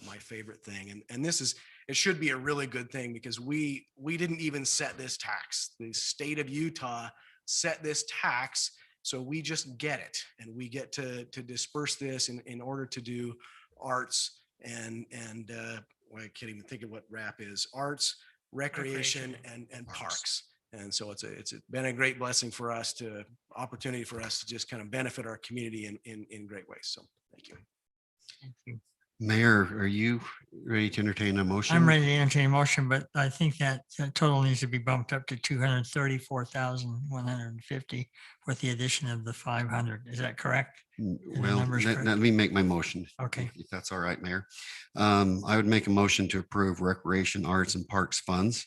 my favorite thing. And it should be a really good thing because we didn't even set this tax. The state of Utah set this tax. So we just get it and we get to disperse this in order to do arts and well, I can't even think of what RAP is, arts, recreation and parks. And so it's been a great blessing for us opportunity for us to just kind of benefit our community in great ways. So thank you. Thank you. Mayor, are you ready to entertain a motion? I'm ready to entertain a motion, but I think that total needs to be bumped up to 234,150 with the addition of the 500. Is that correct? Well, numbers let correct? me make my motion. Okay. If that's all right, Mayor. I would make a motion to approve Recreation, Arts and Parks funds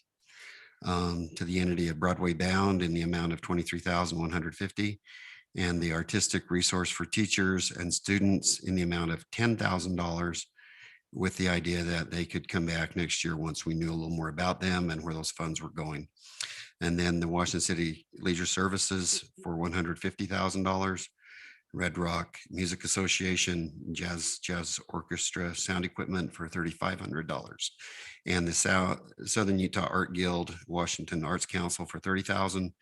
to the entity of Broadway Bound in the amount of 23,150 and the Artistic Resource for Teachers and Students in the amount of $10,000 with the idea that they could come back next year once we knew a little more about them and where those funds were going. And then the Washington City Leisure Services for $150,000, Red Rock Music Association, Jazz Orchestra sound equipment for $3,500, and the Southern Utah Art Guild, Washington Arts Council for $30,000,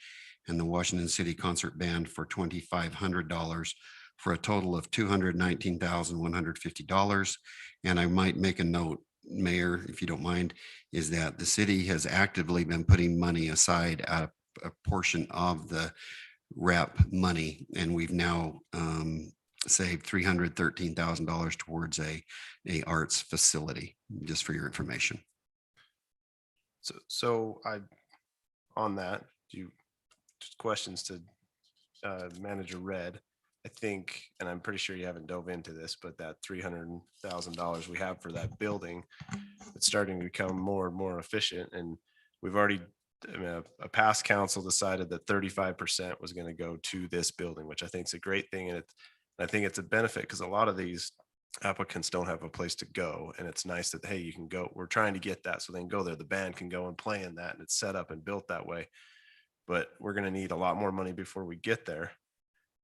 and the Washington City Concert Band for $2,500 for a total of $219,150. And I might make a note, Mayor, if you don't mind, is that the city has actively been putting money aside out of a portion of the RAP money, and we've now saved $313,000 towards a arts facility, just for your information. So on that, just questions to Manager Red. I think, and I'm pretty sure you haven't dove into this, but that $300,000 we have for that building, it's starting to become more and more efficient. And we've already, a past council decided that 35% was going to go to this building, which I think is a great thing. And I think it's a benefit because a lot of these applicants don't have a place to go. And it's nice that, hey, you can go. We're trying to get that so they can go there. The band can go and play in that, and it's set up and built that way. But we're going to need a lot more money before we get there.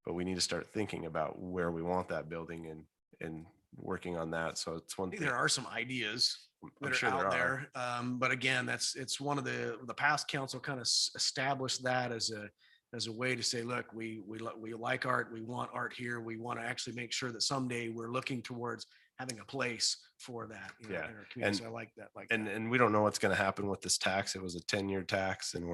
But we need to start thinking about where we want that building and working on that. So it's one thing. There are some ideas that I'm are sure there out are. there. But again, it's one of the past council kind of established that as a way to say, look, we like art. We want art here. We want to actually make sure that someday we're looking towards having a place for that. In our community. So I like that. And we don't know what's going to happen with this tax. It was a 10-year tax, and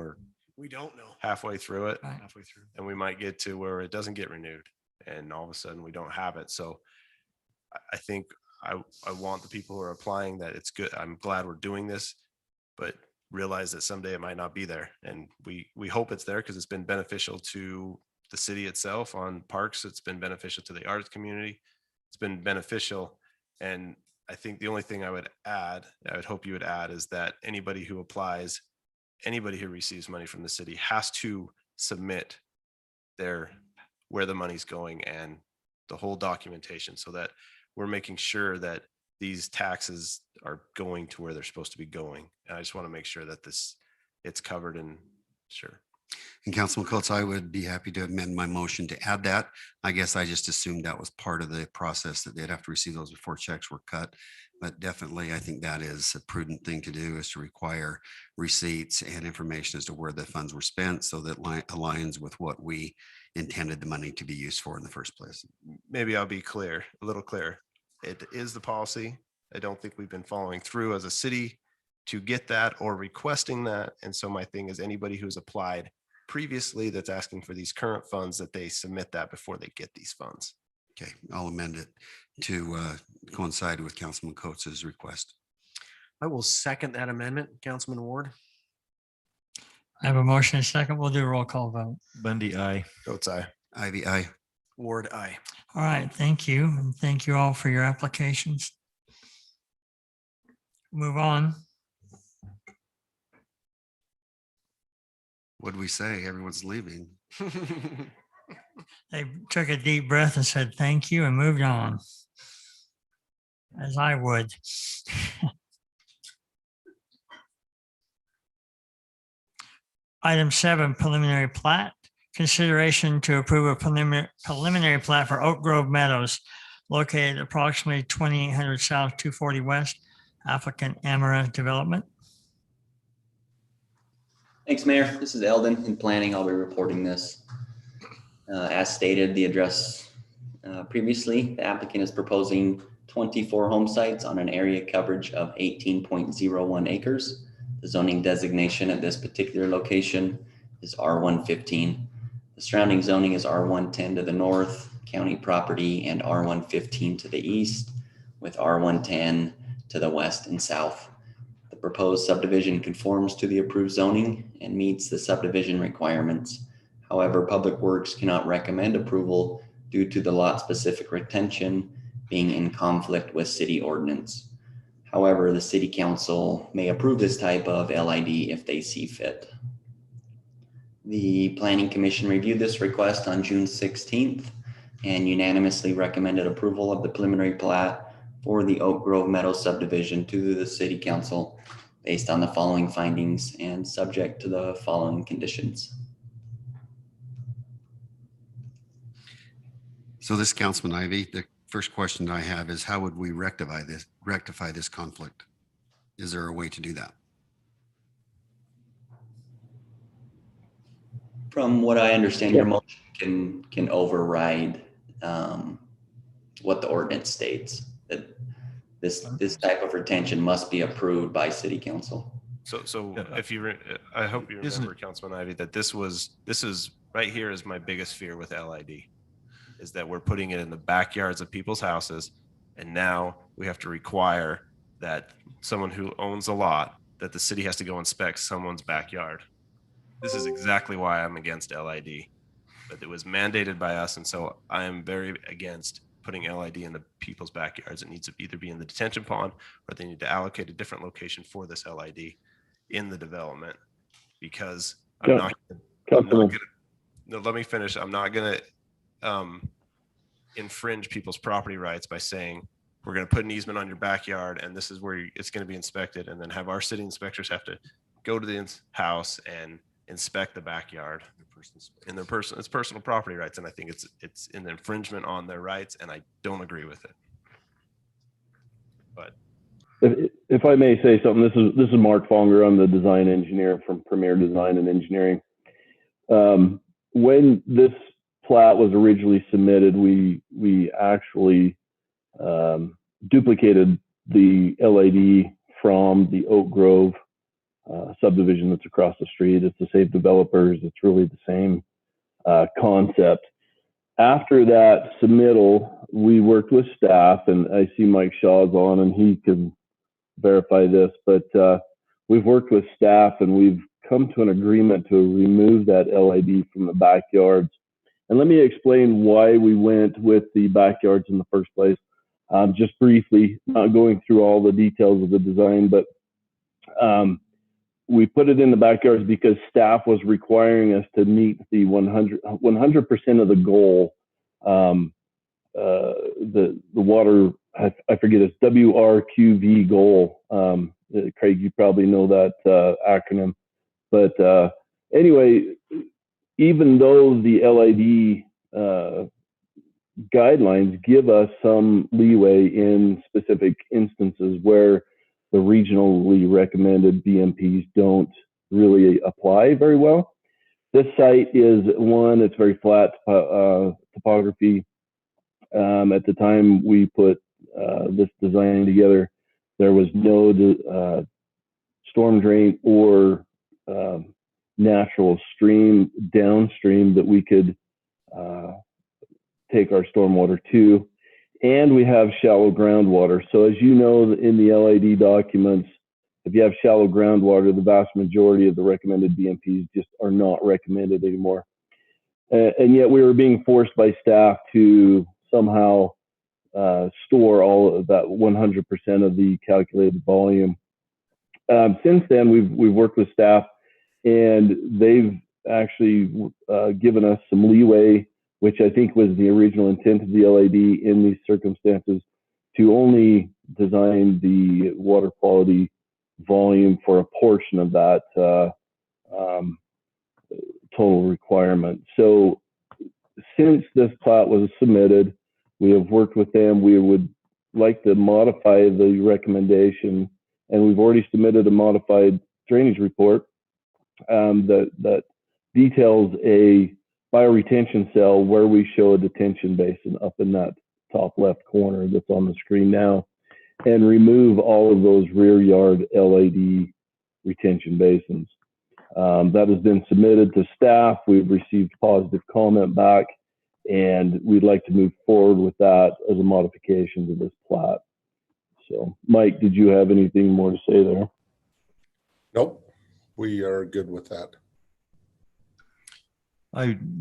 we don't know. Halfway through it. Halfway through. And we might get to where it doesn't get renewed and all of a sudden we don't have it. So I think I want the people who are applying that it's good. I'm glad we're doing this, but realize that someday it might not be there. And we hope it's there because it's been beneficial to the city itself on parks. It's been beneficial to the arts community. It's been beneficial. And I think the only thing I would hope you would add is that anybody who applies, anybody who receives money from the city has to submit where the money's going and the whole documentation so that we're making sure that these taxes are going to where they're supposed to be going. And I just want to make sure that it's covered and sure. And Councilman Coates, I would be happy to amend my motion to add that. I guess I just assumed that was part of the process that they'd have to receive those before checks were cut. But definitely, I think that is a prudent thing to do, is to require receipts and information as to where the funds were spent so that aligns with what we intended the money to be used for in the first place. Maybe I'll be a little clear. It is the policy. I don't think we've been following through as a city to get that or requesting that. And so my thing is anybody who's applied previously that's asking for these current funds, that they submit that before they get these funds. Okay, I'll amend it to coincide with Councilman Coates's request. I will second that amendment. Councilman Ward. I have a motion and a second. We'll do a roll call vote. Bundy, aye. Coates, aye. Ivy, aye. Ward, aye. All right, thank you. And thank you all for your applications. Move on. What'd we say? Everyone's leaving. They took a deep breath and said, thank you, and moved on. As I would. Item 7, preliminary plat. Consideration to approve a preliminary plat for Oak Grove Meadows located approximately 2800 South 240 West, applicant Amara Development. Thanks, Mayor. This is Eldon in planning. I'll be reporting this. As stated, the address previously, the applicant is proposing 24 home sites on an area coverage of 18.01 acres. The zoning designation at this particular location is R115. The surrounding zoning is R110 to the north, county property, and R115 to the east, with R110 to the west and south. The proposed subdivision conforms to the approved zoning and meets the subdivision requirements. However, Public Works cannot recommend approval due to the lot-specific retention being in conflict with city ordinance. However, the City Council may approve this type of LID if they see fit. The Planning Commission reviewed this request on June 16th and unanimously recommended approval of the preliminary plat for the Oak Grove Meadows subdivision to the City Council based on the following findings and subject to the following conditions. So this Councilman Ivy, the first question I have is how would we rectify this conflict? Is there a way to do that? From what I understand, your motion can override what the ordinance states, that this type of retention must be approved by City Council. So if you, I hope you remember, Councilman Ivy, that this is right here is my biggest fear with LID, is that we're putting it in the backyards of people's houses. And now we have to require that someone who owns a lot, that the city has to go inspect someone's backyard. This is exactly why I'm against LID, but it was mandated by us. And so I am very against putting LID in the people's backyards. It needs to either be in the detention pond or they need to allocate a different location for this LID in the development, because I'm not gonna, no, let me finish. I'm not going to infringe people's property rights by saying, we're going to put an easement on your backyard and this is where it's going to be inspected, and then have our city inspectors have to go to the house and inspect the backyard in their it's personal property rights. And I think it's an infringement on their rights, and I don't agree with it. But if I may say something, this is Mark Fonger. I'm the design engineer from Premier Design and Engineering. When this plat was originally submitted, we actually duplicated the LID from the Oak Grove subdivision that's across the street. It's the same developers. It's really the same concept. After that submittal, we worked with staff, and I see Mike Shaw's on, and he can verify this, but we've worked with staff and we've come to an agreement to remove that LID from the backyards. And let me explain why we went with the backyards in the first place. Just briefly, not going through all the details of the design, but we put it in the backyards because staff was requiring us to meet the 100% of the goal. The water, I forget, it's WRQV goal. Craig, you probably know that acronym. But anyway, even though the LID guidelines give us some leeway in specific instances where the regionally recommended BMPs don't really apply very well. This site is one, it's very flat topography. At the time we put this design together, there was no storm drain or natural stream downstream that we could take our stormwater to. And we have shallow groundwater. So as you know, in the LID documents, if you have shallow groundwater, the vast majority of the recommended BMPs just are not recommended anymore. and yet we were being forced by staff to somehow store all of that 100% of the calculated volume. Since then, we've worked with staff, and they've actually given us some leeway, which I think was the original intent of the LAD in these circumstances, to only design the water quality volume for a portion of that total requirement. So since this plat was submitted, we have worked with them. We would like to modify the recommendation, and we've already submitted a modified drainage report that details a bioretention cell where we show a detention basin up in that top left corner that's on the screen now, and remove all of those rear yard LAD retention basins. That has been submitted to staff. We've received positive comment back, and we'd like to move forward with that as a modification to this plat. So, Mike, did you have anything more to say there? Nope, we are good with that.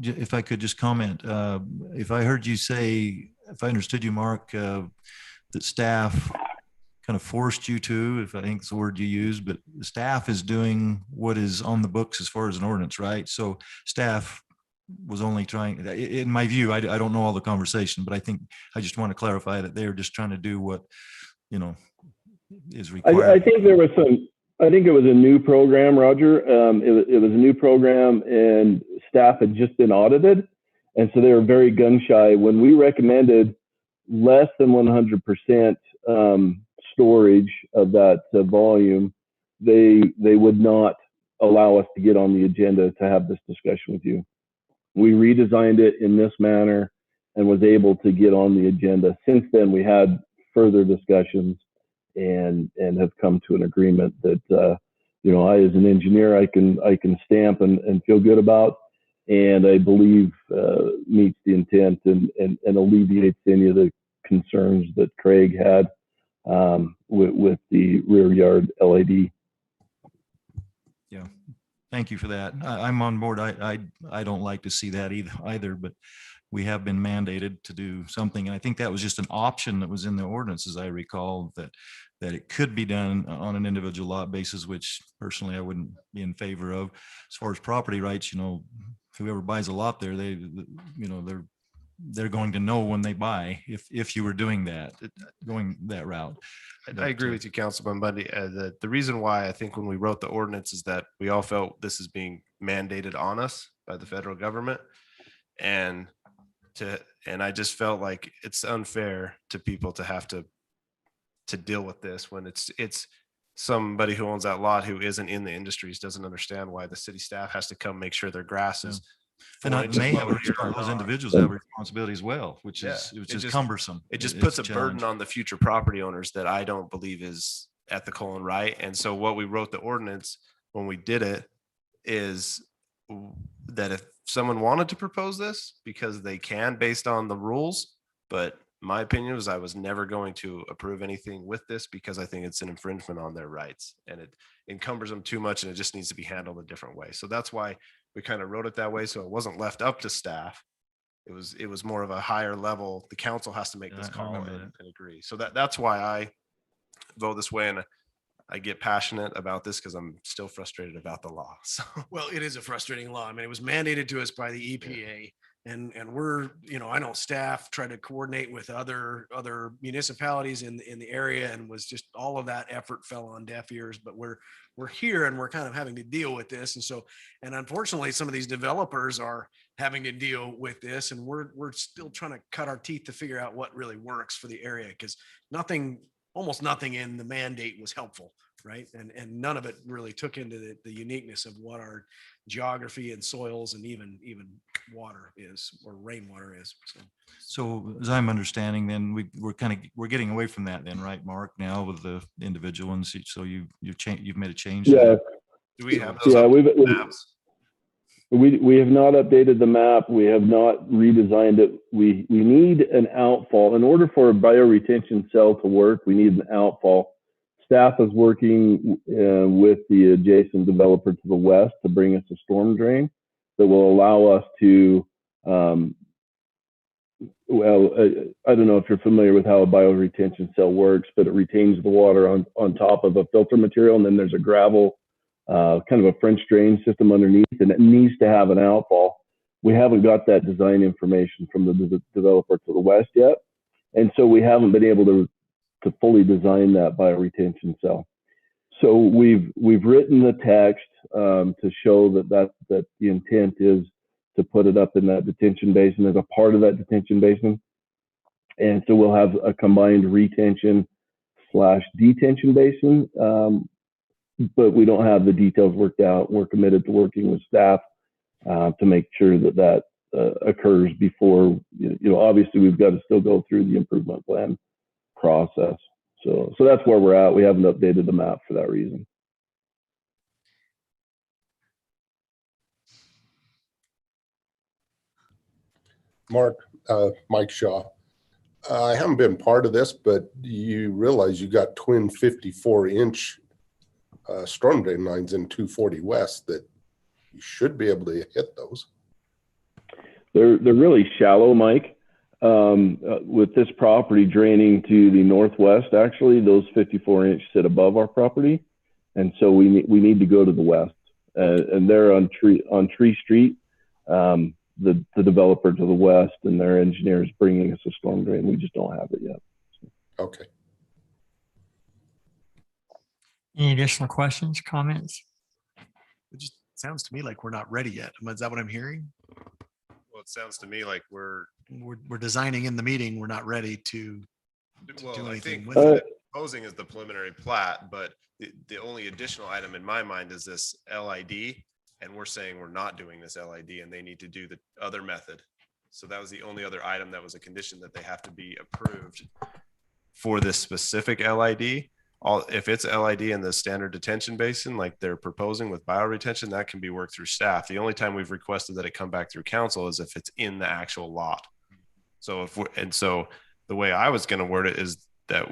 If I could just comment, if I heard you say, if I understood you, Mark, that staff kind of forced you to, if I think it's the word you used, but the staff is doing what is on the books as far as an ordinance, right? So staff was only trying, in my view, I don't know all the conversation, but I think I just want to clarify that they're just trying to do what, you know, is required. I think there was some, I think it was a new program, Roger. It was a new program, and staff had just been audited. And so they were very gun shy. When we recommended less than 100% storage of that volume, they would not allow us to get on the agenda to have this discussion with you. We redesigned it in this manner and was able to get on the agenda. Since then, we had further discussions and have come to an agreement that you know, I as an engineer, I can stamp and feel good about, and I believe meets the intent and alleviates any of the concerns that Craig had with the rear yard LAD. Yeah, thank you for that. I'm on board. I don't like to see that either, but we have been mandated to do something. And I think that was just an option that was in the ordinance, as I recall, that it could be done on an individual lot basis, which personally I wouldn't be in favor of. As far as property rights, you know, whoever buys a lot there, they're going to know when they buy if you were doing that, going that route. I agree with you, Councilman Bundy. The reason why I think when we wrote the ordinance is that we all felt this is being mandated on us by the federal government, and I just felt like it's unfair to people to have to deal with this when it's somebody who owns that lot who isn't in the industries doesn't understand why the city staff has to come make sure their grass is. And they have those individuals have a responsibility as well, which is cumbersome. It just puts a burden on the future property owners that I don't believe is ethical and right. And so what we wrote the ordinance when we did it is that if someone wanted to propose this, because they can based on the rules, but my opinion was I was never going to approve anything with this because I think it's an infringement on their rights and it encumbers them too much and it just needs to be handled a different way. So that's why we kind of wrote it that way. So it wasn't left up to staff. It was more of a higher level. The council has to make this call and agree. So that's why I vote this way. And I get passionate about this because I'm still frustrated about the law. So well, it is a frustrating law. I mean, it was mandated to us by the EPA. And we're, you know, I know staff tried to coordinate with other municipalities in the area, and was just all of that effort fell on deaf ears. But we're here and we're kind of having to deal with this. And unfortunately, some of these developers are having to deal with this, and we're still trying to cut our teeth to figure out what really works for the area, because almost nothing in the mandate was helpful, right? And none of it really took into the uniqueness of what our geography and soils and even water is, or rainwater is. So as I'm understanding, then we're getting away from that then, right, Mark, now with the individual ones. So you've made a change. Yeah. Do we have those maps? We have not updated the map. We have not redesigned it. We need an outfall. In order for a bioretention cell to work, we need an outfall. Staff is working with the adjacent developer to the west to bring us a storm drain that will allow us to Um, well, I don't know if you're familiar with how a bioretention cell works, but it retains the water on top of a filter material, and then there's a gravel, kind of a French drain system underneath, and it needs to have an outfall. We haven't got that design information from the developer to the west yet, and so we haven't been able to fully design that bioretention cell. So we've written the text to show that the intent is to put it up in that detention basin as a part of that detention basin. And so we'll have a combined retention / detention basin, but we don't have the details worked out. We're committed to working with staff to make sure that occurs before, obviously we've got to still go through the improvement plan process. So that's where we're at. We haven't updated the map for that reason. Mark, Mike Shaw. I haven't been part of this, but you realize you got twin 54-inch storm drain lines in 240 West that you should be able to hit those. They're really shallow, Mike. With this property draining to the northwest, actually, those 54-inch sit above our property, and so we need to go to the west. And they're on Tree Street. The developer to the west and their engineers bringing us a storm drain. We just don't have it yet. Okay. Any additional questions, comments? It just sounds to me like we're not ready yet. Is that what I'm hearing? Well, it sounds to me like we're designing in the meeting. We're not ready to do I anything think with what it. they're proposing is the preliminary plat, but the only additional item in my mind is this LID. And we're saying we're not doing this LID and they need to do the other method. So that was the only other item that was a condition that they have to be approved for this specific LID. If it's LID in the standard detention basin, like they're proposing with bioretention, that can be worked through staff. The only time we've requested that it come back through council is if it's in the actual lot. So so the way I was going to word it is that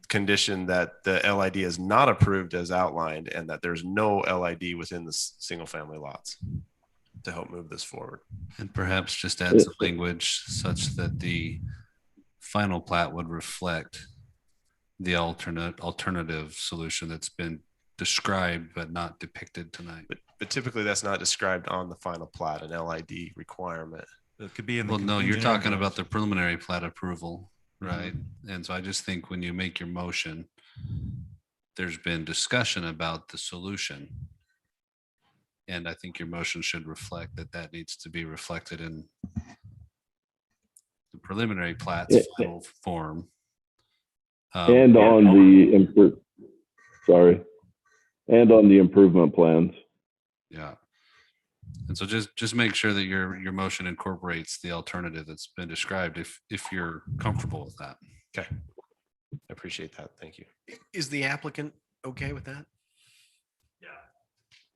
condition that the LID is not approved as outlined and that there's no LID within the single family lots to help move this forward. And perhaps just add some language such that the final plat would reflect the alternative solution that's been described but not depicted tonight. But typically that's not described on the final plat, an LID requirement. It could be in the. Well, no, you're contingent talking area. about the preliminary plat approval, right? And so I just think when you make your motion, there's been discussion about the solution. And I think your motion should reflect that needs to be reflected in the preliminary plat's final form. And on the improvement plans. Yeah. And so just make sure that your motion incorporates the alternative that's been described if you're comfortable with that. Okay. I appreciate that. Thank you. Is the applicant okay with that?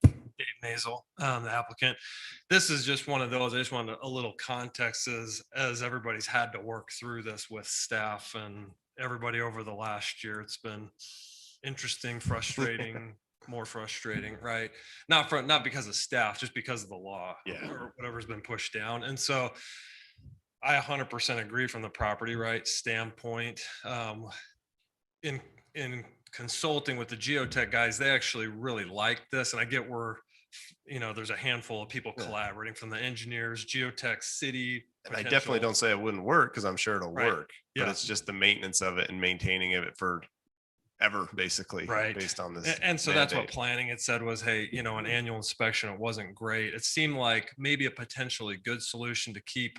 Dave Mazel, the applicant. This is just one of those, I just wanted a little context as everybody's had to work through this with staff and everybody over the last year. It's been interesting, frustrating, more frustrating, right? Not because of staff, just because of the law, or whatever's been pushed down. And so I 100% agree from the property rights standpoint. In consulting with the geotech guys, they actually really like this. And I get where, there's a handful of people collaborating from the engineers, geotech, city. And I definitely don't say it wouldn't work because I'm sure it'll work, but Yeah. it's just the maintenance of it and maintaining of it for ever, basically, based on this. And so that's what mandate. planning had said was, hey, an annual inspection, it wasn't great. It seemed like maybe a potentially good solution to keep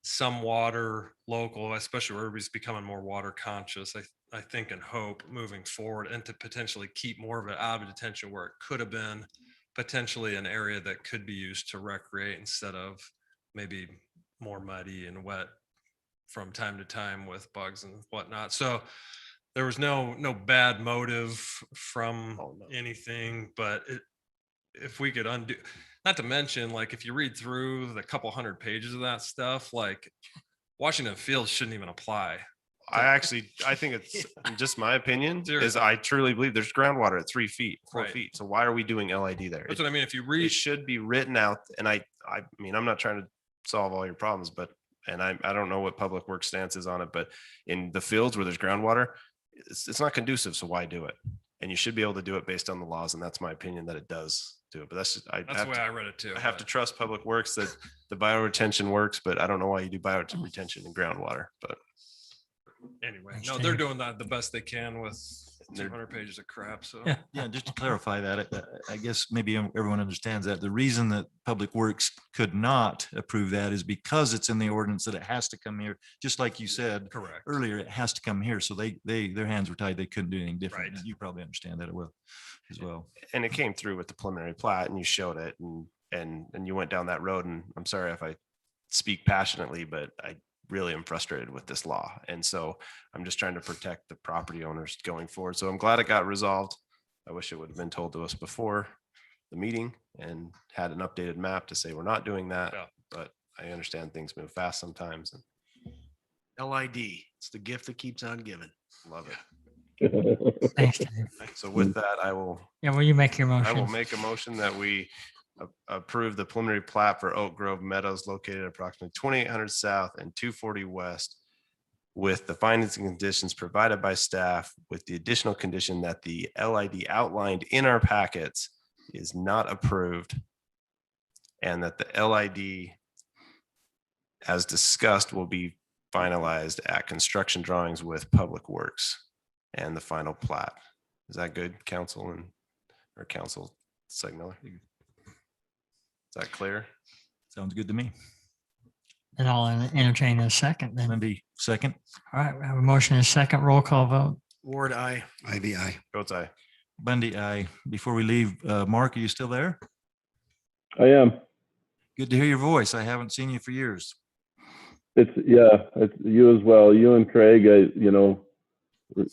some water local, especially where everybody's becoming more water conscious, I think and hope moving forward, and to potentially keep more of it out of detention where it could have been potentially an area that could be used to recreate instead of maybe more muddy and wet from time to time with bugs and whatnot. So there was no bad motive from anything, but if we could undo, not to mention, like if you read through the couple hundred pages of that stuff, like Washington Fields shouldn't even apply. I think it's just my opinion is I truly believe there's groundwater at 3 feet, 4 Right. feet. So why are we doing LID there? That's what I mean. If you read, it should be written out. And I mean, I'm not trying to solve all your problems, but, and I don't know what Public Works stance is on it, but in the fields where there's groundwater, it's not conducive. So why do it? And you should be able to do it based on the laws. And that's my opinion that it does do it. But that's just, That's the way I read it too. I have to trust Public Works that the bioretention works, but I don't know why you do bioretention in groundwater, but. Anyway, no, they're doing that the best they can with 200 pages of crap. So Yeah. Yeah, just to clarify that, I guess maybe everyone understands that. The reason that Public Works could not approve that is because it's in the ordinance that it has to come here, just like you said correct. earlier, it has to come here. So their hands were tied. They couldn't do anything different. Right. You probably understand that as well. And it came through with the preliminary plat and you showed it and you went down that road. And I'm sorry if I speak passionately, but I really am frustrated with this law. And so I'm just trying to protect the property owners going forward. So I'm glad it got resolved. I wish it would have been told to us before the meeting and had an updated map to say we're not doing that. Yeah. But I understand things move fast sometimes and LID, it's the gift that keeps on giving. love it. Thanks, Dave. So with that, I will Yeah, will you make your I will motion? make a motion that we approve the preliminary plat for Oak Grove Meadows located approximately 2800 south and 240 west with the findings and conditions provided by staff with the additional condition that the LID outlined in our packets is not approved and that the LID as discussed will be finalized at construction drawings with Public Works and the final plat. Is that good, council or council Signaler? Is that clear? Sounds good to me. And I'll entertain a second then. Monday, second. All right, we have a motion and a second roll call vote. Ward, I. IBI. Votes aye. Bundy, aye. Before we leave, Mark, are you still there? I am. Good to hear your voice. I haven't seen you for years. It's you as well. You and Craig,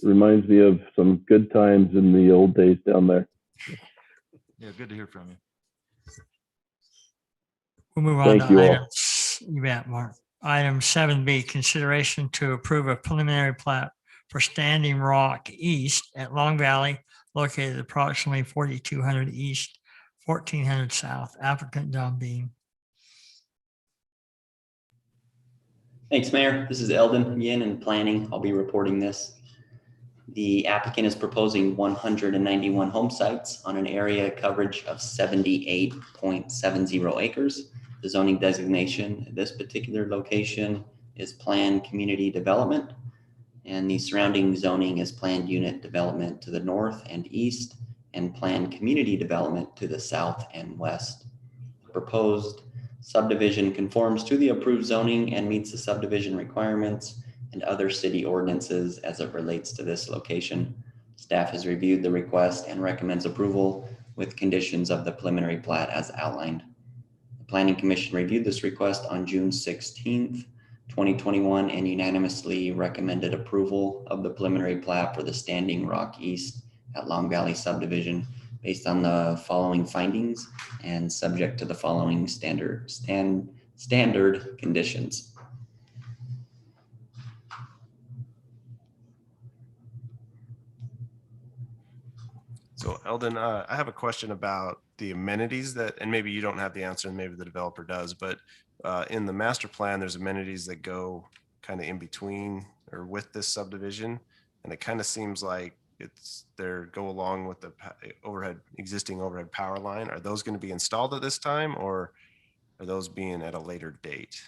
reminds me of some good times in the old days down there. Yeah, good to hear from you. We'll move on Thank to you all. items. You bet, Mark. Item 7B, consideration to approve a preliminary plat for Standing Rock East at Long Valley, located approximately 4200 east, 1400 south. Applicant Don Bean. Thanks, Mayor. This is Eldon again in planning. I'll be reporting this. The applicant is proposing 191 home sites on an area coverage of 78.70 acres. The zoning designation at this particular location is planned community development, and the surrounding zoning is planned unit development to the north and east and planned community development to the south and west. Proposed subdivision conforms to the approved zoning and meets the subdivision requirements and other city ordinances as it relates to this location. Staff has reviewed the request and recommends approval with conditions of the preliminary plat as outlined. The Planning Commission reviewed this request on June 16th, 2021, and unanimously recommended approval of the preliminary plat for the Standing Rock East at Long Valley subdivision based on the following findings and subject to the following standard conditions. So Eldon, I have a question about the amenities that, and maybe you don't have the answer and maybe the developer does, but in the master plan, there's amenities that go kind of in between or with this subdivision. And it kind of seems like go along with the existing overhead power line. Are those going to be installed at this time or are those being at a later date?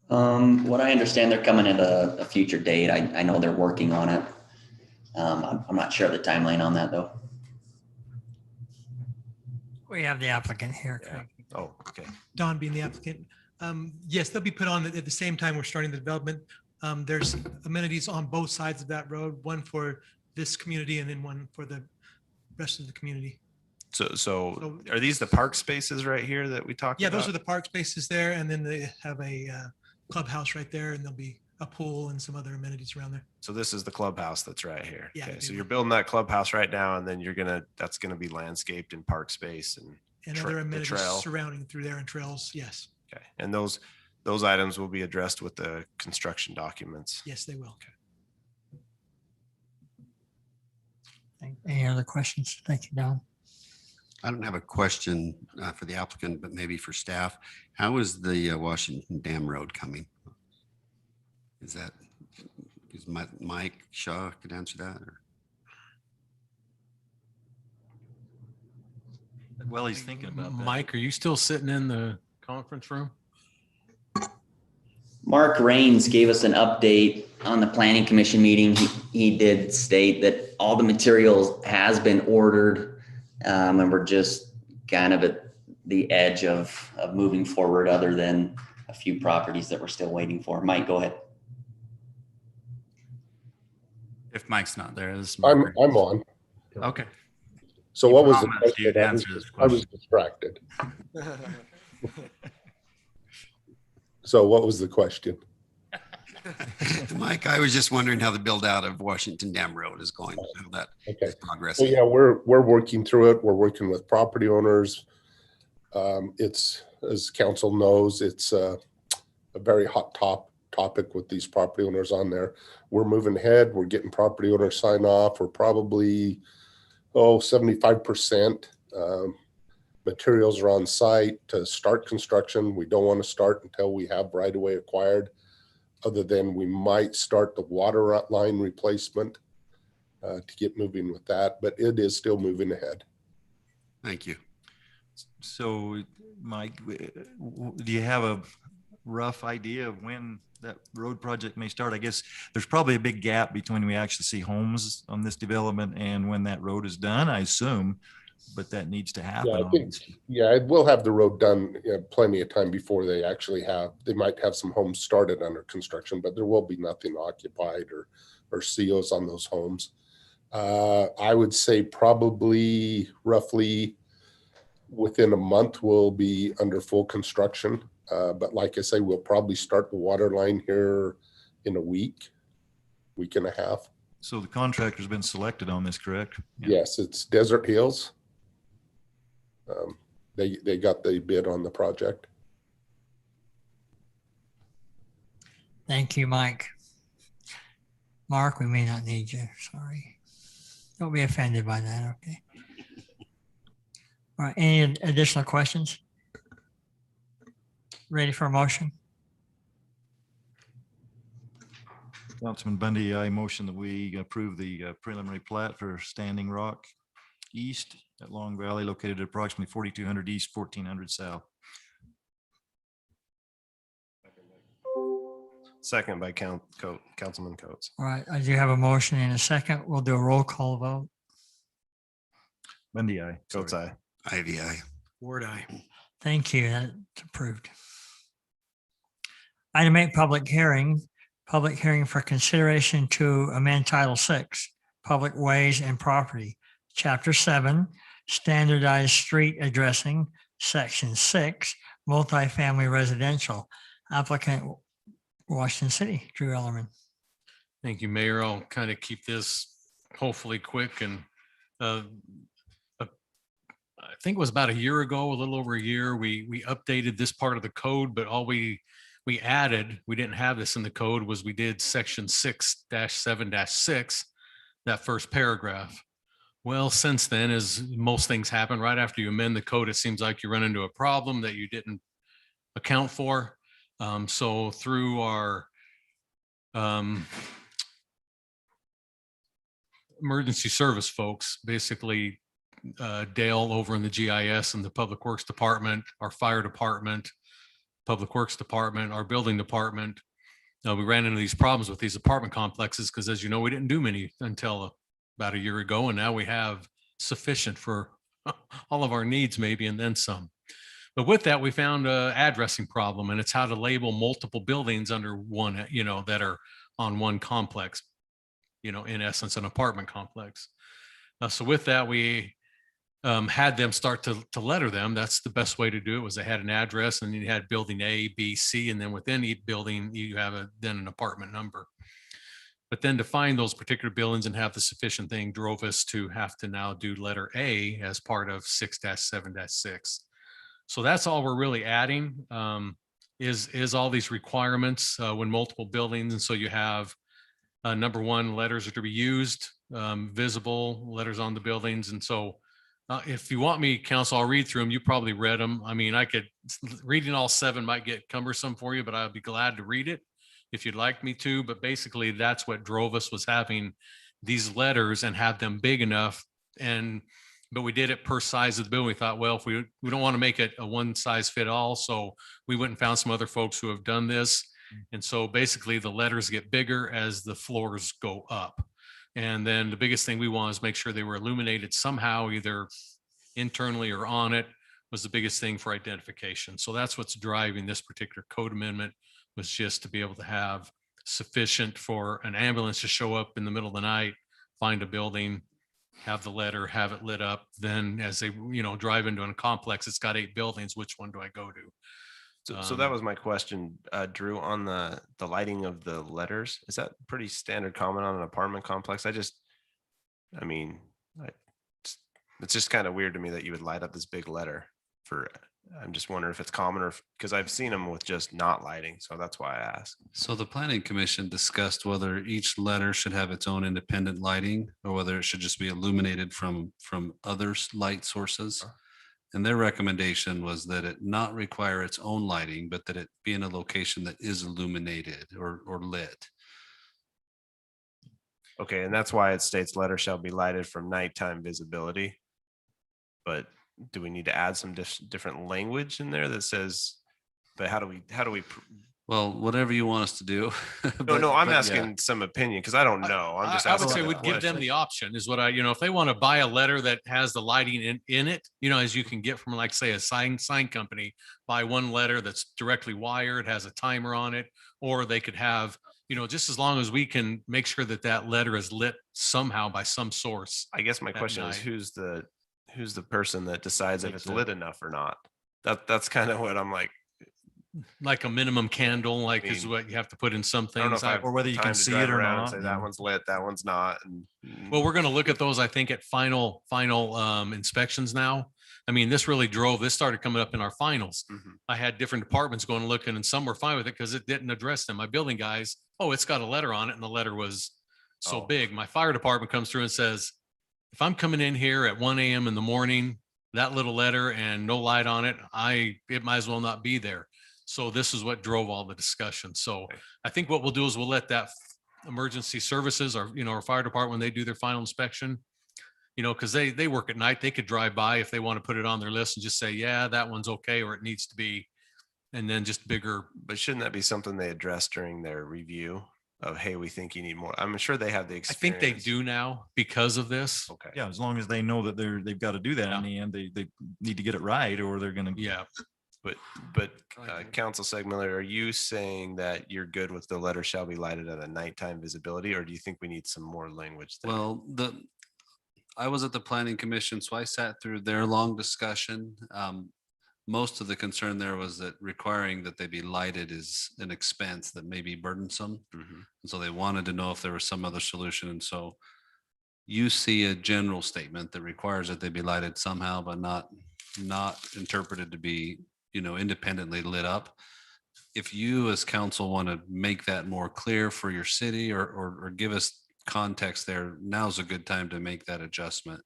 What I understand, they're coming at a future date. I know they're working on it. I'm not sure of the timeline on that though. We have the applicant here. Yeah. Oh, okay. Don being the applicant. Yes, they'll be put on at the same time we're starting the development. There's amenities on both sides of that road, one for this community and then one for the rest of the community. So are these the park spaces right here that we talked Yeah, about? those are the park spaces there. And then they have a clubhouse right there and there'll be a pool and some other amenities around there. So this is the clubhouse that's right here. Yeah, Okay, so they you're will. building that clubhouse right now and then that's gonna be landscaped in park space and Other the amenities trail. surrounding through there and trails. Yes, Okay, and those items will be addressed with the construction documents. yes, they will. Any other questions? Thank you, Don. I don't have a question for the applicant, but maybe for staff. How is the Washington Dam Road coming? Is Mike Shaw could answer that? Or? Well, he's thinking about that. Mike, are you still sitting in the conference room? Mark Rains gave us an update on the planning commission meeting. He did state that all the materials has been ordered, and we're just kind of at the edge of moving forward, other than a few properties that we're still waiting for. Mike, go ahead. If Mike's not there, I'm on. Okay. So You what was the promised you'd question? answer this I was distracted. So what was the question? Mike, I was just wondering how the build out of Washington Dam Road is going, how that is So progressing. yeah, we're working through it. We're working with property owners. It's, as council knows, it's a very hot topic with these property owners on there. We're moving ahead. We're getting property owners sign off. We're probably 75%. Materials are on site to start construction. We don't want to start until we have right of way acquired, other than we might start the water line replacement to get moving with that, but it is still moving ahead. Thank you. So, Mike, do you have a rough idea of when that road project may start? I guess there's probably a big gap between we actually see homes on this development and when that road is done, I assume, but that needs to happen. Yeah, I think, yeah, we'll have the road done plenty of time before they actually they might have some homes started under construction, but there will be nothing occupied or COs on those homes. I would say probably roughly within a month we'll be under full construction. But like I say, we'll probably start the water line here in a week and a half. So the contractor's been selected on this, correct? Yes, it's Desert Hills. They got the bid on the project. Thank you, Mike. Mark, we may not need you. Sorry. Don't be offended by that. Okay. All right. Any additional questions? Ready for a motion? Councilman Bundy, I motion that we approve the preliminary plat for Standing Rock East at Long Valley, located at approximately 4200 East, 1400 South. Second by Councilman Coates. All right. I do have a motion and a second. We'll do a roll call vote. Bundy, aye. Coates, aye. Ivy, aye. Ward, aye. Thank you. That's approved. Item 8, public hearing for consideration to amend Title 6, Public Ways and Property, Chapter 7, Standardized Street Addressing, Section 6, Multifamily Residential. Applicant, Washington City, Drew Ellerman. Thank you, Mayor. I'll kind of keep this hopefully quick. And I think it was about a year ago, a little over a year, we updated this part of the code, but all we added, we didn't have this in the code, was we did section 6-7-6, that first paragraph. Well, since then, as most things happen, right after you amend the code, it seems like you run into a problem that you didn't account for. So through our emergency service folks, basically Dale over in the GIS and the Public Works Department, our fire department, Public Works Department, our building department, we ran into these problems with these apartment complexes because, as you know, we didn't do many until about a year ago, and now we have sufficient for all of our needs maybe, and then some. But with that, we found an addressing problem, and it's how to label multiple buildings under one, that are on one complex, in essence, an apartment complex. So with that, we had them start to letter them. That's the best way to do it. Was they had an address, and you had building A, B, C, and then within each building, you have then an apartment number. But then to find those particular buildings and have the sufficient thing drove us to have to now do letter A as part of 6-7-6. So that's all we're really adding, is all these requirements when multiple buildings. And so you have number one, letters are to be used, visible letters on the buildings. And so If you want me, council, I'll read through them. You probably read them. I mean, reading all 7 might get cumbersome for you, but I'd be glad to read it if you'd like me to. But basically, that's what drove us, was having these letters and have them big enough. But we did it per size of the building. We thought, well, if we don't want to make it a one size fit all. So we went and found some other folks who have done this. And so basically the letters get bigger as the floors go up. And then the biggest thing we want is make sure they were illuminated somehow, either internally or on it, was the biggest thing for identification. So that's what's driving this particular code amendment, was just to be able to have sufficient for an ambulance to show up in the middle of the night, find a building, have the letter, have it lit up. Then as they, drive into a complex, it's got 8 buildings. Which one do I go to? So that was my question, Drew, on the lighting of the letters. Is that pretty standard common on an apartment complex? It's just kind of weird to me that you would light up this big letter I'm just wondering if it's common, or because I've seen them with just not lighting. So that's why I asked. So the planning commission discussed whether each letter should have its own independent lighting or whether it should just be illuminated from others' light sources. And their recommendation was that it not require its own lighting, but that it be in a location that is illuminated or lit. Okay, and that's why it states letter shall be lighted from nighttime visibility. But do we need to add some different language in there that says, but how do we Well, whatever you want us to do. No, I'm asking some opinion because I don't know. I'm just I would asking. say we'd give them the option, is what if they want to buy a letter that has the lighting in it, as you can get from, like, say, a sign company, buy one letter that's directly wired, has a timer on it, or they could have, just as long as we can make sure that letter is lit somehow by some source. I guess my question is, who's the person that decides if it's lit enough or not? That's kind of what I'm like. Like a minimum candle, is what you have to put in some things. Or whether you can see it or not. Say that one's lit, that one's not. Well, we're going to look at those, I think, at final inspections now. This really this started coming up in our finals. I had different departments going and looking, and some were fine with it because it didn't address them. My building guys, it's got a letter on it, and the letter was so big. My fire department comes through and says, if I'm coming in here at 1 a.m. in the morning, that little letter and no light on it, it might as well not be there. So this is what drove all the discussion. So I think what we'll do is we'll let that emergency services, or, our fire department, when they do their final inspection, because they work at night, they could drive by if they want to put it on their list and just say, yeah, that one's okay, or it needs to be, and then just bigger. But shouldn't that be something they address during their review of, hey, we think you need more? I'm sure they have the experience. I think they do now because of this. Okay. Yeah, as long as they know that they've got to do that in the end, they need to get it right, or they're going to. Yeah. But Council Segmiller, are you saying that you're good with the letter shall be lighted at a nighttime visibility, or do you think we need some more language there? Well, I was at the planning commission, so I sat through their long discussion. Most of the concern there was that requiring that they be lighted is an expense that may be burdensome. And so they wanted to know if there was some other solution. And so you see a general statement that requires that they be lighted somehow, but not interpreted to be, independently lit up. If you as council want to make that more clear for your city, or give us context there, now's a good time to make that adjustment.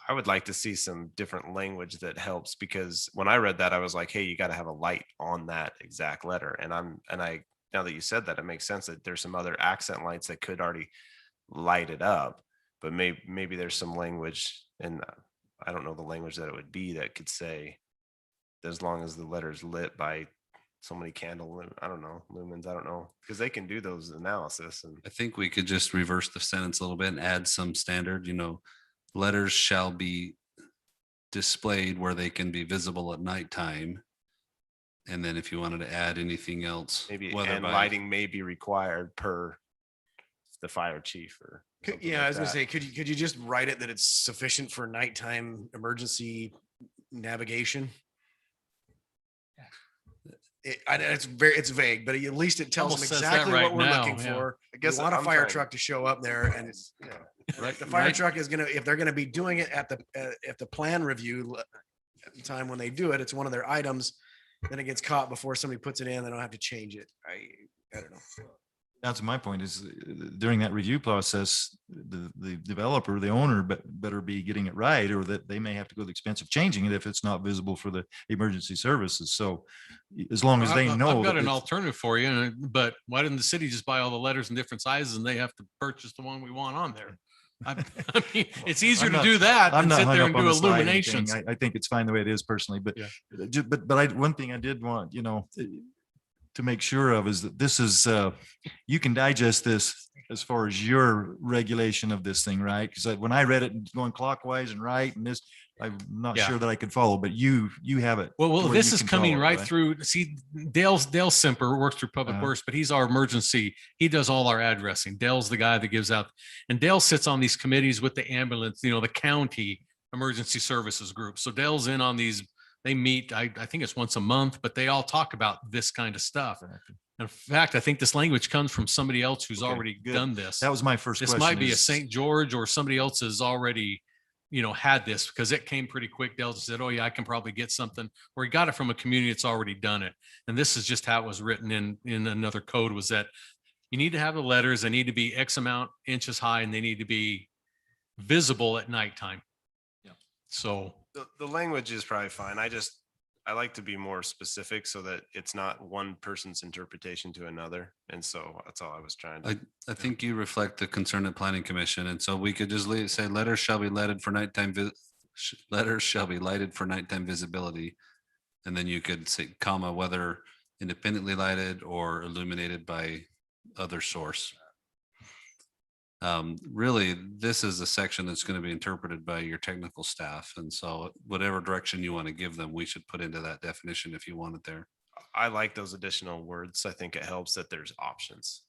I would like to see some different language that helps, because when I read that, I was like, hey, you got to have a light on that exact letter. And now that you said that, it makes sense that there's some other accent lights that could already light it up, but maybe there's some language, and I don't know the language that it would be, that could say, as long as the letter's lit by so many lumens, I don't know, because they can do those analysis. And I think we could just reverse the sentence a little bit and add some standard, letters shall be displayed where they can be visible at nighttime. And then if you wanted to add anything else, maybe, and lighting may be required per the fire chief, or yeah, I was gonna say, could you just write it that it's sufficient for nighttime emergency navigation? It's vague, but at least it tells them Almost says exactly that what we're right now, looking yeah. for. I guess You want a I'm fire trying- truck to show up there, and it's the fire truck is if they're gonna be doing it at the plan review at the time when they do it, it's one of their items. Then it gets caught before somebody puts it in. They don't have to change it. I don't know. That's my point, is during that review process, the developer, the owner, but better be getting it right, or that they may have to go to the expense of changing it if it's not visible for the emergency services. So as long as they know. I've got that an it's- alternative for you, but why didn't the city just buy all the letters in different sizes and they have to purchase the one we want on there? I mean, it's easier I'm to not- do that I'm than not sit hung there up and on do the sliding thing. illuminations. I think it's fine the way it is personally, but, Yeah. one thing I did want, to make sure of is that this is, you can digest this as far as your regulation of this thing, right? Because when I read it and going clockwise and right and this, I'm not Yeah. sure that I could follow, but you have it. to Well, where this you is can coming follow it, right through. See, Dale Simper works through Public Uh-huh. Works, but he's our emergency. He does all our addressing. Dale's the guy that gives out, and Dale sits on these committees with the ambulance, the county emergency services group. So Dale's in on these. They meet, I think it's once a month, but they all talk about this kind of stuff. In fact, I think this language comes from somebody else who's Okay, already good. done this. That was my first This question might be a is- St. George or somebody else has already, had this because it came pretty quick. Dale just said, oh yeah, I can probably get something, or he got it from a community that's already done it. And this is just how it was written in another code, was that you need to have the letters, they need to be X amount inches high, and they need to be visible at nighttime. Yeah. So The language is probably fine. I like to be more specific so that it's not one person's interpretation to another. And so that's all I was trying to. I think you reflect the concern of planning commission. And so we could just say letters shall be lighted for nighttime, letters shall be lighted for nighttime visibility. And then you could say comma, whether independently lighted or illuminated by other source. Really, this is a section that's going to be interpreted by your technical staff. And so whatever direction you want to give them, we should put into that definition if you want it there. I like those additional words. I think it helps that there's options.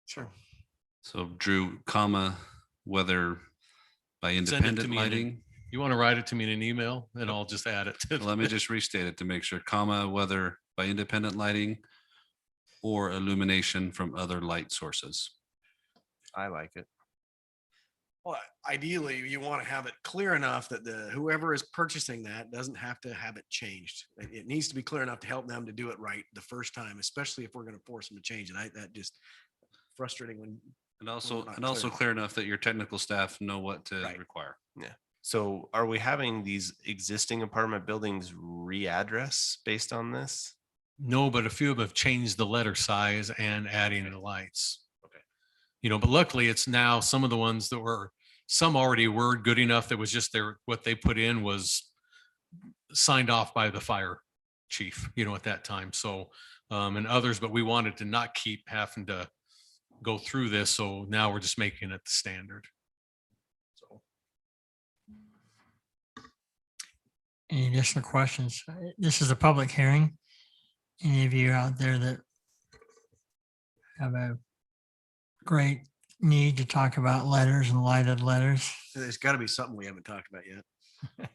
Sure. So Drew, comma, whether by send it to independent me in lighting. you want to write it to me in an email and I'll just add it. Let me just restate it to make sure, comma, whether by independent lighting or illumination from other light sources. I like it. Well, ideally, you want to have it clear enough that whoever is purchasing that doesn't have to have it changed. It needs to be clear enough to help them to do it right the first time, especially if we're going to force them to change it. That just frustrating when. And also, we're not clear enough that your technical staff know what to require. Yeah. So are we having these existing apartment buildings readdress based on this? No, but a few of them have changed the letter size and adding the lights. Okay. But luckily it's now some of the ones that some already were good enough that was just what they put in was signed off by the fire chief, at that time. So, and others, but we wanted to not keep having to go through this. So now we're just making it the standard. So. Any additional questions? This is a public hearing. Any of you out there that have a great need to talk about letters and lighted letters, There's got to be something we haven't talked about yet.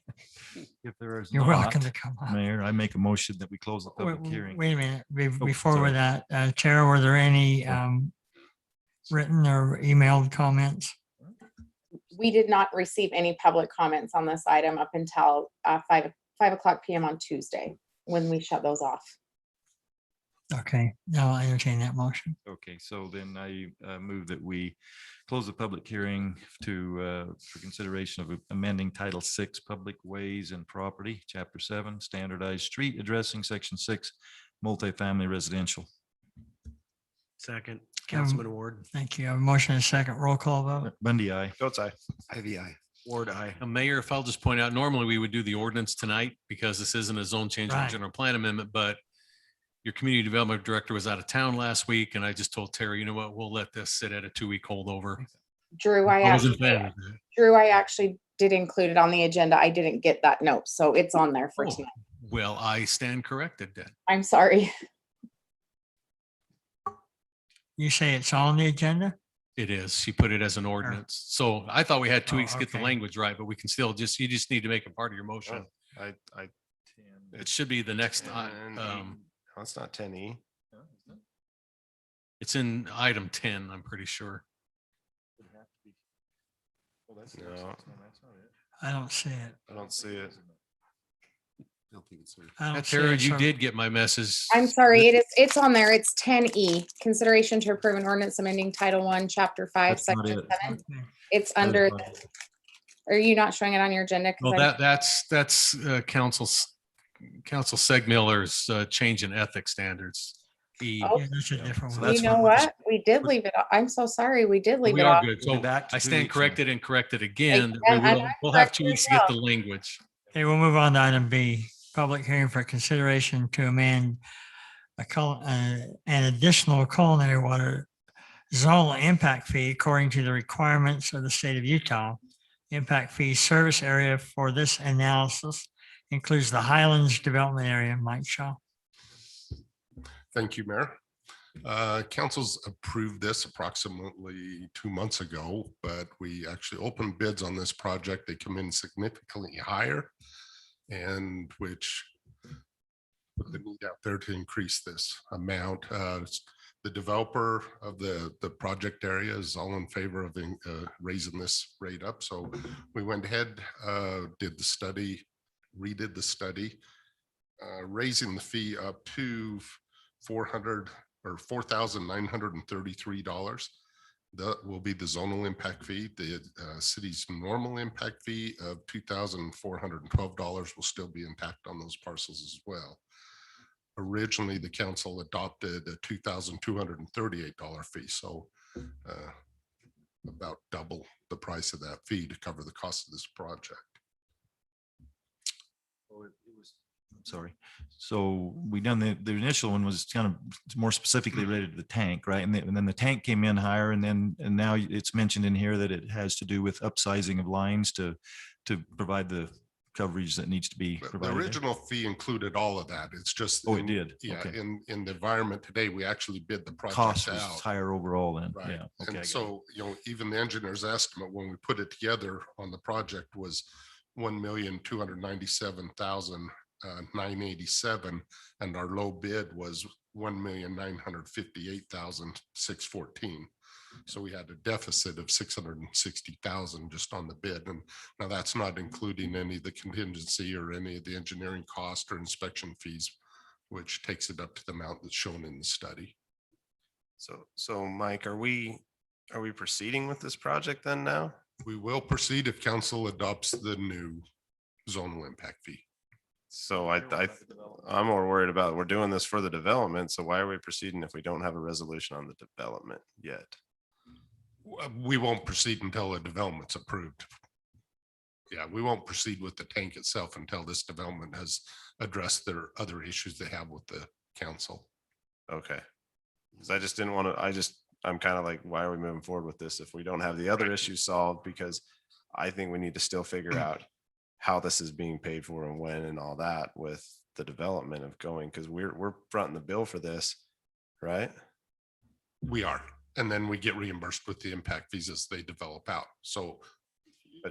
If there is you're not, welcome to come up. Mayor, I make a motion that we close the public Wait hearing. wait a minute, Oh, before sorry. with that, Chair, were there any written or emailed comments? We did not receive any public comments on this item up until 5 o'clock PM on Tuesday, when we shut those off. Okay, now I'll entertain that motion. Okay, so then I move that we close the public hearing for consideration of amending Title VI, Public Ways and Property, Chapter 7, Standardized Street Addressing, Section 6, Multifamily Residential. Second, Councilman Ward. Thank you. I have a motion and a second roll call vote. Bundy, aye. Goats eye. Ivy, aye. Ward, aye. Mayor, if I'll just point out, normally we would do the ordinance tonight because this isn't a zone change or Right. general plan amendment, but your community development director was out of town last week and I just told Terry, you know what, we'll let this sit at a 2-week holdover. Drew, I was in favor of that. Drew, I actually did include it on the agenda. I didn't get that note, so it's on there for Oh. tonight. Well, I stand corrected then. I'm sorry. You say it's on the agenda? It is. She put it as an ordinance. So I thought we had 2 Oh, weeks to get the okay. language right, but we can still you just need to make it part of your motion. It should be the next, No, it's not 10E. it's in item 10, I'm pretty sure. No, I don't see it. I don't see it. don't think it's there. I don't see Tara, it, you so- did get my message. I'm sorry, it's on there. It's 10E, consideration to approve an ordinance amending Title I, Chapter 5, That's not Section it. 7. It's That is under, not it. are you not showing it on your agenda? 'Cause Well, I'm- that's Council Segmiller's change in ethics standards. E. Oh. Yeah, that's a different So one. that's You know fine. We'll just- what? We did leave it. I'm so sorry. We did leave We it are off. good. We'll So be back to I 2 stand weeks from corrected and corrected again. that we And I'm will- We'll have corrected 2 as weeks to get the well. language. Okay, we'll move on to item B, public hearing for consideration to amend an additional culinary water zonal impact fee according to the requirements of the state of Utah. Impact fee service area for this analysis includes the Highlands Development Area. Mike Shaw. Thank you, Mayor. Council's approved this approximately 2 months ago, but we actually opened bids on this project. They come in significantly higher, and which put the need out there to increase this amount. The developer of the project area is all in favor of raising this rate up. So we went ahead, did the study, redid the study, raising the fee up to $4,933. That will be the zonal impact fee. The city's normal impact fee of $2,412 will still be intact on those parcels as well. Originally, the council adopted a $2,238 fee, so about double the price of that fee to cover the cost of this project. Sorry. So we done the initial one was kind of more specifically related to the tank, right? And then the tank came in higher, and now it's mentioned in here that it has to do with upsizing of lines to provide the coverage that needs to be The provided. there. original fee included all of that. It's just. Oh, it did? Yeah, Okay. in the environment today, we actually bid the project Cost was out. higher overall then. Right. Yeah. Okay. I And got it. so, even the engineer's estimate when we put it together on the project was $1,297,987, and our low bid was $1,958,614. So we had a deficit of 660,000 just on the bid. And now that's not including any of the contingency or any of the engineering cost or inspection fees, which takes it up to the amount that's shown in the study. So Mike, are we proceeding with this project then now? We will proceed if council adopts the new zonal impact fee. So I'm more worried about, we're doing this for the development, so why are we proceeding if we don't have a resolution on the development yet? We won't proceed until the development's approved. Yeah, we won't proceed with the tank itself until this development has addressed their other issues they have with the council. Okay. Because I just didn't want to, I'm kind of like, why are we moving forward with this if we don't have the other issues solved? Because I think we need to still figure out how this is being paid for and when and all that with the development of going, because we're fronting the bill for this, right? We are, and then we get reimbursed with the impact fees as they develop out. So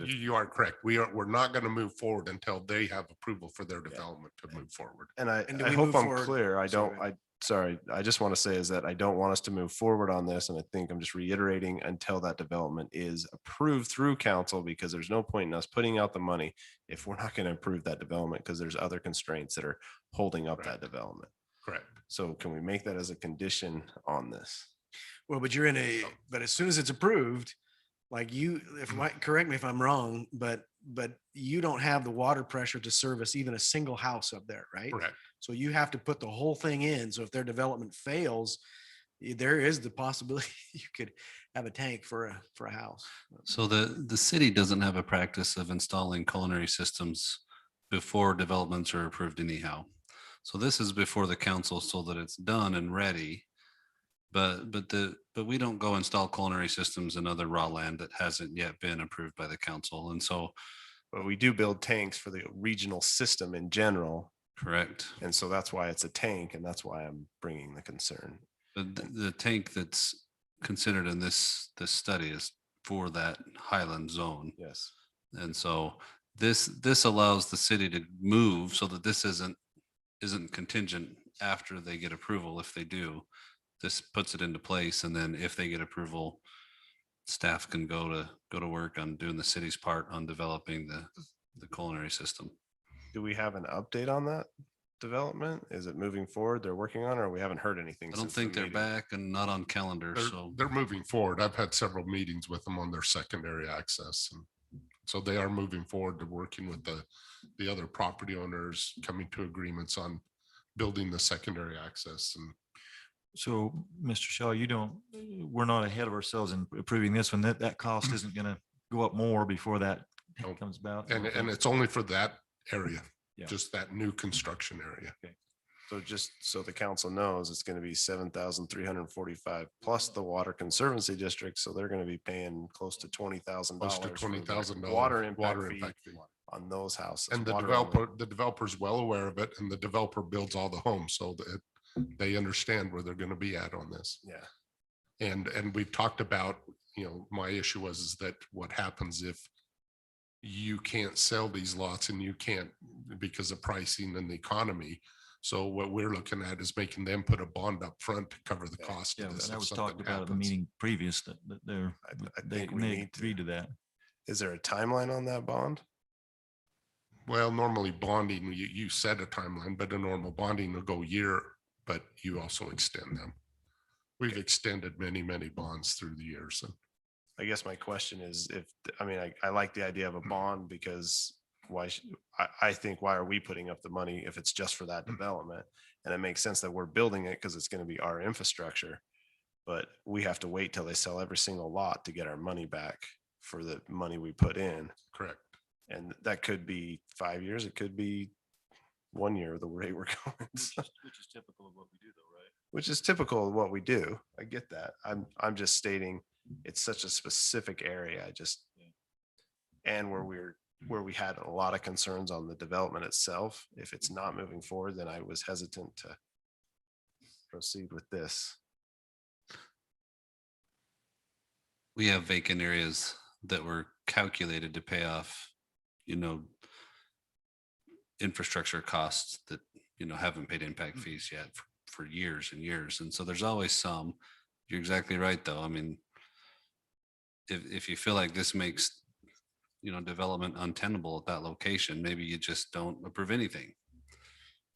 you are correct. We're not going to move forward until they have approval for their development to move forward. And I And do I we hope move I'm forward- clear. I Sorry. just want to say is that I don't want us to move forward on this. And I think I'm just reiterating until that development is approved through council, because there's no point in us putting out the money if we're not going to approve that development, because there's other constraints that are holding up that development. Correct. So can we make that as a condition on this? Well, but but as soon as it's approved, like correct me if I'm wrong, but you don't have the water pressure to service even a single house up there, right? Correct. So you have to put the whole thing in. So if their development fails, there is the possibility you could have a tank for a house. So the city doesn't have a practice of installing culinary systems before developments are approved anyhow. So this is before the council so that it's done and ready. But we don't go install culinary systems in other raw land that hasn't yet been approved by the council. And so, but we do build tanks for the regional system in general. Correct. And so that's why it's a tank, and that's why I'm bringing the concern. But the tank that's considered in this study is for that highland zone. Yes. And so this allows the city to move so that this isn't contingent after they get approval. If they do, this puts it into place. And then if they get approval, staff can go to work on doing the city's part on developing the culinary system. Do we have an update on that development? Is it moving forward? They're working on it, or we haven't heard anything? I don't since the think they're meeting? back and not on calendar, so. They're moving forward. I've had several meetings with them on their secondary access. And so they are moving forward to working with the other property owners, coming to agreements on building the secondary access. And So, Mr. Shaw, we're not ahead of ourselves in approving this one. That cost isn't going to go up more before that No. comes about. and it's only for that area, Yeah. just that new construction area. So just so the council knows, it's gonna be 7,345 plus the water conservancy district, so they're gonna be paying close to $20,000. Close to $20,000 Water impact water fee impact fee. on those houses. And the water only. developer's well aware of it, and the developer builds all the homes, so that they understand where they're gonna be at on this. Yeah, And we've talked about, my issue is that what happens if you can't sell these lots and you can't because of pricing and the economy. So what we're looking at is making them put a bond up front to cover the cost Yeah, of this. that if was something talked about at the happens. meeting previous that I they think we need to. agreed to that. Is there a timeline on that bond? Well, normally bonding, you set a timeline, but a normal bonding will go year, but you also extend them. We've extended many, many bonds through the years. And I guess my question is I like the idea of a bond because I think why are we putting up the money if it's just for that development? And it makes sense that we're building it because it's going to be our infrastructure. But we have to wait till they sell every single lot to get our money back for the money we put in. correct. And that could be 5 years. It could be 1 year, the rate we're going. So- Which is typical of what we do though, right? which is typical of what we do. I get that. I'm just stating it's such a specific area. And where we had a lot of concerns on the development itself. If it's not moving forward, then I was hesitant to proceed with this. We have vacant areas that were calculated to pay off, infrastructure costs that, haven't paid impact fees yet for years and years. And so there's always some. You're exactly right, though. I mean, if you feel like this makes, development untenable at that location, maybe you just don't approve anything.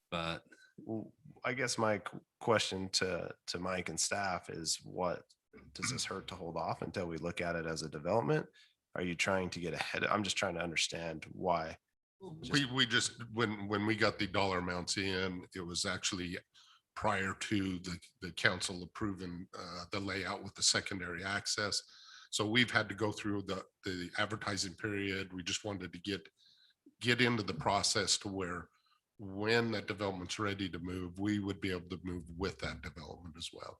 But Well, I guess my question to Mike and staff is does this hurt to hold off until we look at it as a development? Are you trying to get ahead? I'm just trying to understand why. We just, when we got the dollar amounts in, it was actually prior to the council approving the layout with the secondary access. So we've had to go through the advertising period. We just wanted to get into the process to where when that development's ready to move, we would be able to move with that development as well.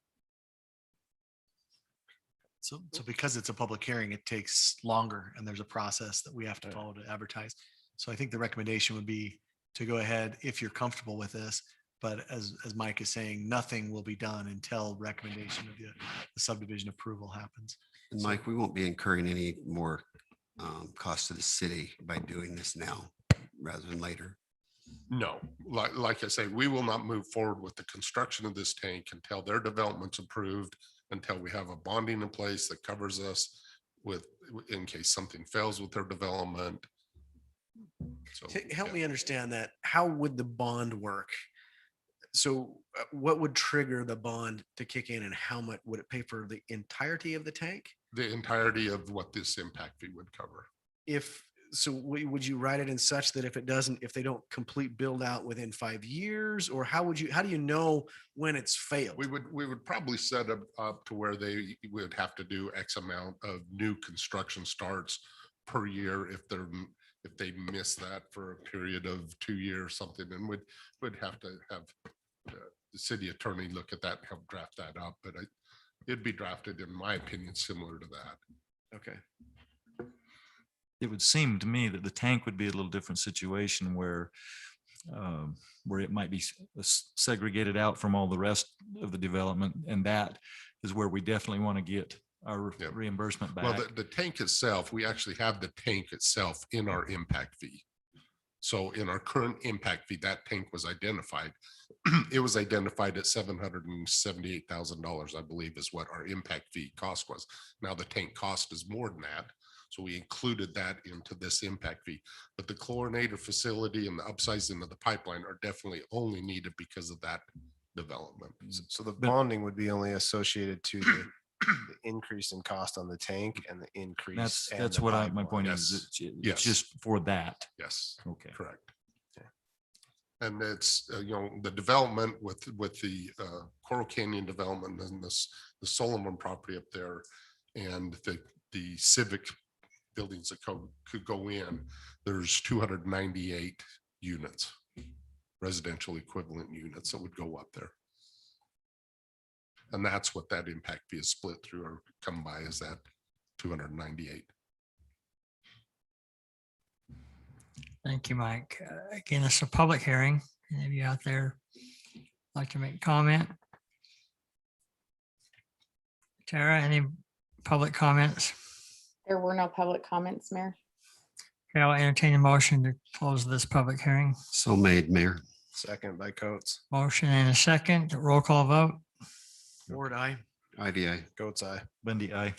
So because it's a public hearing, it takes longer and there's a process that we have to follow to advertise. So I think the recommendation would be to go ahead if you're comfortable with this. But as Mike is saying, nothing will be done until recommendation of the subdivision approval happens. And Mike, we won't be incurring any more cost to the city by doing this now rather than later. No, like I say, we will not move forward with the construction of this tank until their development's approved, until we have a bonding in place that covers us in case something fails with their development. So Help me understand that. How would the bond work? So what would trigger the bond to kick in and how much would it pay for the entirety of the tank? the entirety of what this impact fee would cover. Would you write it in such that if they don't complete build out within 5 years, or how do you know when it's failed? We would probably set up to where they would have to do X amount of new construction starts per year if they miss that for a period of 2 years, something, and would have to have the city attorney look at that and help draft that up. But it'd be drafted, in my opinion, similar to that. Okay. It would seem to me that the tank would be a little different situation where it might be segregated out from all the rest of the development. And that is where we definitely want to get our reimbursement back. Well, the tank itself, we actually have the tank itself in our impact fee. So in our current impact fee, that tank was identified. It was identified at $778,000, I believe, is what our impact fee cost was. Now the tank cost is more than that. So we included that into this impact fee. But the chlorinator facility and the upsizing of the pipeline are definitely only needed because of that development. So the bonding would be only associated to the increase in cost on the tank and the increase. and That's the what my pipeline. point Yes. is. It's Yes. just for that. Yes, Okay. correct. And it's, the development with the Coral Canyon development and the Solomon property up there and the civic buildings that could go in, there's 298 units, residential equivalent units that would go up there. And that's what that impact fee is split through or come by is that 298. Thank you, Mike. Again, it's a public hearing. Any of you out there like to make comment? Tara, any public comments? There were no public comments, Mayor. Okay, I'll entertain a motion to close this public hearing. So made, Mayor. Second by Coates. Motion and a second, roll call vote. Ward, aye. IVA. Goat's eye. Bundy, aye.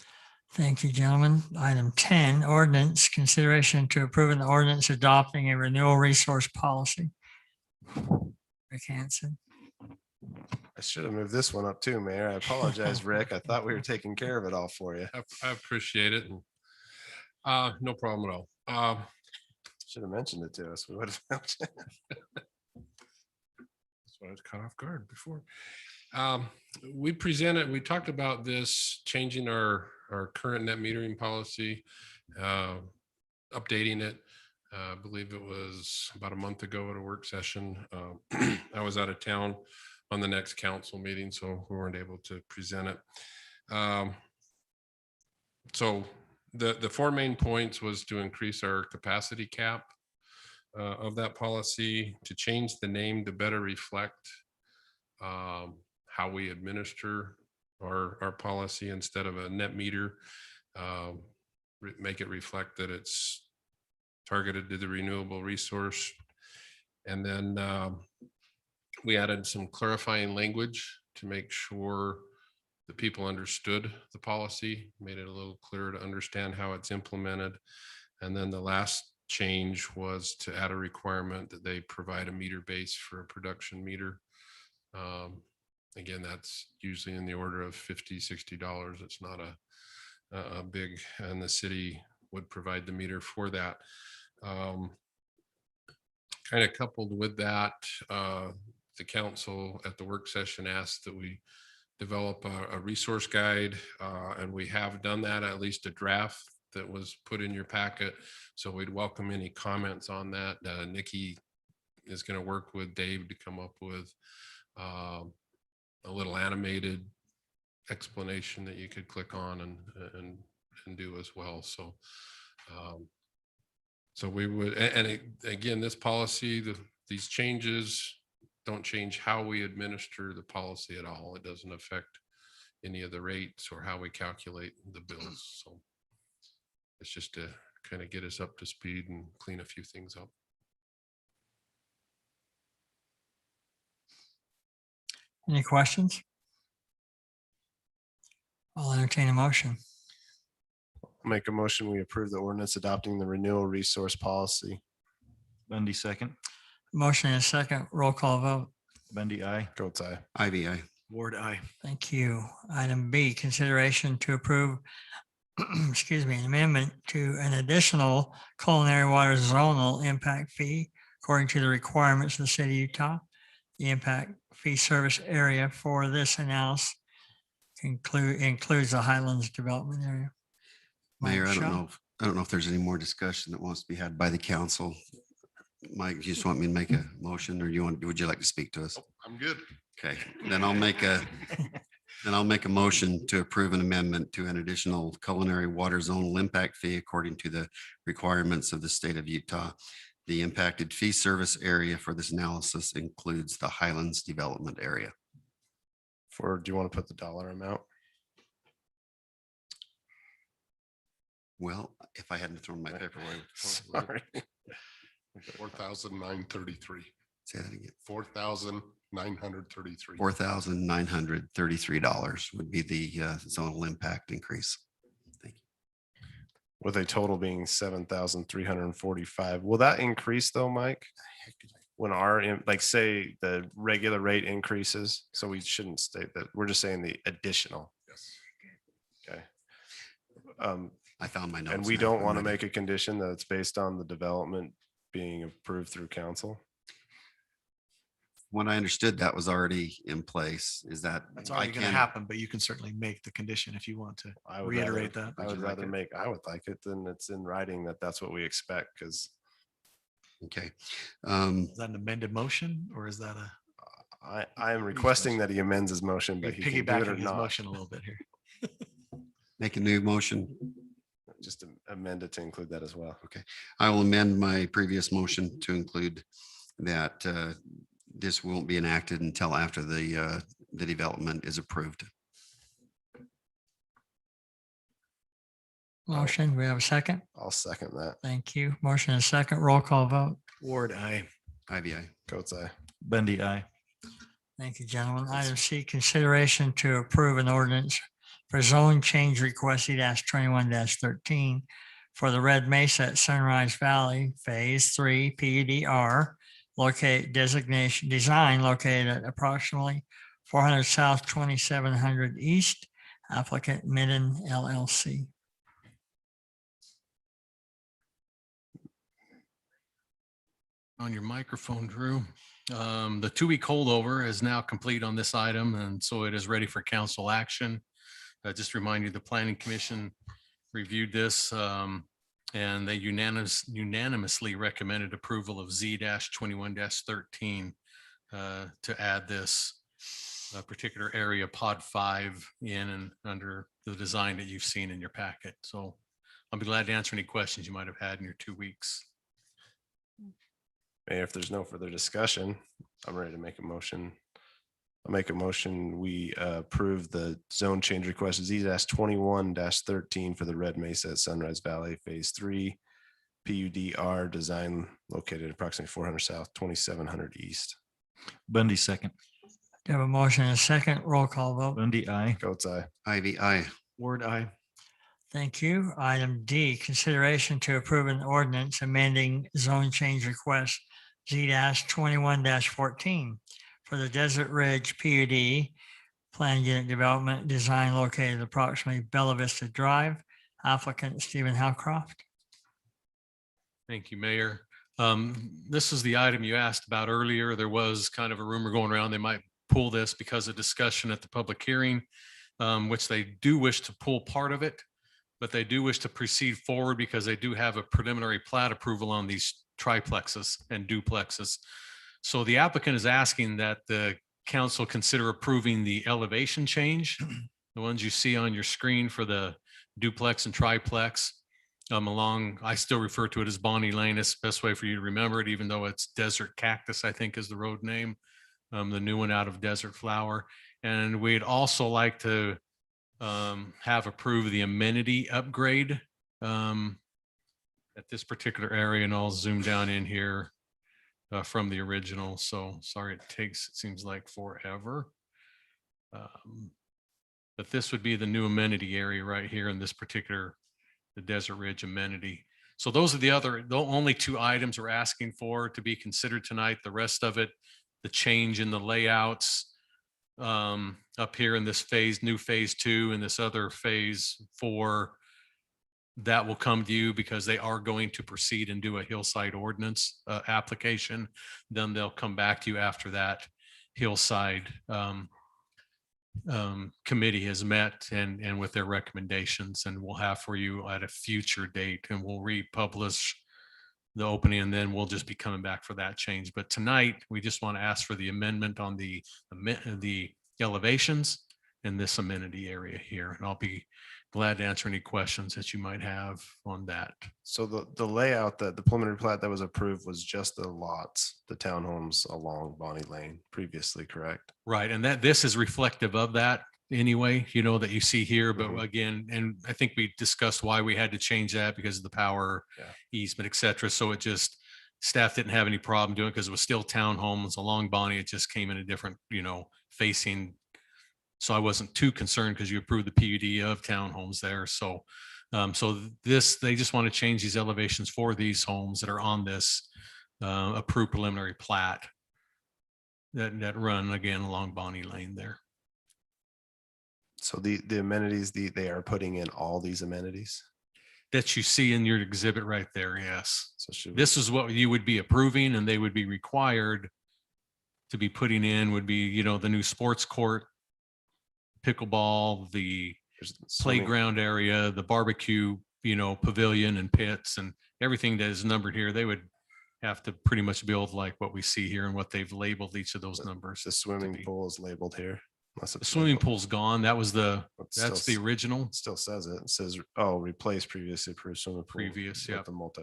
Thank you, gentlemen. Item 10, ordinance, consideration to approve an ordinance adopting a renewal resource policy. Rick Hansen. I should have moved this one up too, Mayor. I apologize, Rick. I thought we were taking care of it all for you. I appreciate it. No problem at all. Should have mentioned it to us. We would have. That's why I was caught off guard before. We talked about this, changing our current net metering policy, updating it. I believe it was about a month ago at a work session. I was out of town on the next council meeting, so we weren't able to present it. So the four main points was to increase our capacity cap of that policy, to change the name to better reflect how we administer our policy instead of a net meter, make it reflect that it's targeted to the renewable resource. And then we added some clarifying language to make sure that people understood the policy, made it a little clearer to understand how it's implemented. And then the last change was to add a requirement that they provide a meter base for a production meter. Again, that's usually in the order of $50, $60. It's not a big, and the city would provide the meter for that. Kind of coupled with that, the council at the work session asked that we develop a resource guide, and we have done that, at least a draft that was put in your packet. So we'd welcome any comments on that. Nikki is going to work with Dave to come up with a little animated explanation that you could click on and do as well. So so we would, again, this policy, these changes don't change how we administer the policy at all. It doesn't affect any of the rates or how we calculate the bills. So it's just to kind of get us up to speed and clean a few things up. Any questions? I'll entertain a motion. Make a motion, we approve the ordinance adopting the renewal resource policy. Bundy, second. Motion and a second, roll call vote. Bundy, aye. Goat's eye. IVA. Ward, aye. Thank you. Item B, consideration to approve, excuse me, an amendment to an additional culinary water zonal impact fee according to the requirements of the city of Utah. The impact fee service area for this analysis includes the Highlands Development Area. Mayor, Mike I don't Shaw? know. I don't know if there's any more discussion that wants to be had by the council. Mike, you just want me to make a motion, or would you like to speak to us? I'm good. Okay, then I'll make a motion to approve an amendment to an additional culinary water zonal impact fee according to the requirements of the state of Utah. The impacted fee service area for this analysis includes the Highlands Development Area. Do you want to put the dollar amount? Well, if I hadn't thrown my paper away. Sorry. 4,933. Say that again. $4,933. $4,933 would be the zonal impact increase. with a total being 7,345. Will that increase though, Mike? When like say the regular rate increases, so we shouldn't state that, we're just saying the additional. Okay. I found my notes. And we now. don't I'm want to ready. make a condition that it's based on the development being approved through council. When I understood that was already in place, is that? That's I already going to can- happen, but you can certainly make the condition if you want to I would reiterate rather- that. I would you like rather it? I would like it, then it's in writing that that's what we expect, because Okay. Is that an amended motion or is that a I am requesting that he amends his motion, but he can do it or piggybacking his not. motion a little bit here? Make a new motion. Just amend it to include that as well. Okay. I will amend my previous motion to include that this won't be enacted until after the development is approved. Motion, we have a second? I'll second that. Thank you. Motion and a second, roll call vote. Ward, aye. IBI. Coates, aye. Bundy, aye. Thank you, gentlemen. Item C, consideration to approve an ordinance for zone change request C-21-13 for the Red Mesa at Sunrise Valley Phase 3 PUDR design located at approximately 400 South, 2700 East, applicant Midden LLC. On your microphone, Drew. The 2-week holdover is now complete on this item, and so it is ready for council action. Just remind you, the planning commission reviewed this, and they unanimously recommended approval of Z-21-13 to add this particular area, pod 5, in and under the design that you've seen in your packet. So I'll be glad to answer any questions you might have had in your 2 weeks. Mayor, if there's no further discussion, I'm ready to make a motion. I'll make a motion. We approve the zone change request Z-21-13 for the Red Mesa at Sunrise Valley Phase 3 PUDR design located approximately 400 South, 2700 East. Bundy, second. Do you have a motion and a second, roll call vote? Bundy, aye. Coates, aye. Ivy, aye. Ward, aye. Thank you. Item D, consideration to approve an ordinance amending zone change request Z-21-14 for the Desert Ridge PUD planned unit development design located approximately Bella Vista Drive, applicant Stephen Howcroft. Thank you, Mayor. This is the item you asked about earlier. There was kind of a rumor going around they might pull this because of discussion at the public hearing, which they do wish to pull part of it, but they do wish to proceed forward because they do have a preliminary plat approval on these triplexes and duplexes. So the applicant is asking that the council consider approving the elevation change, the ones you see on your screen for the duplex and triplex. Along, I still refer to it as Bonnie Lane. It's the best way for you to remember it, even though it's Desert Cactus, I think is the road name. The new one out of Desert Flower. And we'd also like to have approved the amenity upgrade at this particular area, and I'll zoom down in here from the original. So sorry, it seems like forever. But this would be the new amenity area right here in this particular, the Desert Ridge amenity. So those are the only 2 items we're asking for to be considered tonight. The rest of it, the change in the layouts up here in this new phase 2 and this other phase 4, that will come to you because they are going to proceed and do a hillside ordinance application. Then they'll come back to you after that hillside committee has met and with their recommendations, and we'll have for you at a future date, and we'll republish the opening, and then we'll just be coming back for that change. But tonight, we just want to ask for the amendment on the elevations in this amenity area here, and I'll be glad to answer any questions that you might have on that. So the layout, that the preliminary plat that was approved was just the lots, the townhomes along Bonnie Lane previously, correct? Right, and this is reflective of that anyway, that you see here, but again, and I think we discussed why we had to change that because of the power easement, et cetera. So it just, staff didn't have any problem doing it because it was still townhomes along Bonnie. It just came in a different, facing. So I wasn't too concerned because you approved the PUD of townhomes there. So So this, they just want to change these elevations for these homes that are on this approved preliminary plat that run again along Bonnie Lane there. So the amenities, they are putting in all these amenities. That you see in your exhibit right there, yes. So should This is what you would be approving, and they would be required to be putting in would be, you know, the new sports court, pickleball, the playground area, the barbecue, you know, pavilion and pits and everything that is numbered here. They would have to pretty much build like what we see here and what they've labeled each of those numbers. The swimming pool is labeled here. Unless The it's swimming labeled. pool's gone. That was the, Still that's the s- original. It still says it. It says, oh, replace previously approved swimming pool. Previous, with yeah. The multi.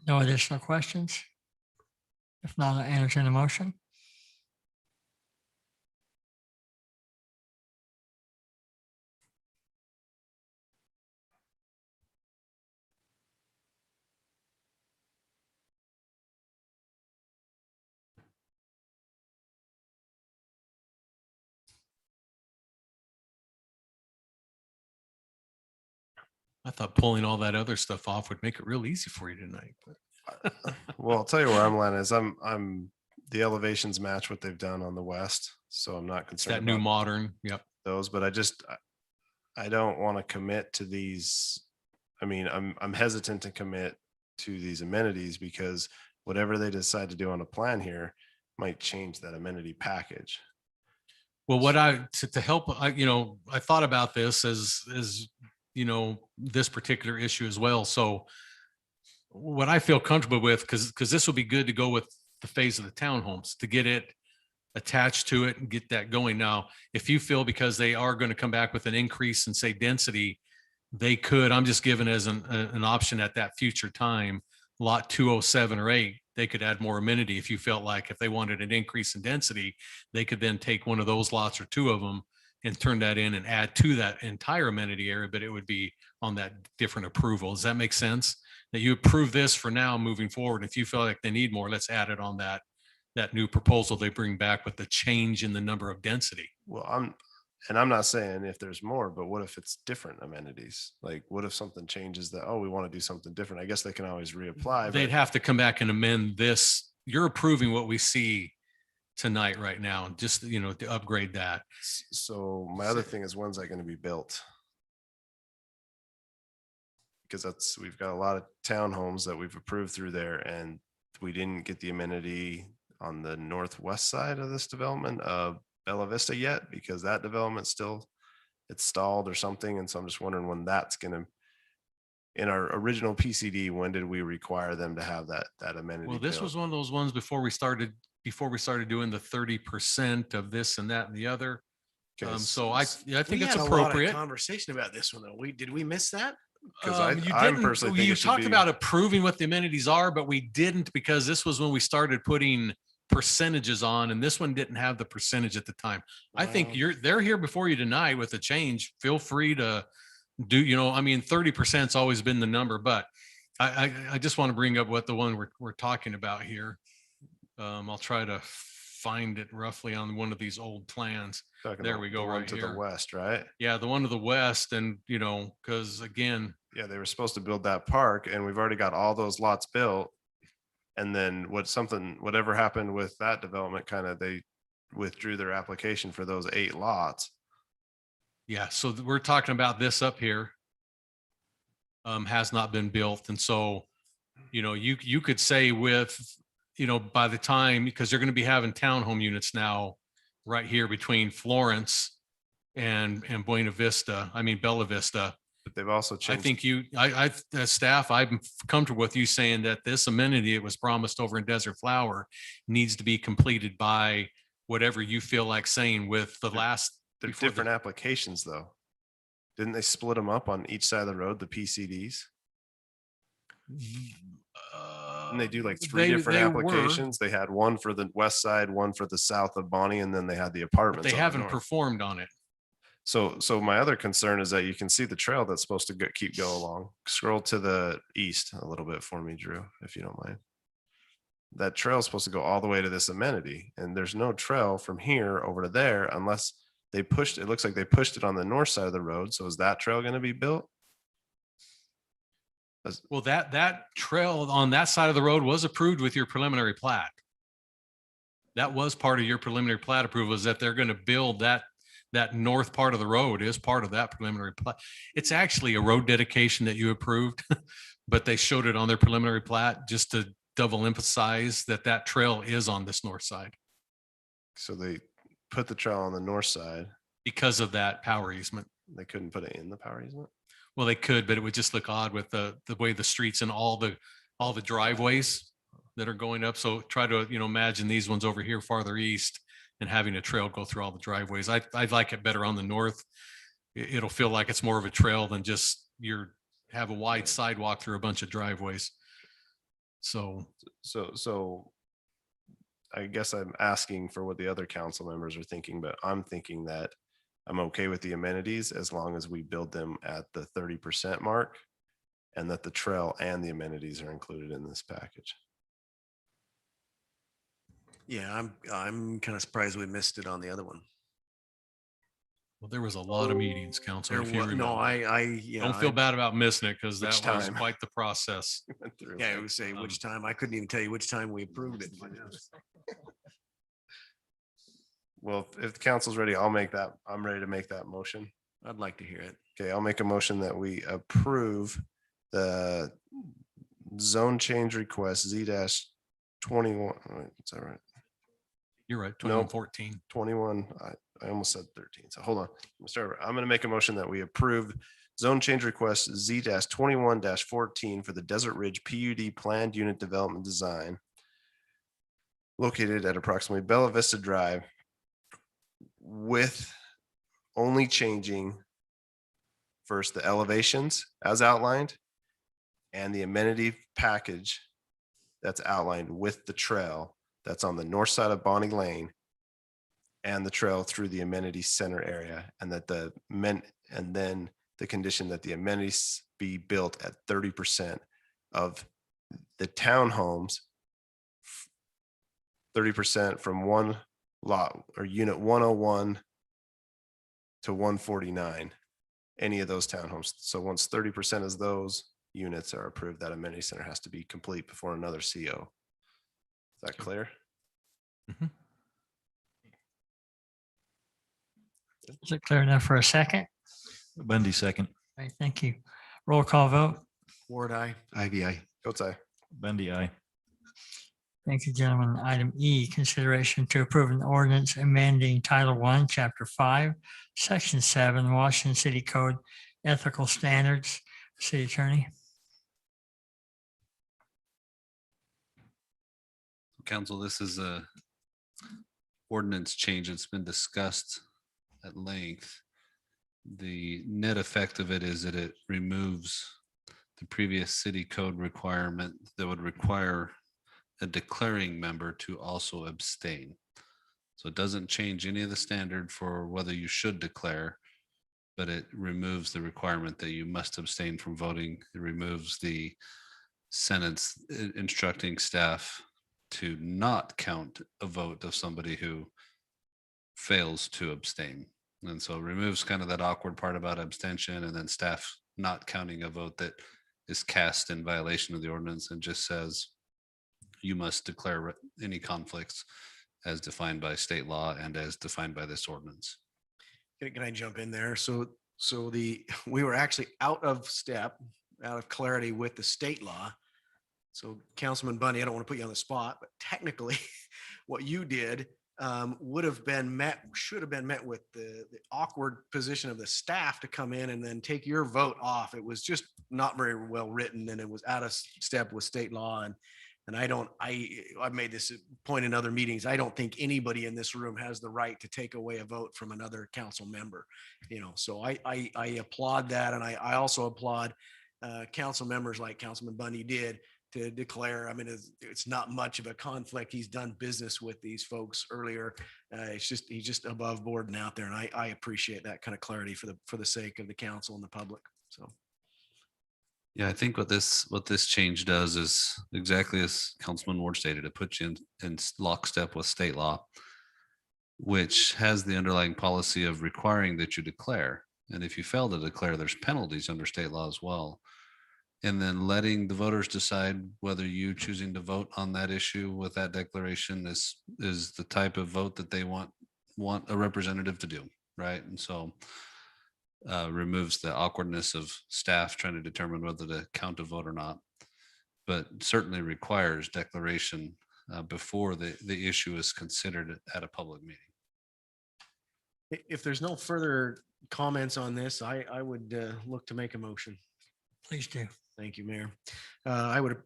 No additional questions? If not, I entertain a motion. I thought pulling all that other stuff off would make it real easy for you tonight. but- Well, I'll tell you where I'm landing is the elevations match what they've done on the west. So I'm not It's concerned that new about modern, yep. those, but I don't want to commit to these. I mean, I'm hesitant to commit to these amenities because whatever they decide to do on a plan here might change that amenity package. Well, what to help, you know, I thought about this as, you know, this particular issue as well. So what I feel comfortable with, because this will be good to go with the phase of the townhomes, to get it attached to it and get that going. Now, if you feel because they are going to come back with an increase in, say, density, they could, I'm just giving as an option at that future time, lot 207 or 8, they could add more amenity if you felt like if they wanted an increase in density, they could then take one of those lots or two of them and turn that in and add to that entire amenity area, but it would be on that different approval. Does that make sense? That you approve this for now moving forward. If you feel like they need more, let's add it on that new proposal they bring back with the change in the number of density. Well, I'm not saying if there's more, but what if it's different amenities? Like, what if something changes that, oh, we want to do something different? I guess they can always reapply. They'd but- have to come back and amend this. You're approving what we see tonight right now, just, you know, to upgrade that. So my other thing is, when's that going to be built? Because we've got a lot of townhomes that we've approved through there, and we didn't get the amenity on the northwest side of this development of Bella Vista yet, because that development still, it's stalled or something. And so I'm just wondering when that's gonna, in our original PCD, when did we require them to have that amenity? Well, this built? was one of those ones before we started doing the 30% of this and that and the other. Okay, So I think We it's had a lot of appropriate. Conversation about this one though. Did we miss that? Because You I'm didn't- personally think You it should talked be- about approving what the amenities are, but we didn't because this was when we started putting percentages on, and this one didn't have the percentage at the time. I think Wow. they're here before you tonight with a change. Feel free to do, you know, I mean, 30%'s always been the number, but I just want to bring up what the one we're talking about here. I'll try to find it roughly on one of these old plans. Talking There about we go, the one right to here. the west, right? Yeah, the one to the west, and you know, because again, Yeah, they were supposed to build that park, and we've already got all those lots built. And then whatever happened with that development, kind of they withdrew their application for those 8 lots. yeah, so we're talking about this up here. Has not been built. And so, you know, you could say with, you know, by the time, because you're going to be having townhome units now right here between Florence and Buena Vista, I mean, Bella Vista. But they've also I changed. think as staff, I'm comfortable with you saying that this amenity it was promised over in Desert Flower needs to be completed by whatever you feel like saying with the last. They're before the- different applications though. Didn't they split them up on each side of the road, the PCDs? And they do like 3 different they were, applications. They had one for the west side, one for the south of Bonnie, and then they had the apartments. They on the haven't north. performed on it. So my other concern is that you can see the trail that's supposed to keep go along. Scroll to the east a little bit for me, Drew, if you don't mind. That trail is supposed to go all the way to this amenity, and there's no trail from here over to there unless they pushed, it looks like they pushed it on the north side of the road. So is that trail going to be built? Well, that trail on that side of the road was approved with your preliminary plat. That was part of your preliminary plat approval, is that they're going to build that north part of the road is part of that preliminary plat. It's actually a road dedication that you approved, but they showed it on their preliminary plat just to double emphasize that trail is on this north side. So they put the trail on the north side because of that power easement. They couldn't put it in the power easement? Well, they could, but it would just look odd with the way the streets and all the driveways that are going up. So try to, imagine these ones over here farther east and having a trail go through all the driveways. I'd like it better on the north. It'll feel like it's more of a trail than just have a wide sidewalk through a bunch of driveways. So I guess I'm asking for what the other council members are thinking, but I'm thinking that I'm okay with the amenities as long as we build them at the 30% mark and that the trail and the amenities are included in this package. Yeah, I'm kind of surprised we missed it on the other one. Well, there was a lot of meetings, Counselor. If you remember. Don't feel I- bad about missing it because Which that was time? quite the process. Yeah, I would say which time. I couldn't even tell you which time we approved it. Well, if the council's ready, I'm ready to make that motion. I'd like to hear it. Okay, I'll make a motion that we approve the zone change request Z-21. Is that right? You're right. No, 2114. 21. I almost said 13. So hold on. I'm going to make a motion that we approve zone change request Z-21-14 for the Desert Ridge PUD planned unit development design located at approximately Bella Vista Drive, with only changing first the elevations as outlined and the amenity package that's outlined with the trail that's on the north side of Bonnie Lane and the trail through the amenity center area, and that and then the condition that the amenities be built at 30% of the townhomes, 30% from one lot or unit 101 to 149, any of those townhomes. So once 30% of those units are approved, that amenity center has to be complete before another CO. Is that clear? Is it clear enough for a second? Bundy, second. All right, thank you. Roll call vote. Ward, aye. Ivy, aye. Coates, aye. Bundy, aye. Thank you, gentlemen. Item E, consideration to approve an ordinance amending Title I, Chapter 5, Section 7, Washington City Code, Ethical Standards. City Attorney. Council, this is a ordinance change. It's been discussed at length. The net effect of it is that it removes the previous city code requirement that would require a declaring member to also abstain. So it doesn't change any of the standard for whether you should declare, but it removes the requirement that you must abstain from voting. It removes the sentence instructing staff to not count a vote of somebody who fails to abstain. And so it removes kind of that awkward part about abstention and then staff not counting a vote that is cast in violation of the ordinance, and just says you must declare any conflicts as defined by state law and as defined by this ordinance. Can I jump in there? So we were actually out of step, out of clarity with the state law. So Councilman Bundy, I don't want to put you on the spot, but technically what you did should have been met with the awkward position of the staff to come in and then take your vote off. It was just not very well written, and it was out of step with state law. And I've made this point in other meetings. I don't think anybody in this room has the right to take away a vote from another council member. So I applaud that. And I also applaud council members like Councilman Bundy did to declare. I mean, it's not much of a conflict. He's done business with these folks earlier. It's just, he's just above board and out there. And I appreciate that kind of clarity for the sake of the council and the public. So. Yeah, I think what this change does is exactly as Councilman Ward stated, it puts you in lockstep with state law, which has the underlying policy of requiring that you declare. And if you fail to declare, there's penalties under state law as well. And then letting the voters decide whether you choosing to vote on that issue with that declaration is the type of vote that they want a representative to do, right? And so removes the awkwardness of staff trying to determine whether to count a vote or not, but certainly requires declaration before the issue is considered at a public meeting. If there's no further comments on this, I would look to make a motion. Please do. Thank you, Mayor. I would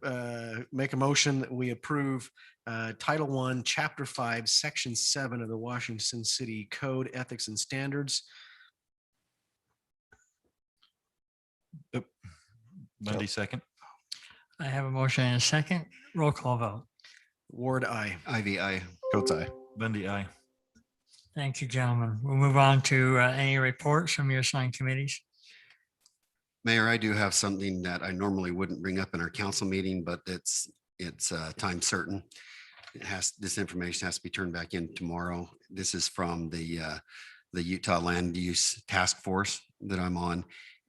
make a motion that we approve Title I, Chapter 5, Section 7 of the Washington City Code, Ethics and Standards. Bundy, second. I have a motion and a second. Roll call vote. Ward, aye. Ivy, aye. Coates, aye. Bundy, aye. Thank you, gentlemen. We'll move on to any reports from your assigned committees. Mayor, I do have something that I normally wouldn't bring up in our council meeting, but it's time certain. This information has to be turned back in tomorrow. This is from the Utah Land Use Task Force that I'm on.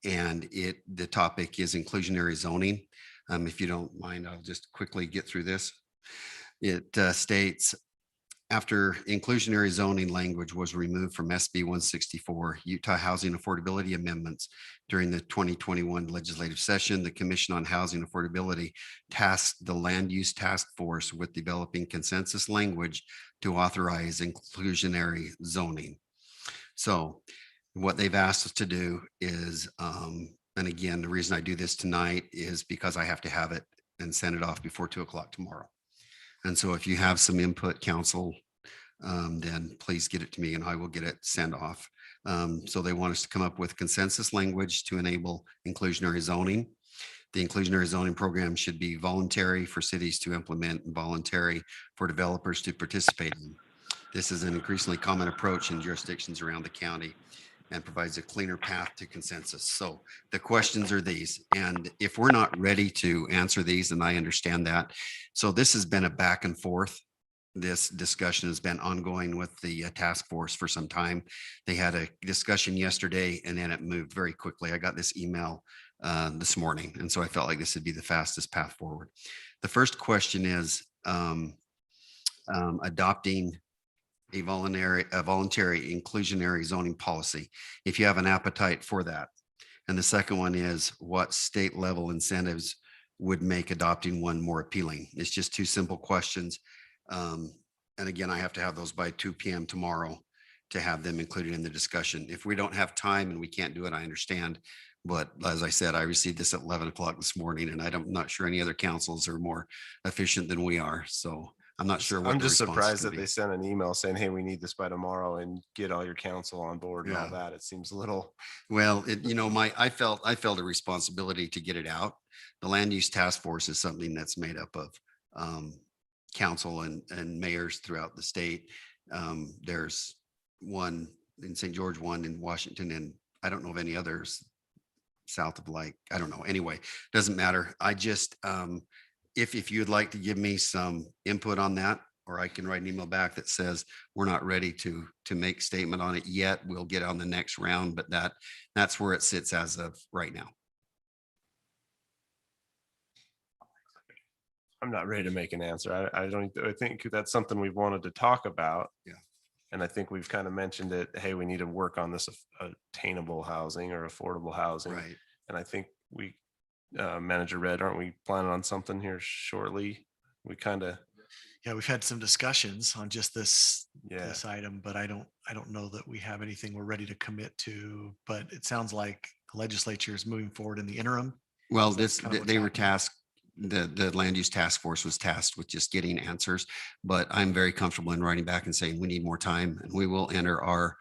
And the topic is inclusionary zoning. If you don't mind, I'll just quickly get through this. It states, after inclusionary zoning language was removed from SB 164, Utah Housing Affordability Amendments during the 2021 legislative session, the Commission on Housing Affordability tasked the Land Use Task Force with developing consensus language to authorize inclusionary zoning. So what they've asked us to do is, and again, the reason I do this tonight is because I have to have it and send it off before 2 o'clock tomorrow. And so if you have some input, council, then please get it to me and I will get it sent off. So they want us to come up with consensus language to enable inclusionary zoning. The inclusionary zoning program should be voluntary for cities to implement and voluntary for developers to participate in. This is an increasingly common approach in jurisdictions around the county and provides a cleaner path to consensus. So the questions are these, and if we're not ready to answer these, and I understand that. So this has been a back and forth. This discussion has been ongoing with the task force for some time. They had a discussion yesterday and then it moved very quickly. I got this email this morning, and so I felt like this would be the fastest path forward. The first question is adopting a voluntary inclusionary zoning policy, if you have an appetite for that. And the second one is what state level incentives would make adopting one more appealing? It's just two simple questions. And again, I have to have those by 2 p.m. tomorrow to have them included in the discussion. If we don't have time and we can't do it, I understand. But as I said, I received this at 11 o'clock this morning, and I'm not sure any other councils are more efficient than we are. So I'm not sure what I'm the just response surprised could that be. they sent an email saying, hey, we need this by tomorrow and get all your council on board and all Yeah. that. It seems a little. Well, I felt a responsibility to get it out. The land use task force is something that's made up of council and mayors throughout the state. There's one in St. George, one in Washington, and I don't know of any others south of I don't know. Anyway, doesn't matter. I just, if you'd like to give me some input on that, or I can write an email back that says we're not ready to make statement on it yet. We'll get on the next round, but that's where it sits as of right now. I'm not ready to make an answer. I think that's something we've wanted to talk about. Yeah. And I think we've kind of mentioned it. Hey, we need to work on this attainable housing or affordable housing. Right. And I think we, Manager Red, aren't we planning on something here shortly? We kind of. Yeah, we've had some discussions on just this Yeah. this item, but I don't know that we have anything we're ready to commit to. But it sounds like the legislature is moving forward in the interim. Well, So that's kind of what's they were happening. tasked, the land use task force was tasked with just getting answers, but I'm very comfortable in writing back and saying we need more time, and we will enter our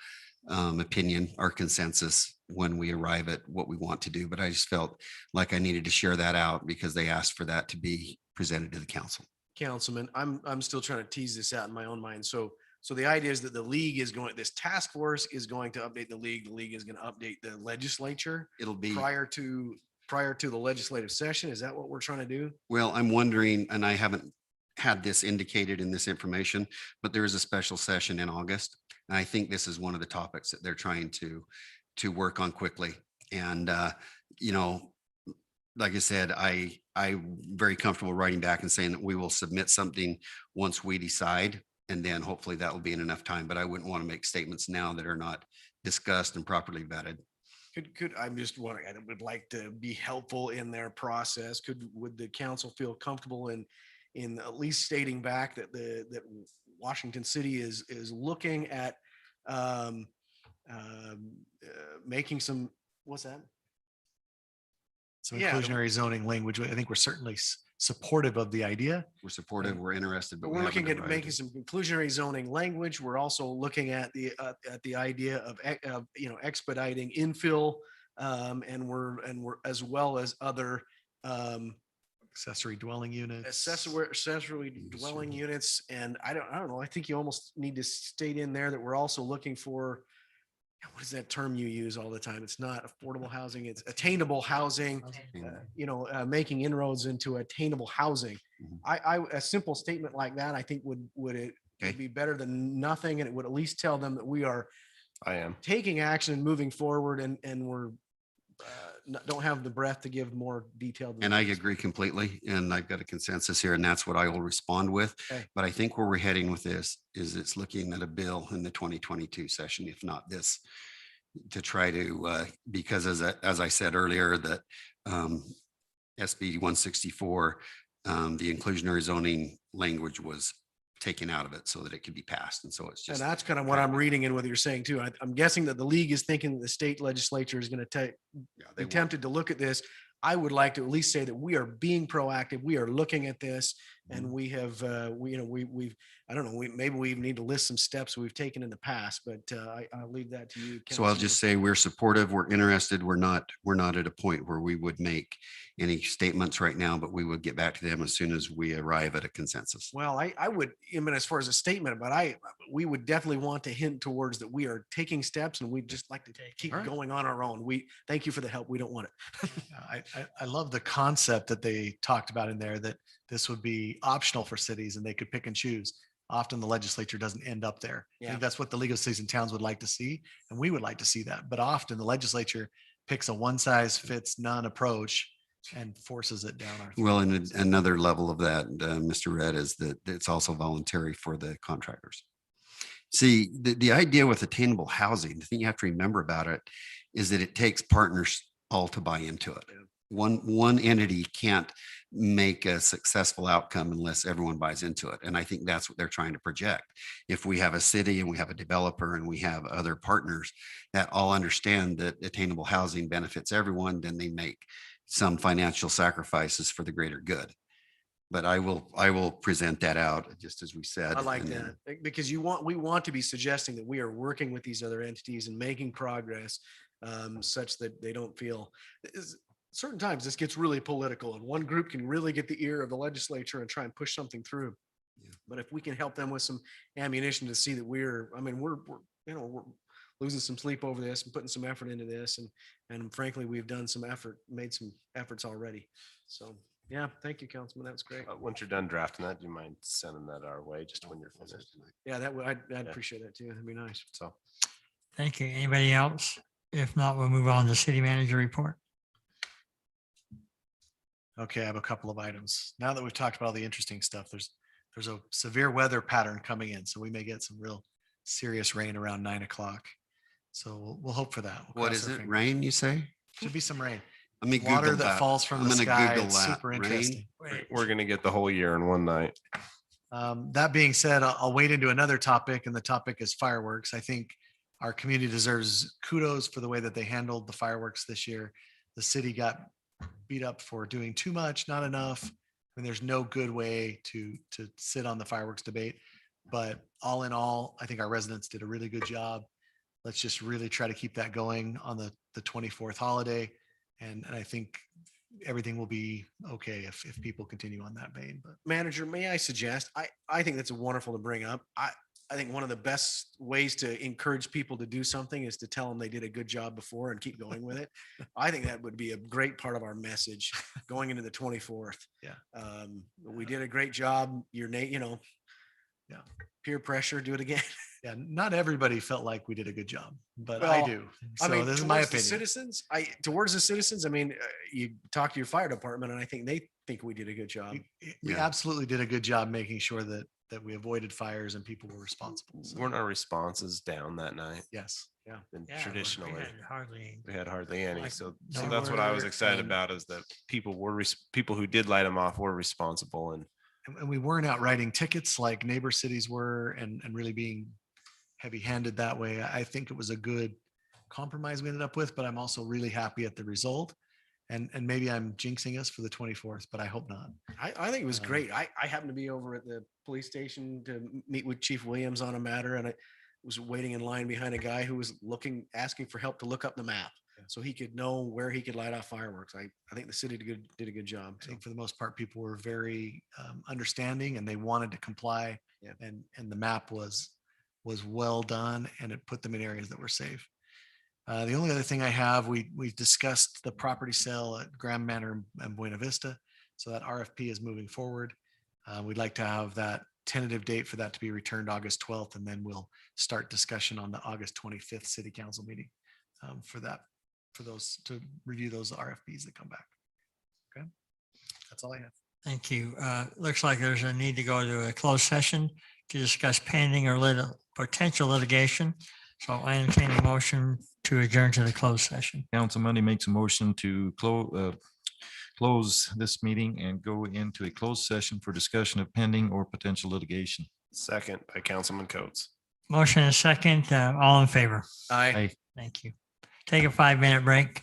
opinion, our consensus when we arrive at what we want to do. But I just felt like I needed to share that out because they asked for that to be presented to the council. Councilman, I'm still trying to tease this out in my own mind. So the idea is that the league is going, this task force is going to update the league. The league is going to update the legislature It'll be, prior to the legislative session. Is that what we're trying to do? well, I'm wondering, and I haven't had this indicated in this information, but there is a special session in August. And I think this is one of the topics that they're trying to work on quickly. And, you know, like I said, I'm very comfortable writing back and saying that we will submit something once we decide. And then hopefully that will be in enough time, but I wouldn't want to make statements now that are not discussed and properly vetted. I'm just wondering, I would like to be helpful in their process. Would the council feel comfortable in at least stating back that that Washington City is looking at making some, what's that? Some Yeah. inclusionary zoning language. I think we're certainly supportive of the idea. We're supportive, we're interested, but But we we're looking haven't at arrived making some inclusionary zoning language. We're also looking at the idea of expediting infill, and we're as well as other accessory dwelling units. accessory dwelling units. And I don't know. I think you almost need to state in there that we're also looking for, what is that term you use all the time? It's not affordable housing, it's attainable housing, making inroads into attainable housing. A simple statement like that, I think would be better than nothing. And it would at least tell them that we are taking action and moving forward, and we're don't have the breath to give more detailed. And I agree completely. And I've got a consensus here, and that's what I will respond with. Okay. But I think where we're heading with this is it's looking at a bill in the 2022 session, if not this, to try to, because as I said earlier, that SB 164, the inclusionary zoning language was taken out of it so that it could be passed. And so it's just. And that's kind of what I'm reading in what you're saying too. I'm guessing that the league is thinking that the state legislature is going to be tempted to look at this. I would like to at least say that we are being proactive. We are looking at this, and we have, we've, I don't know, maybe we even need to list some steps we've taken in the past, but I'll leave that to you. So I'll just say we're supportive, we're interested, we're not at a point where we would make any statements right now, but we would get back to them as soon as we arrive at a consensus. Well, I would, I mean, as far as a statement, but we would definitely want to hint towards that we are taking steps, and we'd just like to keep going on our own. Thank you for the help. We don't want it. I love the concept that they talked about in there, that this would be optional for cities and they could pick and choose. Often the legislature doesn't end up there. I Yeah. think that's what the League of Cities and Towns would like to see, and we would like to see that. But often the legislature picks a one size fits none approach and forces it down our. Well, and another level of that, Mr. Red, is that it's also voluntary for the contractors. See, the idea with attainable housing, the thing you have to remember about it is that it takes partners all to buy into it. One entity can't make a successful outcome unless everyone buys into it. And I think that's what they're trying to project. If we have a city and we have a developer and we have other partners that all understand that attainable housing benefits everyone, then they make some financial sacrifices for the greater good. But I will present that out, just as we said. I like and that then- because we want to be suggesting that we are working with these other entities and making progress, such that they don't feel. Certain times this gets really political, and one group can really get the ear of the legislature and try and push something through. But if we can help them with some ammunition to see that we're losing some sleep over this and putting some effort into this, and frankly, we've done some effort, made some efforts already. So yeah, thank you, Councilman. That's great. Once you're done drafting that, do you mind sending that our way just when you're finished? Yeah, I'd appreciate that too. That'd be nice. So. Thank you. Anybody else? If not, we'll move on to city manager report. Okay, I have a couple of items. Now that we've talked about all the interesting stuff, there's a severe weather pattern coming in, so we may get some real serious rain around 9 o'clock. So we'll hope for that. We'll What cross is our it? fingers. Rain, you say? Should be some rain. Let me Water Google that falls from the I'm gonna sky. Google It's that. super Rain? interesting. We're going to get the whole year in one night. That being said, I'll wade into another topic, and the topic is fireworks. I think our community deserves kudos for the way that they handled the fireworks this year. The city got beat up for doing too much, not enough. And there's no good way to sit on the fireworks debate. But all in all, I think our residents did a really good job. let's just really try to keep that going on the 24th holiday. And I think everything will be okay if people continue on that vein, but. Manager, may I suggest, I think that's wonderful to bring up. I think one of the best ways to encourage people to do something is to tell them they did a good job before and keep going with it. I think that would be a great part of our message going into the 24th. Yeah. We did a great job. Your name, yeah, peer pressure, do it again. Yeah, not everybody felt like we did a good job, but Well, I do. So this is my towards the opinion. citizens, towards the citizens, I mean, you talk to your fire department and I think they think we did a good job. We absolutely did a good job making sure that we avoided fires and people were responsible. So, Weren't our responses down that night? yes. Yeah. And Yeah, we traditionally, had hardly. we had hardly any. like So no that's what I was word, excited and- about is that people who did light them off were responsible and And we weren't out writing tickets like neighbor cities were and really being heavy handed that way. I think it was a good compromise we ended up with, but I'm also really happy at the result. And maybe I'm jinxing us for the 24th, but I hope not. I think it was great. I happened to be over at the police station to meet with Chief Williams on a matter, and I was waiting in line behind a guy who was asking for help to look up the map so he could know where he could light off fireworks. I think the city did a good job. I think for the most part, people were very understanding and they wanted to comply. Yeah. And the map was well done and it put them in areas that were safe. The only other thing I have, we discussed the property sale at Graham Manor and Buena Vista. So that RFP is moving forward. We'd like to have that tentative date for that to be returned August 12th, and then we'll start discussion on the August 25th city council meeting for those to review those RFPs that come back. Okay, that's all I have. Thank you. Looks like there's a need to go to a closed session to discuss pending or potential litigation. So I entertain a motion to adjourn to the closed session. Council Monday makes a motion to close this meeting and go into a closed session for discussion of pending or potential litigation. second by Councilman Coates. Motion is second. All in favor? Aye. Thank you. Take a 5-minute break.